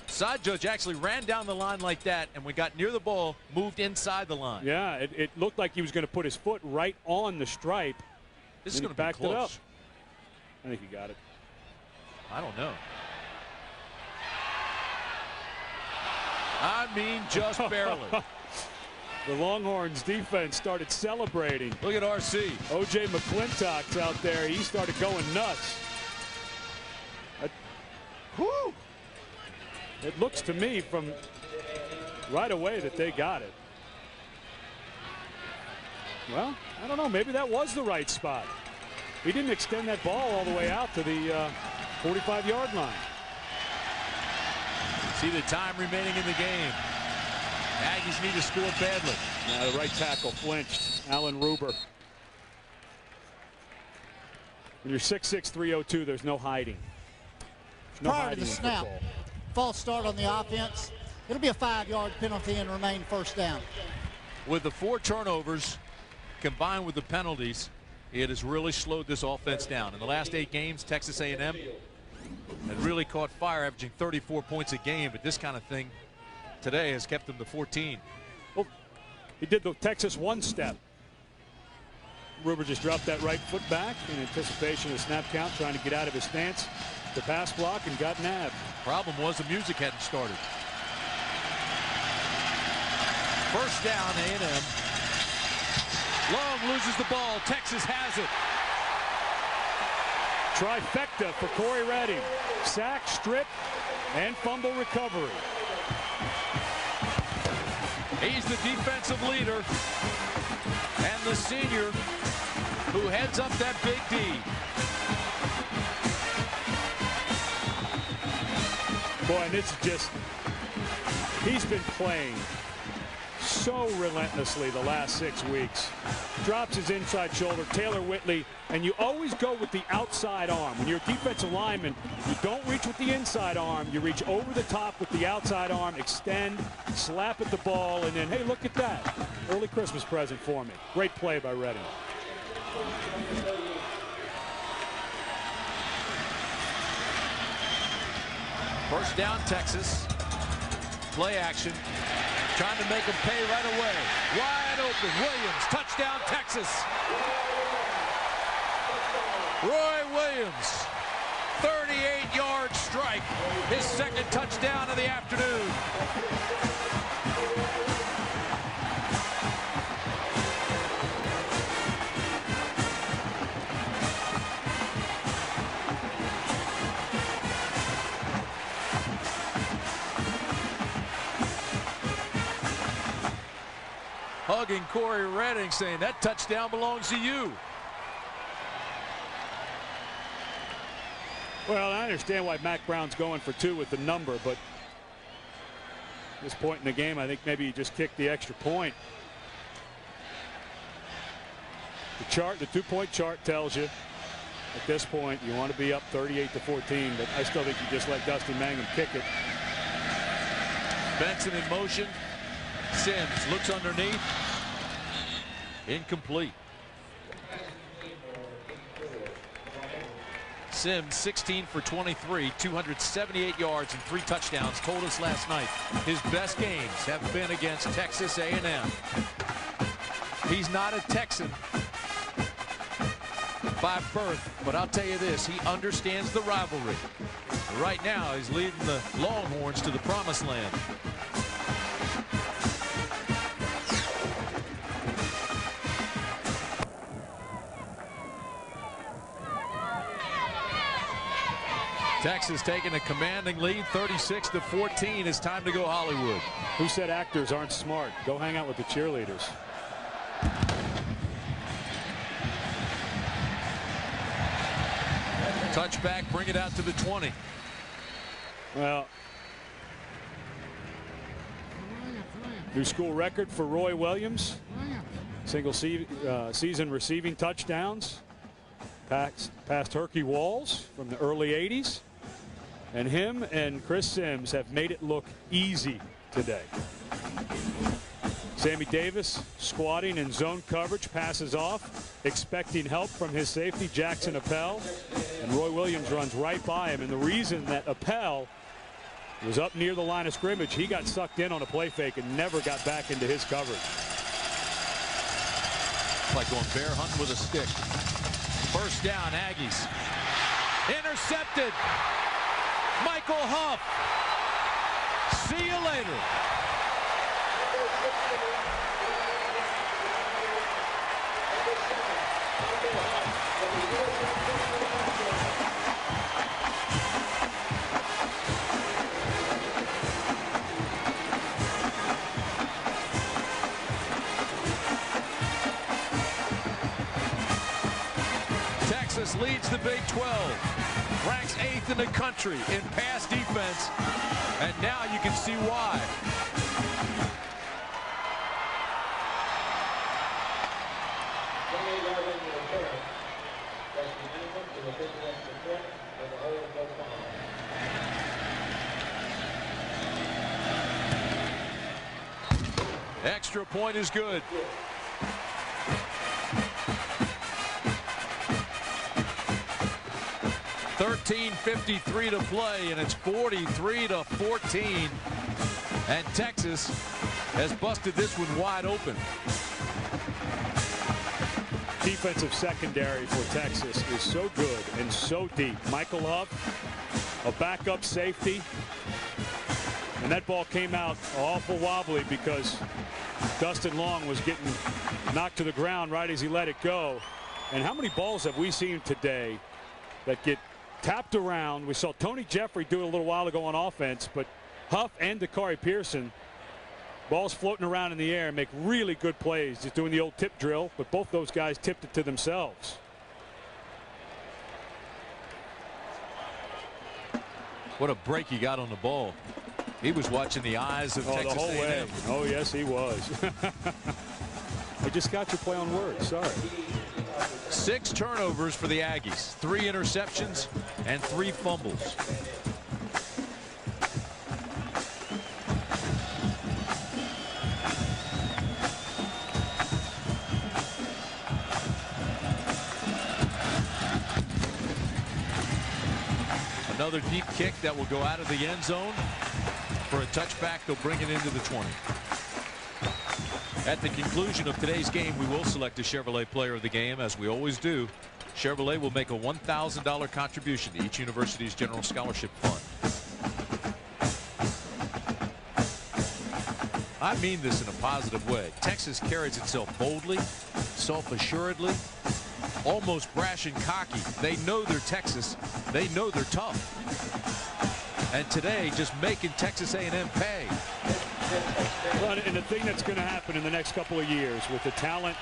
Side judge actually ran down the line like that, and we got near the ball, moved inside the line. Yeah, it looked like he was going to put his foot right on the stripe. This is going to be close. It up. I think he got it. I don't know. I mean, just barely. The Longhorns defense started celebrating. Look at RC. O.J. McClintock's out there. He started going nuts. Whew. It looks to me from right away that they got it. Well, I don't know. Maybe that was the right spot. He didn't extend that ball all the way out to the 45-yard line. See the time remaining in the game. Aggies need to score badly. Now the right tackle flinched. Alan Ruber. When you're 6'6", 302, there's no hiding. There's no Prior hiding to the in snap, football. false start on the offense. It'll be a 5-yard penalty and remain first down. With the 4 turnovers combined with the penalties, it has really slowed this offense down. In the last 8 games, Texas A&M had really caught fire, averaging 34 points a game, but this kind of thing today has kept them to 14. Well, he did the Texas one-step. Ruber just dropped that right foot back in anticipation of the snap count, trying to get out of his stance. The pass block and got nabbed. Problem was the music hadn't started. First down, A&M. Long loses the ball. Texas has it. Trifecta for Corey Redding. Sack, strip, and fumble recovery. He's the defensive leader and the senior who heads up that big D. Boy, and it's just, he's been playing so relentlessly the last 6 weeks. Drops his inside shoulder, Taylor Whitley, and you always go with the outside arm. When you're a defensive lineman, you don't reach with the inside arm. You reach over the top with the outside arm, extend, slap at the ball, and then, hey, look at that. Early Christmas present for me. Great play by Redding. First down, Texas. Play action. Trying to make him pay right away. Wide open. Williams. Touchdown, Texas. Roy Williams. 38-yard strike. His second touchdown of the afternoon. Hugging Corey Redding, saying that touchdown belongs to you. Well, I understand why Mack Brown's going for 2 with the number, but at this point in the game, I think maybe you just kick the extra point. The chart, the 2-point chart tells you at this point you want to be up 38-14, but I still think you just let Dusty Mangum kick it. Benson in motion. Sims looks underneath. Incomplete. Sims 16 for 23, 278 yards and 3 touchdowns. Told us last night his best games have been against Texas A&M. He's not a Texan by birth, but I'll tell you this, he understands the rivalry. Right now he's leading the Longhorns to the promised land. Texas taking a commanding lead, 36-14. It's time to go Hollywood. Who said actors aren't smart? Go hang out with the cheerleaders. Touchback, bring it out to the 20. Well, new school record for Roy Williams. Single season receiving touchdowns. Past Herky Walls from the early 80s. And him and Chris Sims have made it look easy today. Sammy Davis squatting in zone coverage, passes off, expecting help from his safety, Jackson Appel. And Roy Williams runs right by him. And the reason that Appel was up near the line of scrimmage, he got sucked in on a play fake and never got back into his coverage. It's like going bear hunting with a stick. First down, Aggies. Intercepted. Michael Huff. See you later. Texas leads the Big 12, ranks 8th in the country in pass defense, and now you can see why. Extra point is good. .53 to play, and it's 43-14. And Texas has busted this one wide open. Defensive secondary for Texas is so good and so deep. Michael Huff, a backup safety. And that ball came out awful wobbly because Dustin Long was getting knocked to the ground right as he let it go. And how many balls have we seen today that get tapped around? We saw Tony Jeffrey do it a little while ago on offense, but Huff and Dakari Pearson, balls floating around in the air, make really good plays, just doing the old tip drill, but both those guys tipped it to themselves. What a break he got on the ball. He was watching the eyes of Texas the whole A&M. way. Oh, yes, he was. I just got your play on words. Sorry. 6 turnovers for the Aggies, 3 interceptions and 3 fumbles. Another deep kick that will go out of the end zone for a touchback. They'll bring it into the 20. At the conclusion of today's game, we will select a Chevrolet Player of the Game, as we always do. Chevrolet will make a $1,000 contribution to each university's general scholarship fund. I mean this in a positive way. Texas carries itself boldly, self-assuredly, almost brash and cocky. They know they're Texas. They know they're tough. And today, just making Texas A&M pay. Well, and the thing that's going to happen in the next couple of years with the talent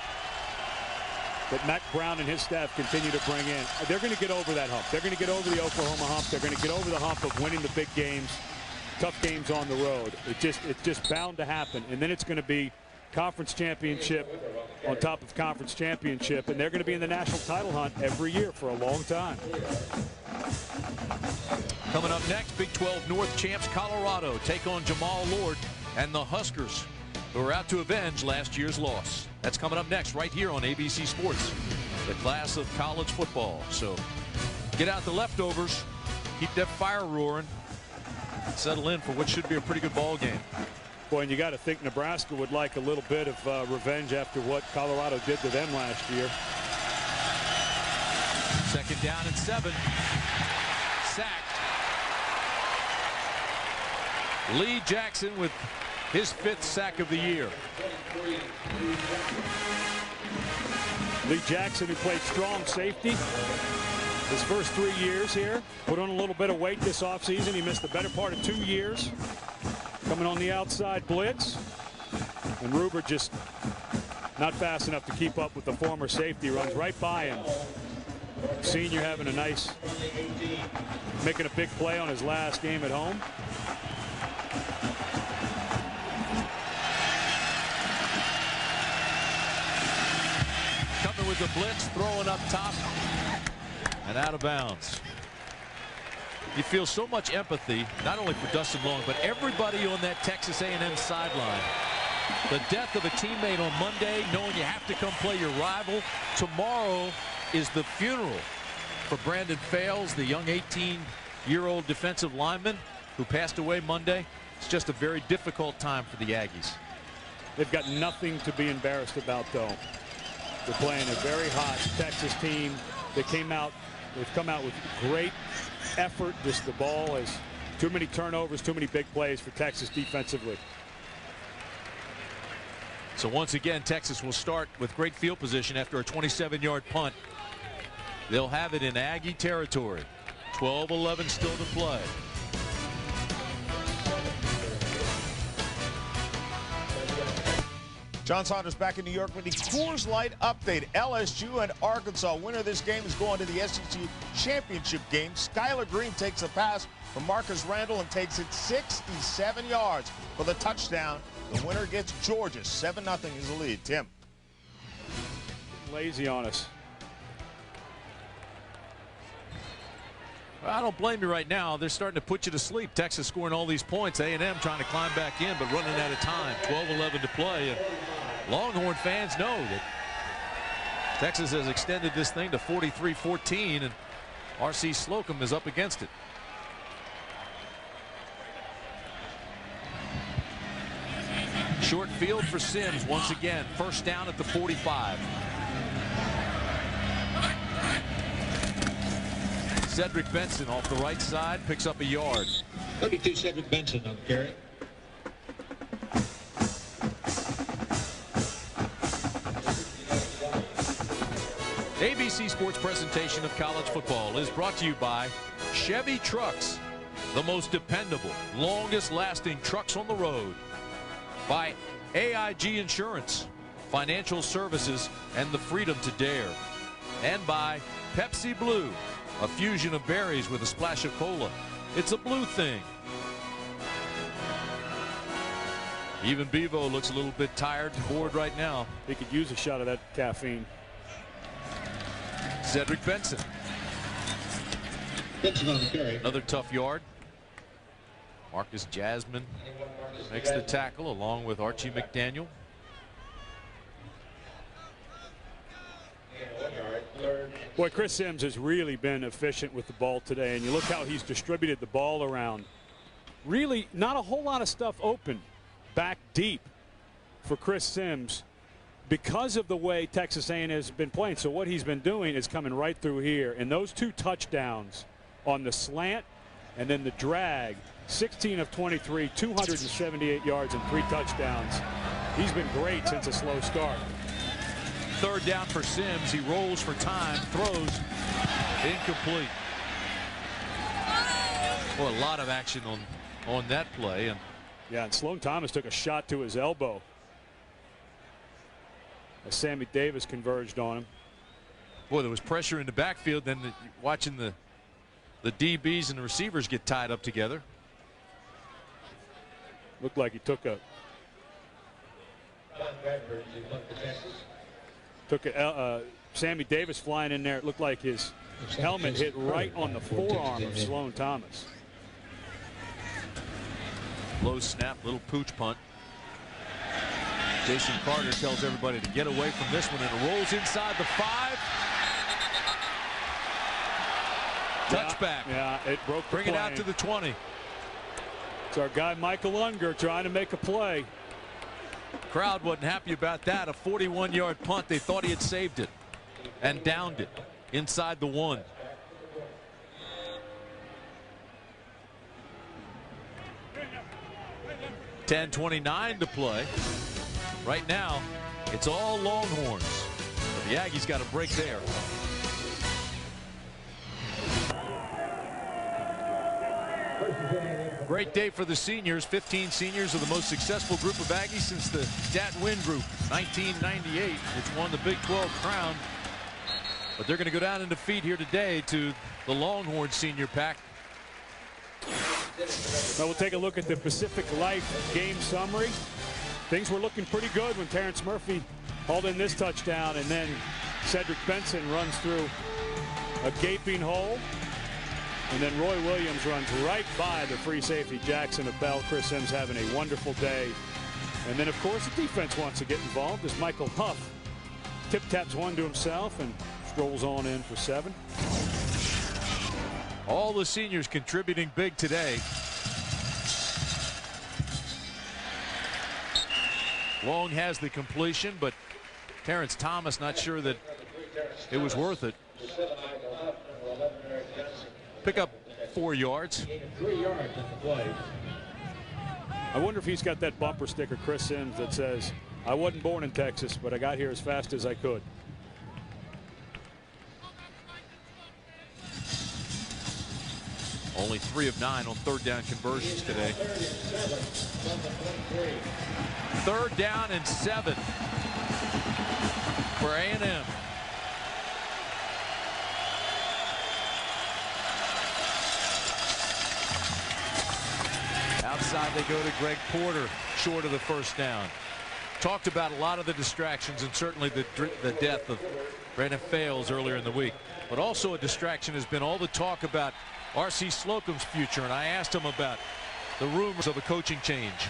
that Mack Brown and his staff continue to bring in, they're going to get over that hump. They're going to get over the Oklahoma hump. They're going to get over the hump of winning the big games, tough games on the road. It's just bound to happen. And then it's going to be conference championship on top of conference championship, and they're going to be in the national title hunt every year for a long time. Coming up next, Big 12 North champs Colorado take on Jamal Lord and the Huskers, who are out to avenge last year's loss. That's coming up next right here on ABC Sports, the class of college football. So get out the leftovers, keep that fire roaring, settle in for what should be a pretty good ball game. Boy, and you got to think Nebraska would like a little bit of revenge after what Colorado did to them last year. 2nd down and 7. Sacked. Lee Jackson with his 5th sack of the year. Lee Jackson, who played strong safety his first 3 years here, put on a little bit of weight this offseason. He missed the better part of 2 years. Coming on the outside blitz. And Ruber just not fast enough to keep up with the former safety. Runs right by him. Senior having a nice, making a big play on his last game at home. Coming with the blitz, throwing up top and out of bounds. You feel so much empathy, not only for Dustin Long, but everybody on that Texas A&M sideline. The death of a teammate on Monday, knowing you have to come play your rival. Tomorrow is the funeral for Brandon Fales, the young 18-year-old defensive lineman who passed away Monday. It's just a very difficult time for the Aggies. They've got nothing to be embarrassed about, though. They're playing a very hot Texas team. They've come out with great effort. Just the ball has too many turnovers, too many big plays for Texas defensively. So once again, Texas will start with great field position after a 27-yard punt. They'll have it in Aggie territory. 12-11 still to play. John Saunders back in New York with the Coors Light update. LSU and Arkansas. Winner of this game is going to the SEC championship game. Skylar Green takes a pass from Marcus Randall and takes it 67 yards for the touchdown. The winner gets Georgia. 7-0 is the lead. Tim. Lazy on us. Well, I don't blame you right now. They're starting to put you to sleep. Texas scoring all these points. A&M trying to climb back in, but running out of time. 12-11 to play. And Longhorn fans know that Texas has extended this thing to 43-14, and R.C. Slocum is up against it. Short field for Sims once again. First down at the 45. Cedric Benson off the right side picks up a yard. 32 Cedric Benson on the carry. ABC Sports presentation of college football is brought to you by Chevy Trucks, the most dependable, longest lasting trucks on the road. By AIG Insurance, financial services, and the freedom to dare. And by Pepsi Blue, a fusion of berries with a splash of cola. It's a blue thing. Even Bevo looks a little bit tired and bored right now. He could use a shot of that caffeine. Cedric Benson. Benson on the carry. Another tough yard. Marcus Jasmine makes the tackle along with Archie McDaniel. Boy, Chris Sims has really been efficient with the ball today, and you look how he's distributed the ball around. Really not a whole lot of stuff open back deep for Chris Sims because of the way Texas A&M has been playing. So what he's been doing is coming right through here, and those two touchdowns on the slant and then the drag, 16 of 23, 278 yards and 3 touchdowns. He's been great since a slow start. Third down for Sims. He rolls for time, throws, incomplete. Well, a lot of action on that play. And yeah, and Sloan Thomas took a shot to his elbow as Sammy Davis converged on him. Boy, there was pressure in the backfield. Then watching the DBs and the receivers get tied up together. Looked like he took a Sammy Davis flying in there. It looked like his helmet hit right on the forearm of Sloan Thomas. Low snap, little pooch punt. Jason Carter tells everybody to get away from this one, and it rolls inside the 5. Touchback. Yeah, it broke the Bring it out to the 20. It's our guy Michael Unger trying to make a play. Crowd wasn't happy about that. A 41-yard punt. They thought he had saved it and downed it inside the 1. .10:29 to play. Right now, it's all Longhorns. But the Aggies got a break there. Great day for the seniors. 15 seniors are the most successful group of Aggies since the Stat Win Group, 1998, which won the Big 12 crown. But they're going to go down in defeat here today to the Longhorn senior pack. Now we'll take a look at the Pacific Life game summary. Things were looking pretty good when Terrence Murphy hauled in this touchdown, and then Cedric Benson runs through a gaping hole. And then Roy Williams runs right by the free safety Jackson Appel. Chris Sims having a wonderful day. And then, of course, the defense wants to get involved as Michael Huff tip-taps one to himself and strolls on in for 7. All the seniors contributing big today. Long has the completion, but Terrence Thomas not sure that it was worth it. Pick up 4 yards. 3 yards on the play. I wonder if he's got that bumper sticker, Chris Sims, that says, I wasn't born in Texas, but I got here as fast as I could. Only 3 of 9 on third down conversions today. 3rd down and 7 for A&M. Outside they go to Greg Porter, short of the first down. Talked about a lot of the distractions and certainly the death of Brandon Fales earlier in the week. But also a distraction has been all the talk about R.C. Slocum's future, and I asked him about the rumors of a coaching change.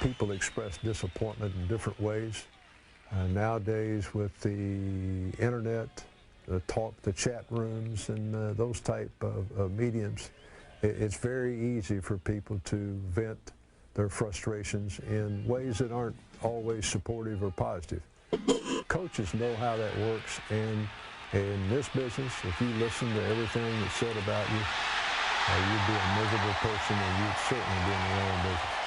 People express disappointment in different ways. Nowadays with the internet, the chat rooms, and those type of mediums, it's very easy for people to vent their frustrations in ways that aren't always supportive or positive. Coaches know how that works, and in this business, if you listen to everything that's said about you, you'd be a miserable person, and you'd certainly be in the wrong business.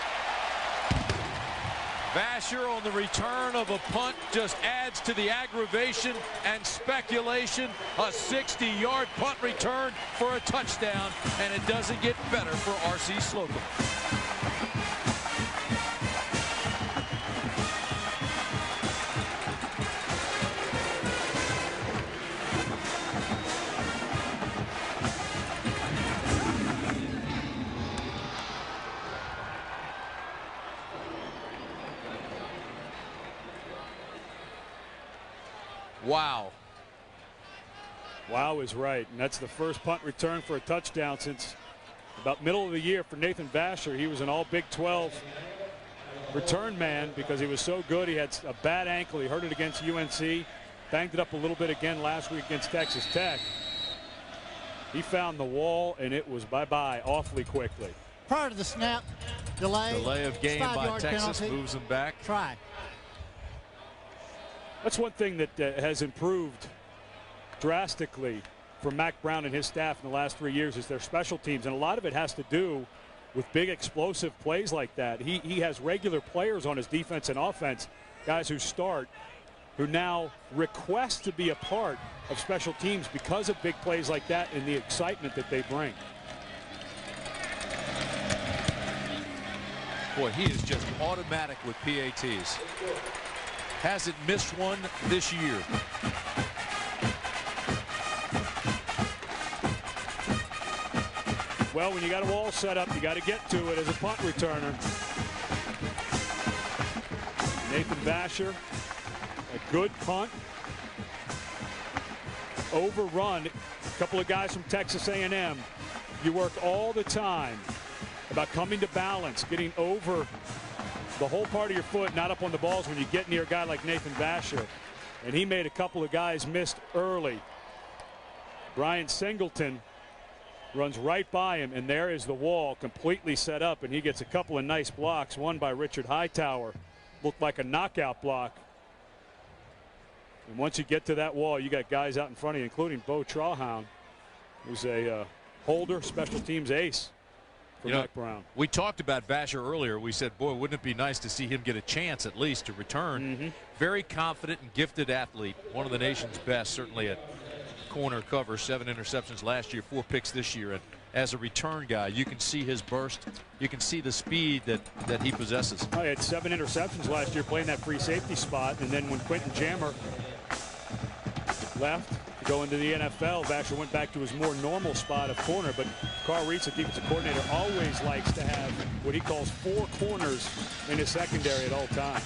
Vasher on the return of a punt just adds to the aggravation and speculation. A 60-yard punt return for a touchdown, and it doesn't get better for R.C. Slocum. Wow. Wow is right, and that's the first punt return for a touchdown since about middle of the year for Nathan Vasher. He was an all Big 12 return man because he was so good. He had a bad ankle. He hurt it against UNC, banged it up a little bit again last week against Texas Tech. He found the wall, and it was bye-bye awfully quickly. Prior to the snap, delay of game by Texas penalty. moves him back. Try. That's one thing that has improved drastically for Mack Brown and his staff in the last 3 years is their special teams, and a lot of it has to do with big explosive plays like that. He has regular players on his defense and offense, guys who start, who now request to be a part of special teams because of big plays like that and the excitement that they bring. Boy, he is just automatic with PATs. Hasn't missed one this year. Well, when you got a wall set up, you got to get to it as a punt returner. Nathan Vasher, a good punt. Overrun. A couple of guys from Texas A&M. You work all the time about coming to balance, getting over the whole part of your foot, not up on the balls when you get near a guy like Nathan Vasher. And he made a couple of guys missed early. Brian Singleton runs right by him, and there is the wall completely set up, and he gets a couple of nice blocks, one by Richard Hightower. Looked like a knockout block. And once you get to that wall, you got guys out in front of you, including Bo Trawhound, who's a holder, special teams ace. Mack Brown. We talked about Vasher earlier. We said, boy, wouldn't it be nice to see him get a chance at least to return. Very confident and gifted athlete. One of the nation's best, certainly at corner cover. 7 interceptions last year, 4 picks this year. And as a return guy, you can see his burst. You can see the speed that he possesses. He had 7 interceptions last year playing that free safety spot. And then when Quentin Jammer left to go into the NFL, Vasher went back to his more normal spot of corner. But Carl Reese, the defensive coordinator, always likes to have what he calls 4 corners in his secondary at all times.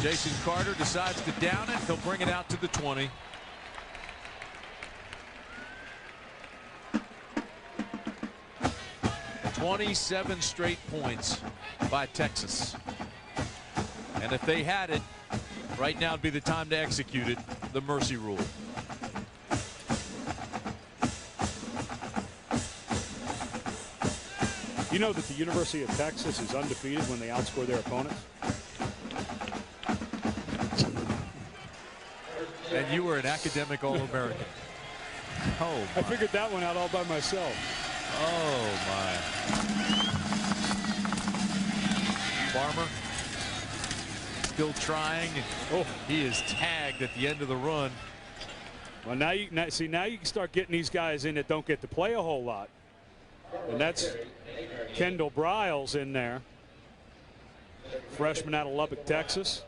Jason Carter decides to down it. He'll bring it out to the 20. "27 straight points by Texas. And if they had it, right now would be the time to execute it, the mercy rule. You know that the University of Texas is undefeated when they outscore their opponents? And you were an academic All-American. Oh, I figured that one out all by myself. Oh, my. Farmer still trying. Oh, he is tagged at the end of the run. Well, now you can start getting these guys in that don't get to play a whole lot. And that's Kendall Briles in there. Freshman out of Lubbock, Texas.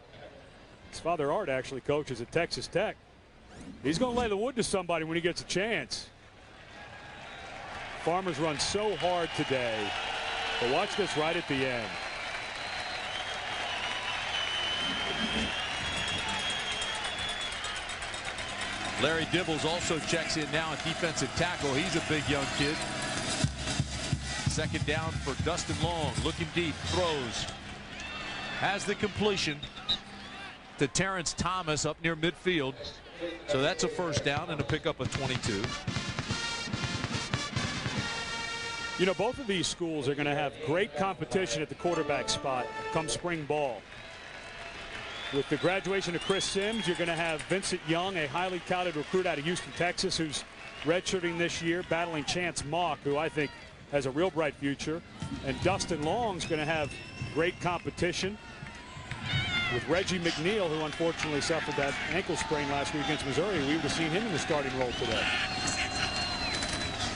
His father Art actually coaches at Texas Tech. He's going to lay the wood to somebody when he gets a chance. Farmers run so hard today. But watch this right at the end. Larry Dibbles also checks in now at defensive tackle. He's a big young kid. Second down for Dustin Long. Looking deep, throws. Has the completion to Terrence Thomas up near midfield. So that's a first down and a pickup of 22. You know, both of these schools are going to have great competition at the quarterback spot come spring ball. With the graduation of Chris Sims, you're going to have Vincent Young, a highly touted recruit out of Houston, Texas, who's redshirting this year, battling Chance Mock, who I think has a real bright future. And Dustin Long's going to have great competition with Reggie McNeil, who unfortunately suffered that ankle sprain last week against Missouri. We would have seen him in the starting role today.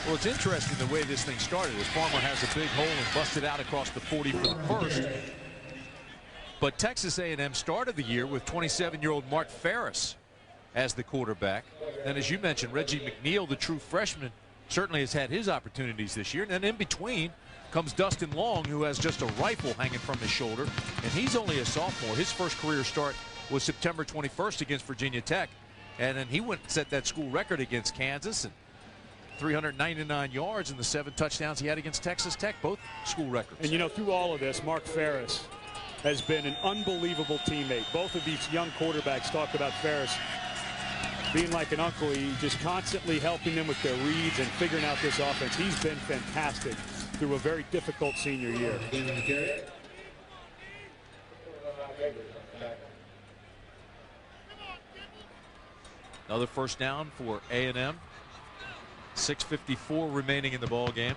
Well, it's interesting the way this thing started. As Farmer has a big hole and busted out across the 40 for the first. But Texas A&M started the year with 27-year-old Mark Ferris as the quarterback. And as you mentioned, Reggie McNeil, the true freshman, certainly has had his opportunities this year. And then in between comes Dustin Long, who has just a rifle hanging from his shoulder. And he's only a sophomore. His first career start was September 21st against Virginia Tech. And then he went and set that school record against Kansas. And 399 yards and the 7 touchdowns he had against Texas Tech, both school records. And you know, through all of this, Mark Ferris has been an unbelievable teammate. Both of these young quarterbacks talked about Ferris being like an uncle. He's just constantly helping them with their reads and figuring out this offense. He's been fantastic through a very difficult senior year. Another first down for A&M. 6:54 remaining in the ball game.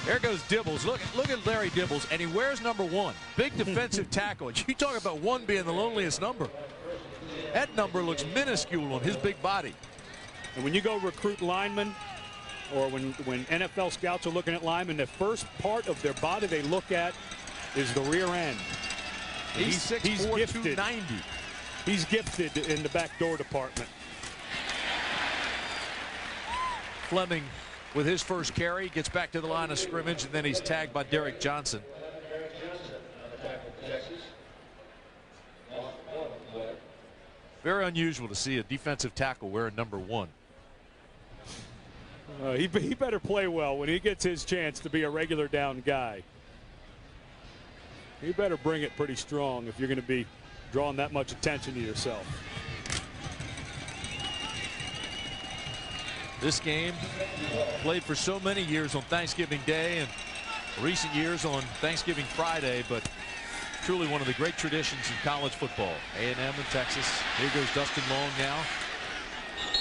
There goes Dibbles. Look at Larry Dibbles, and he wears number 1. Big defensive tackle. You talk about 1 being the loneliest number. That number looks minuscule on his big body. And when you go recruit linemen, or when NFL scouts are looking at linemen, the first part of their body they look at is the rear end. He's 6'4", gifted. 290. He's gifted in the backdoor department. Fleming with his first carry gets back to the line of scrimmage, and then he's tagged by Derek Johnson. Very unusual to see a defensive tackle wearing number 1. He better play well when he gets his chance to be a regular down guy. He better bring it pretty strong if you're going to be drawing that much attention to yourself. This game played for so many years on Thanksgiving Day and recent years on Thanksgiving Friday, but truly one of the great traditions in college football. A&M and Texas. Here goes Dustin Long now.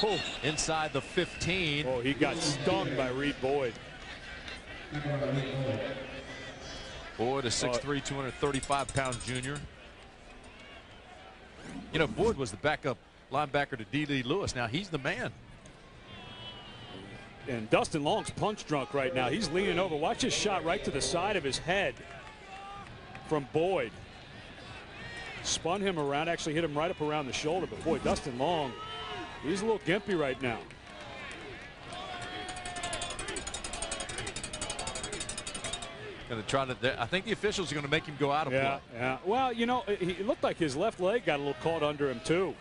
Oh, inside the 15. Oh, he got stung by Reed Boyd. Boyd, a 6'3", 235-pound junior. You know, Boyd was the backup linebacker to D.D. Lewis. Now he's the man. And Dustin Long's punch drunk right now. He's leaning over. Watch his shot right to the side of his head from Boyd. Spun him around, actually hit him right up around the shoulder. But boy, Dustin Long, he's a little gimpy right now. Going to try to. I think the officials are going to make him go out of play. Yeah. Well, you know, it looked like his left leg got a little caught under him too.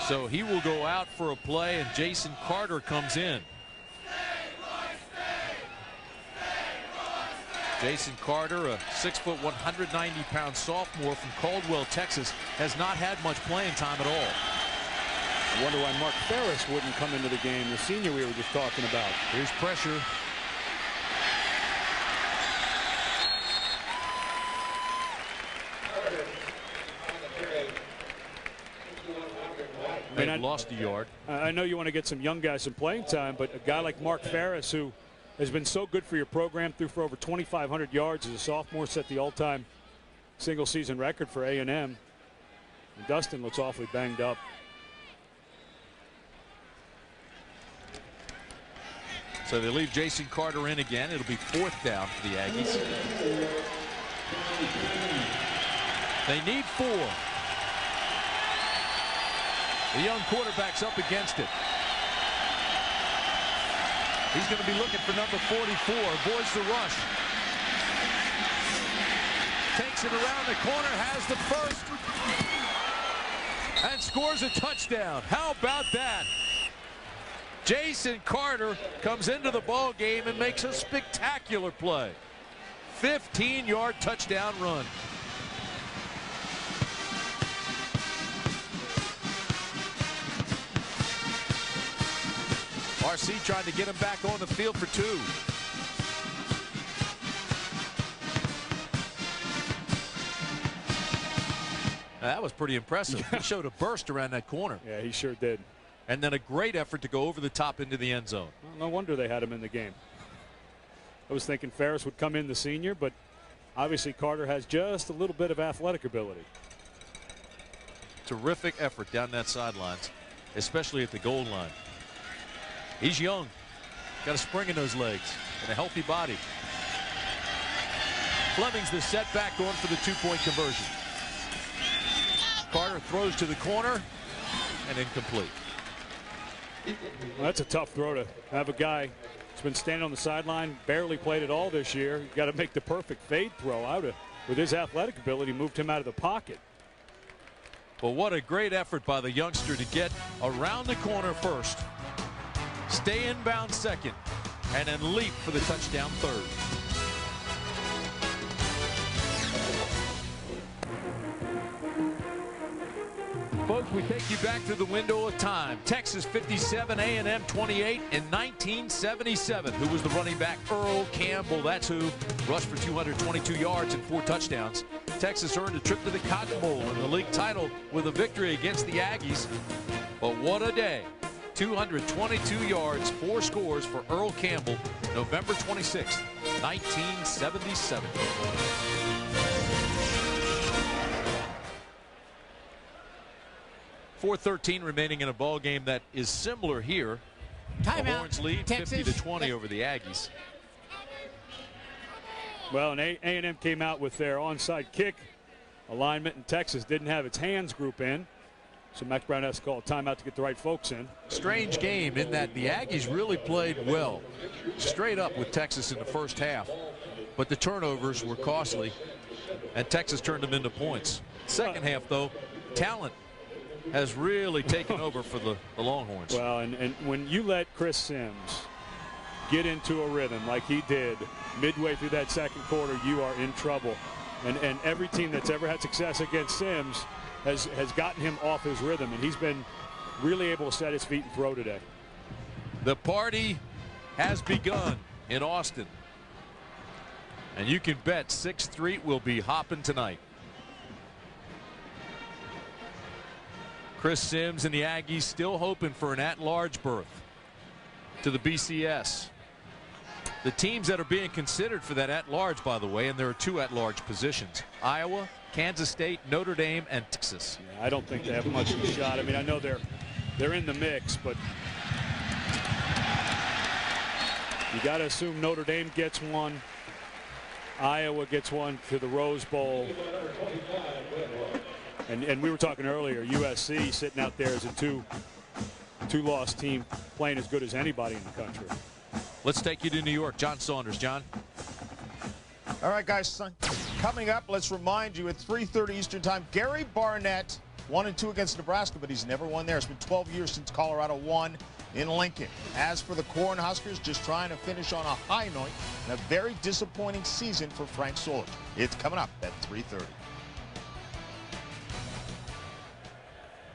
So he will go out for a play, and Jason Carter comes in. Jason Carter, a 6', 190-pound sophomore from Caldwell, Texas, has not had much playing time at all. I wonder why Mark Ferris wouldn't come into the game, the senior we were just talking about. Here's pressure. They've lost a yard. I know you want to get some young guys some playing time, but a guy like Mark Ferris, who has been so good for your program, threw for over 2,500 yards as a sophomore, set the all-time single-season record for A&M. And Dustin looks awfully banged up. So they leave Jason Carter in again. It'll be 4th down for the Aggies. They need 4. The young quarterback's up against it. He's going to be looking for number 44. Avoids the rush. Takes it around the corner, has the first, and scores a touchdown. How about that? Jason Carter comes into the ball game and makes a spectacular play. 15-yard touchdown run. RC trying to get him back on the field for 2. That was pretty impressive. He showed a burst around that corner. Yeah, he sure did. And then a great effort to go over the top into the end zone. Well, no wonder they had him in the game. I was thinking Ferris would come in the senior, but obviously Carter has just a little bit of athletic ability. Terrific effort down that sidelines, especially at the goal line. He's young. Got a spring in those legs and a healthy body. Fleming's the setback going for the 2-point conversion. Carter throws to the corner and incomplete. Well, that's a tough throw to have a guy who's been standing on the sideline, barely played at all this year. You've got to make the perfect fade throw out of. With his athletic ability, moved him out of the pocket. But what a great effort by the youngster to get around the corner first, stay inbound second, and then leap for the touchdown third. Folks, we take you back to the window of time. Texas 57, A&M 28 in 1977. Who was the running back? Earl Campbell. That's who rushed for 222 yards and 4 touchdowns. Texas earned a trip to the Cotton Bowl and the league title with a victory against the Aggies. But what a day. 222 yards, 4 scores for Earl Campbell, November 26th, 1977. 4:13 remaining in a ball game that is similar here. Timeout. The Horns lead 50-20 over the Aggies. Well, and A&M came out with their onside kick alignment, and Texas didn't have its hands group in. So Max Brown has to call a timeout to get the right folks in. Strange game in that the Aggies really played well, straight up with Texas in the first half. But the turnovers were costly, and Texas turned them into points. Second half, though, talent has really taken over for the Longhorns. Well, and when you let Chris Sims get into a rhythm like he did midway through that second quarter, you are in trouble. And every team that's ever had success against Sims has gotten him off his rhythm, and he's been really able to set his feet and throw today. The party has begun in Austin, and you can bet 6th Street will be hopping tonight. Chris Sims and the Aggies still hoping for an at-large berth to the BCS. The teams that are being considered for that at-large, by the way, and there are 2 at-large positions: Iowa, Kansas State, Notre Dame, and Texas. Yeah, I don't think they have much of a shot. I mean, I know they're in the mix, but you got to assume Notre Dame gets one, Iowa gets one to the Rose Bowl. And we were talking earlier, USC sitting out there as a two-loss team, playing as good as anybody in the country. Let's take you to New York. John Saunders. John. All right, guys, coming up, let's remind you at 3:30 Eastern Time, Gary Barnett 1-2 against Nebraska, but he's never won there. It's been 12 years since Colorado won in Lincoln. As for the Cornhuskers, just trying to finish on a high note and a very disappointing season for Frank Solich. It's coming up at 3:30.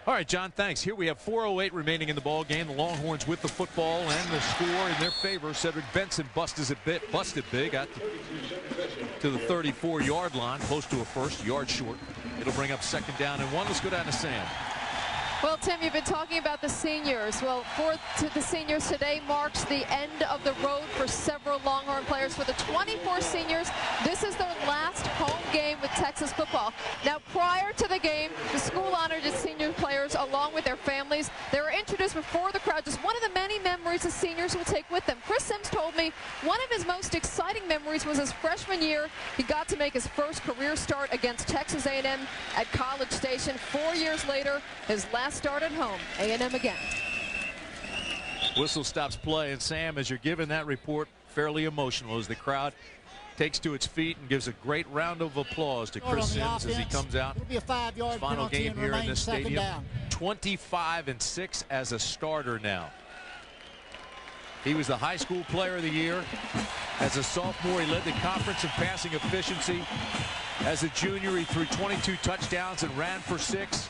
All right, John, thanks. Here we have 4:08 remaining in the ball game. The Longhorns with the football and the score in their favor. Cedric Benson busted big out to the 34-yard line, close to a first, yard short. It'll bring up 2nd down and 1. Let's go down to Sam. Well, Tim, you've been talking about the seniors. Well, to the seniors today marks the end of the road for several Longhorn players. For the 24 seniors, this is their last home game with Texas football. Now, prior to the game, the school honored its senior players along with their families. They were introduced before the crowd. Just one of the many memories the seniors will take with them. Chris Sims me one of his most exciting memories was his freshman year. He got to make his first career start against Texas A&M at College Station. 4 years later, his last start at home, A&M again. Whistle stops play, and Sam, as you're giving that report, fairly emotional as the crowd takes to its feet and gives a great round of applause to Chris Sims as he comes out. It'll be a 5-yard Final penalty game and here in remain this second stadium. down. 25-6 as a starter now. He was the high school player of the year. As a sophomore, he led the conference in passing efficiency. As a junior, he threw 22 touchdowns and ran for 6.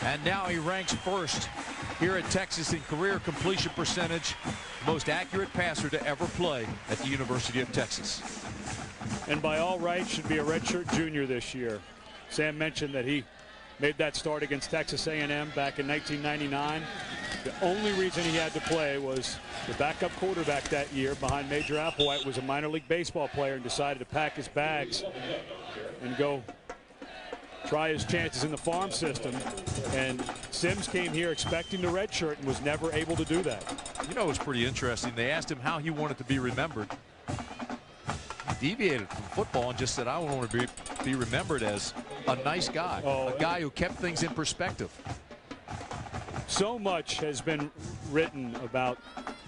And now he ranks first here at Texas in career completion percentage, most accurate passer to ever play at the University of Texas. And by all rights should be a redshirt junior this year. Sam mentioned that he made that start against Texas A&M back in 1999. The only reason he had to play was the backup quarterback that year behind Major Applewhite was a minor league baseball player and decided to pack his bags and go try his chances in the farm system. And Sims came here expecting the red shirt and was never able to do that. You know, it was pretty interesting. They asked him how he wanted to be remembered. He deviated from football and just said, I want to be remembered as a nice guy, a guy who kept things in perspective. So much has been written about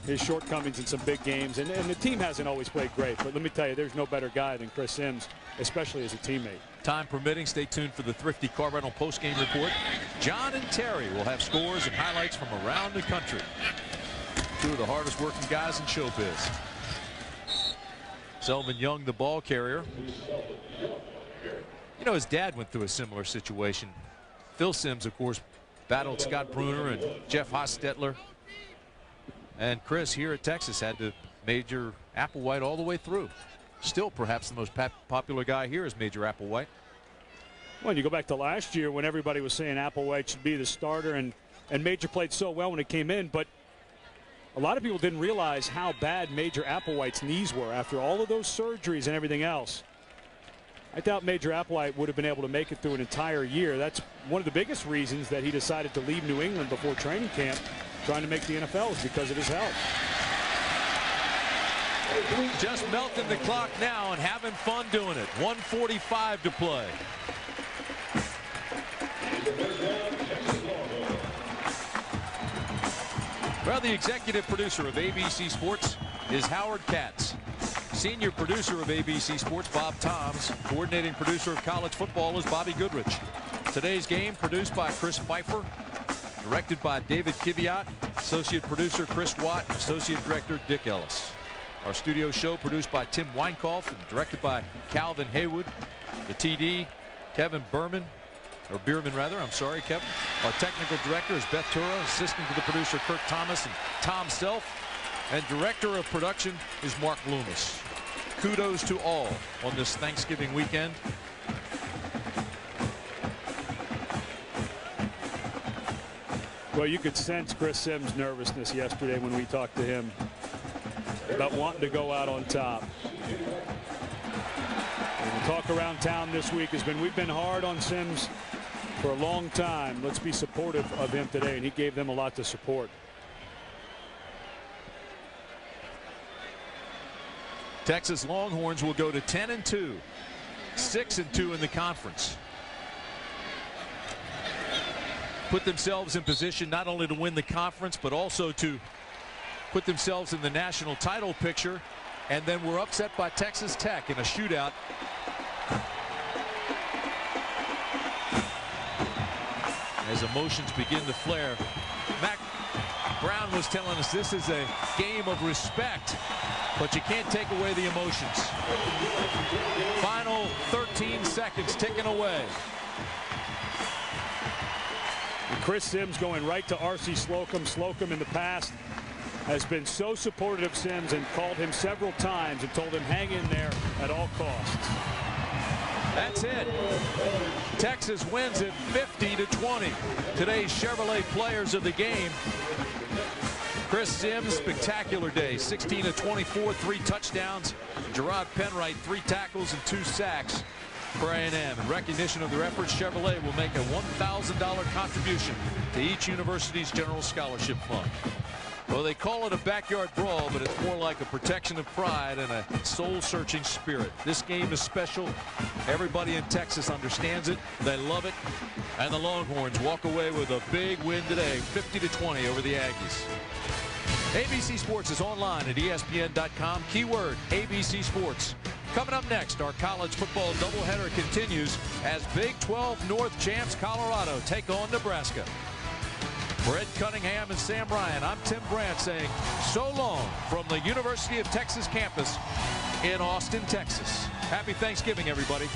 his shortcomings in some big games, and the team hasn't always played great, but let me tell you, there's no better guy than Chris Sims, especially as a teammate. Time permitting, stay tuned for the Thrifty Car Rental postgame report. John and Terry will have scores and highlights from around the country. Two of the hardest working guys in showbiz. Selvin Young, the ball carrier. You know, his dad went through a similar situation. Phil Sims, of course, battled Scott Bruner and Jeff Hostetler. And Chris here at Texas had to Major Applewhite all the way through. Still perhaps the most popular guy here is Major Applewhite. Well, you go back to last year when everybody was saying Applewhite should be the starter, and Major played so well when he came in, but a lot of people didn't realize how bad Major Applewhite's knees were after all of those surgeries and everything else. I doubt Major Applewhite would have been able to make it through an entire year. That's one of the biggest reasons that he decided to leave New England before training camp, trying to make the NFL, is because of his health. Just melting the clock now and having fun doing it. 1:45 to play. Well, the executive producer of ABC Sports is Howard Katz. Senior producer of ABC Sports, Bob Toms. Coordinating producer of college football is Bobby Goodrich. Today's game produced by Chris Pfeiffer. Directed by David Kiviat. Associate producer Chris Watt. Associate director Dick Ellis. Our studio show produced by Tim Weinkauf and directed by Calvin Haywood. The TD, Kevin Bierman, I'm sorry, Kevin. Our technical director is Beth Tura. Assistant to the producer Kirk Thomas and Tom Self. And director of production is Mark Loomis. Kudos to all on this Thanksgiving weekend. Well, you could sense Chris Sims' nervousness yesterday when we talked to him about wanting to go out on top. And the talk around town this week has been, we've been hard on Sims for a long time. Let's be supportive of him today, and he gave them a lot to support. Texas Longhorns will go to 10-2, 6-2 in the conference. Put themselves in position not only to win the conference, but also to put themselves in the national title picture. And then we're upset by Texas Tech in a shootout. As emotions begin to flare, Mac Brown was telling us this is a game of respect, but you can't take away the emotions. Final 13 seconds ticking away. And Chris Sims going right to R.C. Slocum. Slocum in the past has been so supportive of Sims and called him several times and told him hang in there at all costs. That's it. Texas wins it 50-20. Today's Chevrolet players of the game. Chris Sims, spectacular day. 16-24, 3 touchdowns. Gerard Penwright, 3 tackles and 2 sacks for A&M. In recognition of their efforts, Chevrolet will make a $1,000 contribution to each university's general scholarship fund. Well, they call it a backyard brawl, but it's more like a protection of pride and a soul-searching spirit. This game is special. Everybody in Texas understands it. They love it. And the Longhorns walk away with a big win today, 50-20 over the Aggies. ABC Sports is online at ESPN.com. Keyword ABC Sports. Coming up next, our college football doubleheader continues as Big 12 North champs Colorado take on Nebraska. For Ed Cunningham and Sam Ryan, I'm Tim Brandt saying so long from the University of Texas campus in Austin, Texas. Happy Thanksgiving, everybody.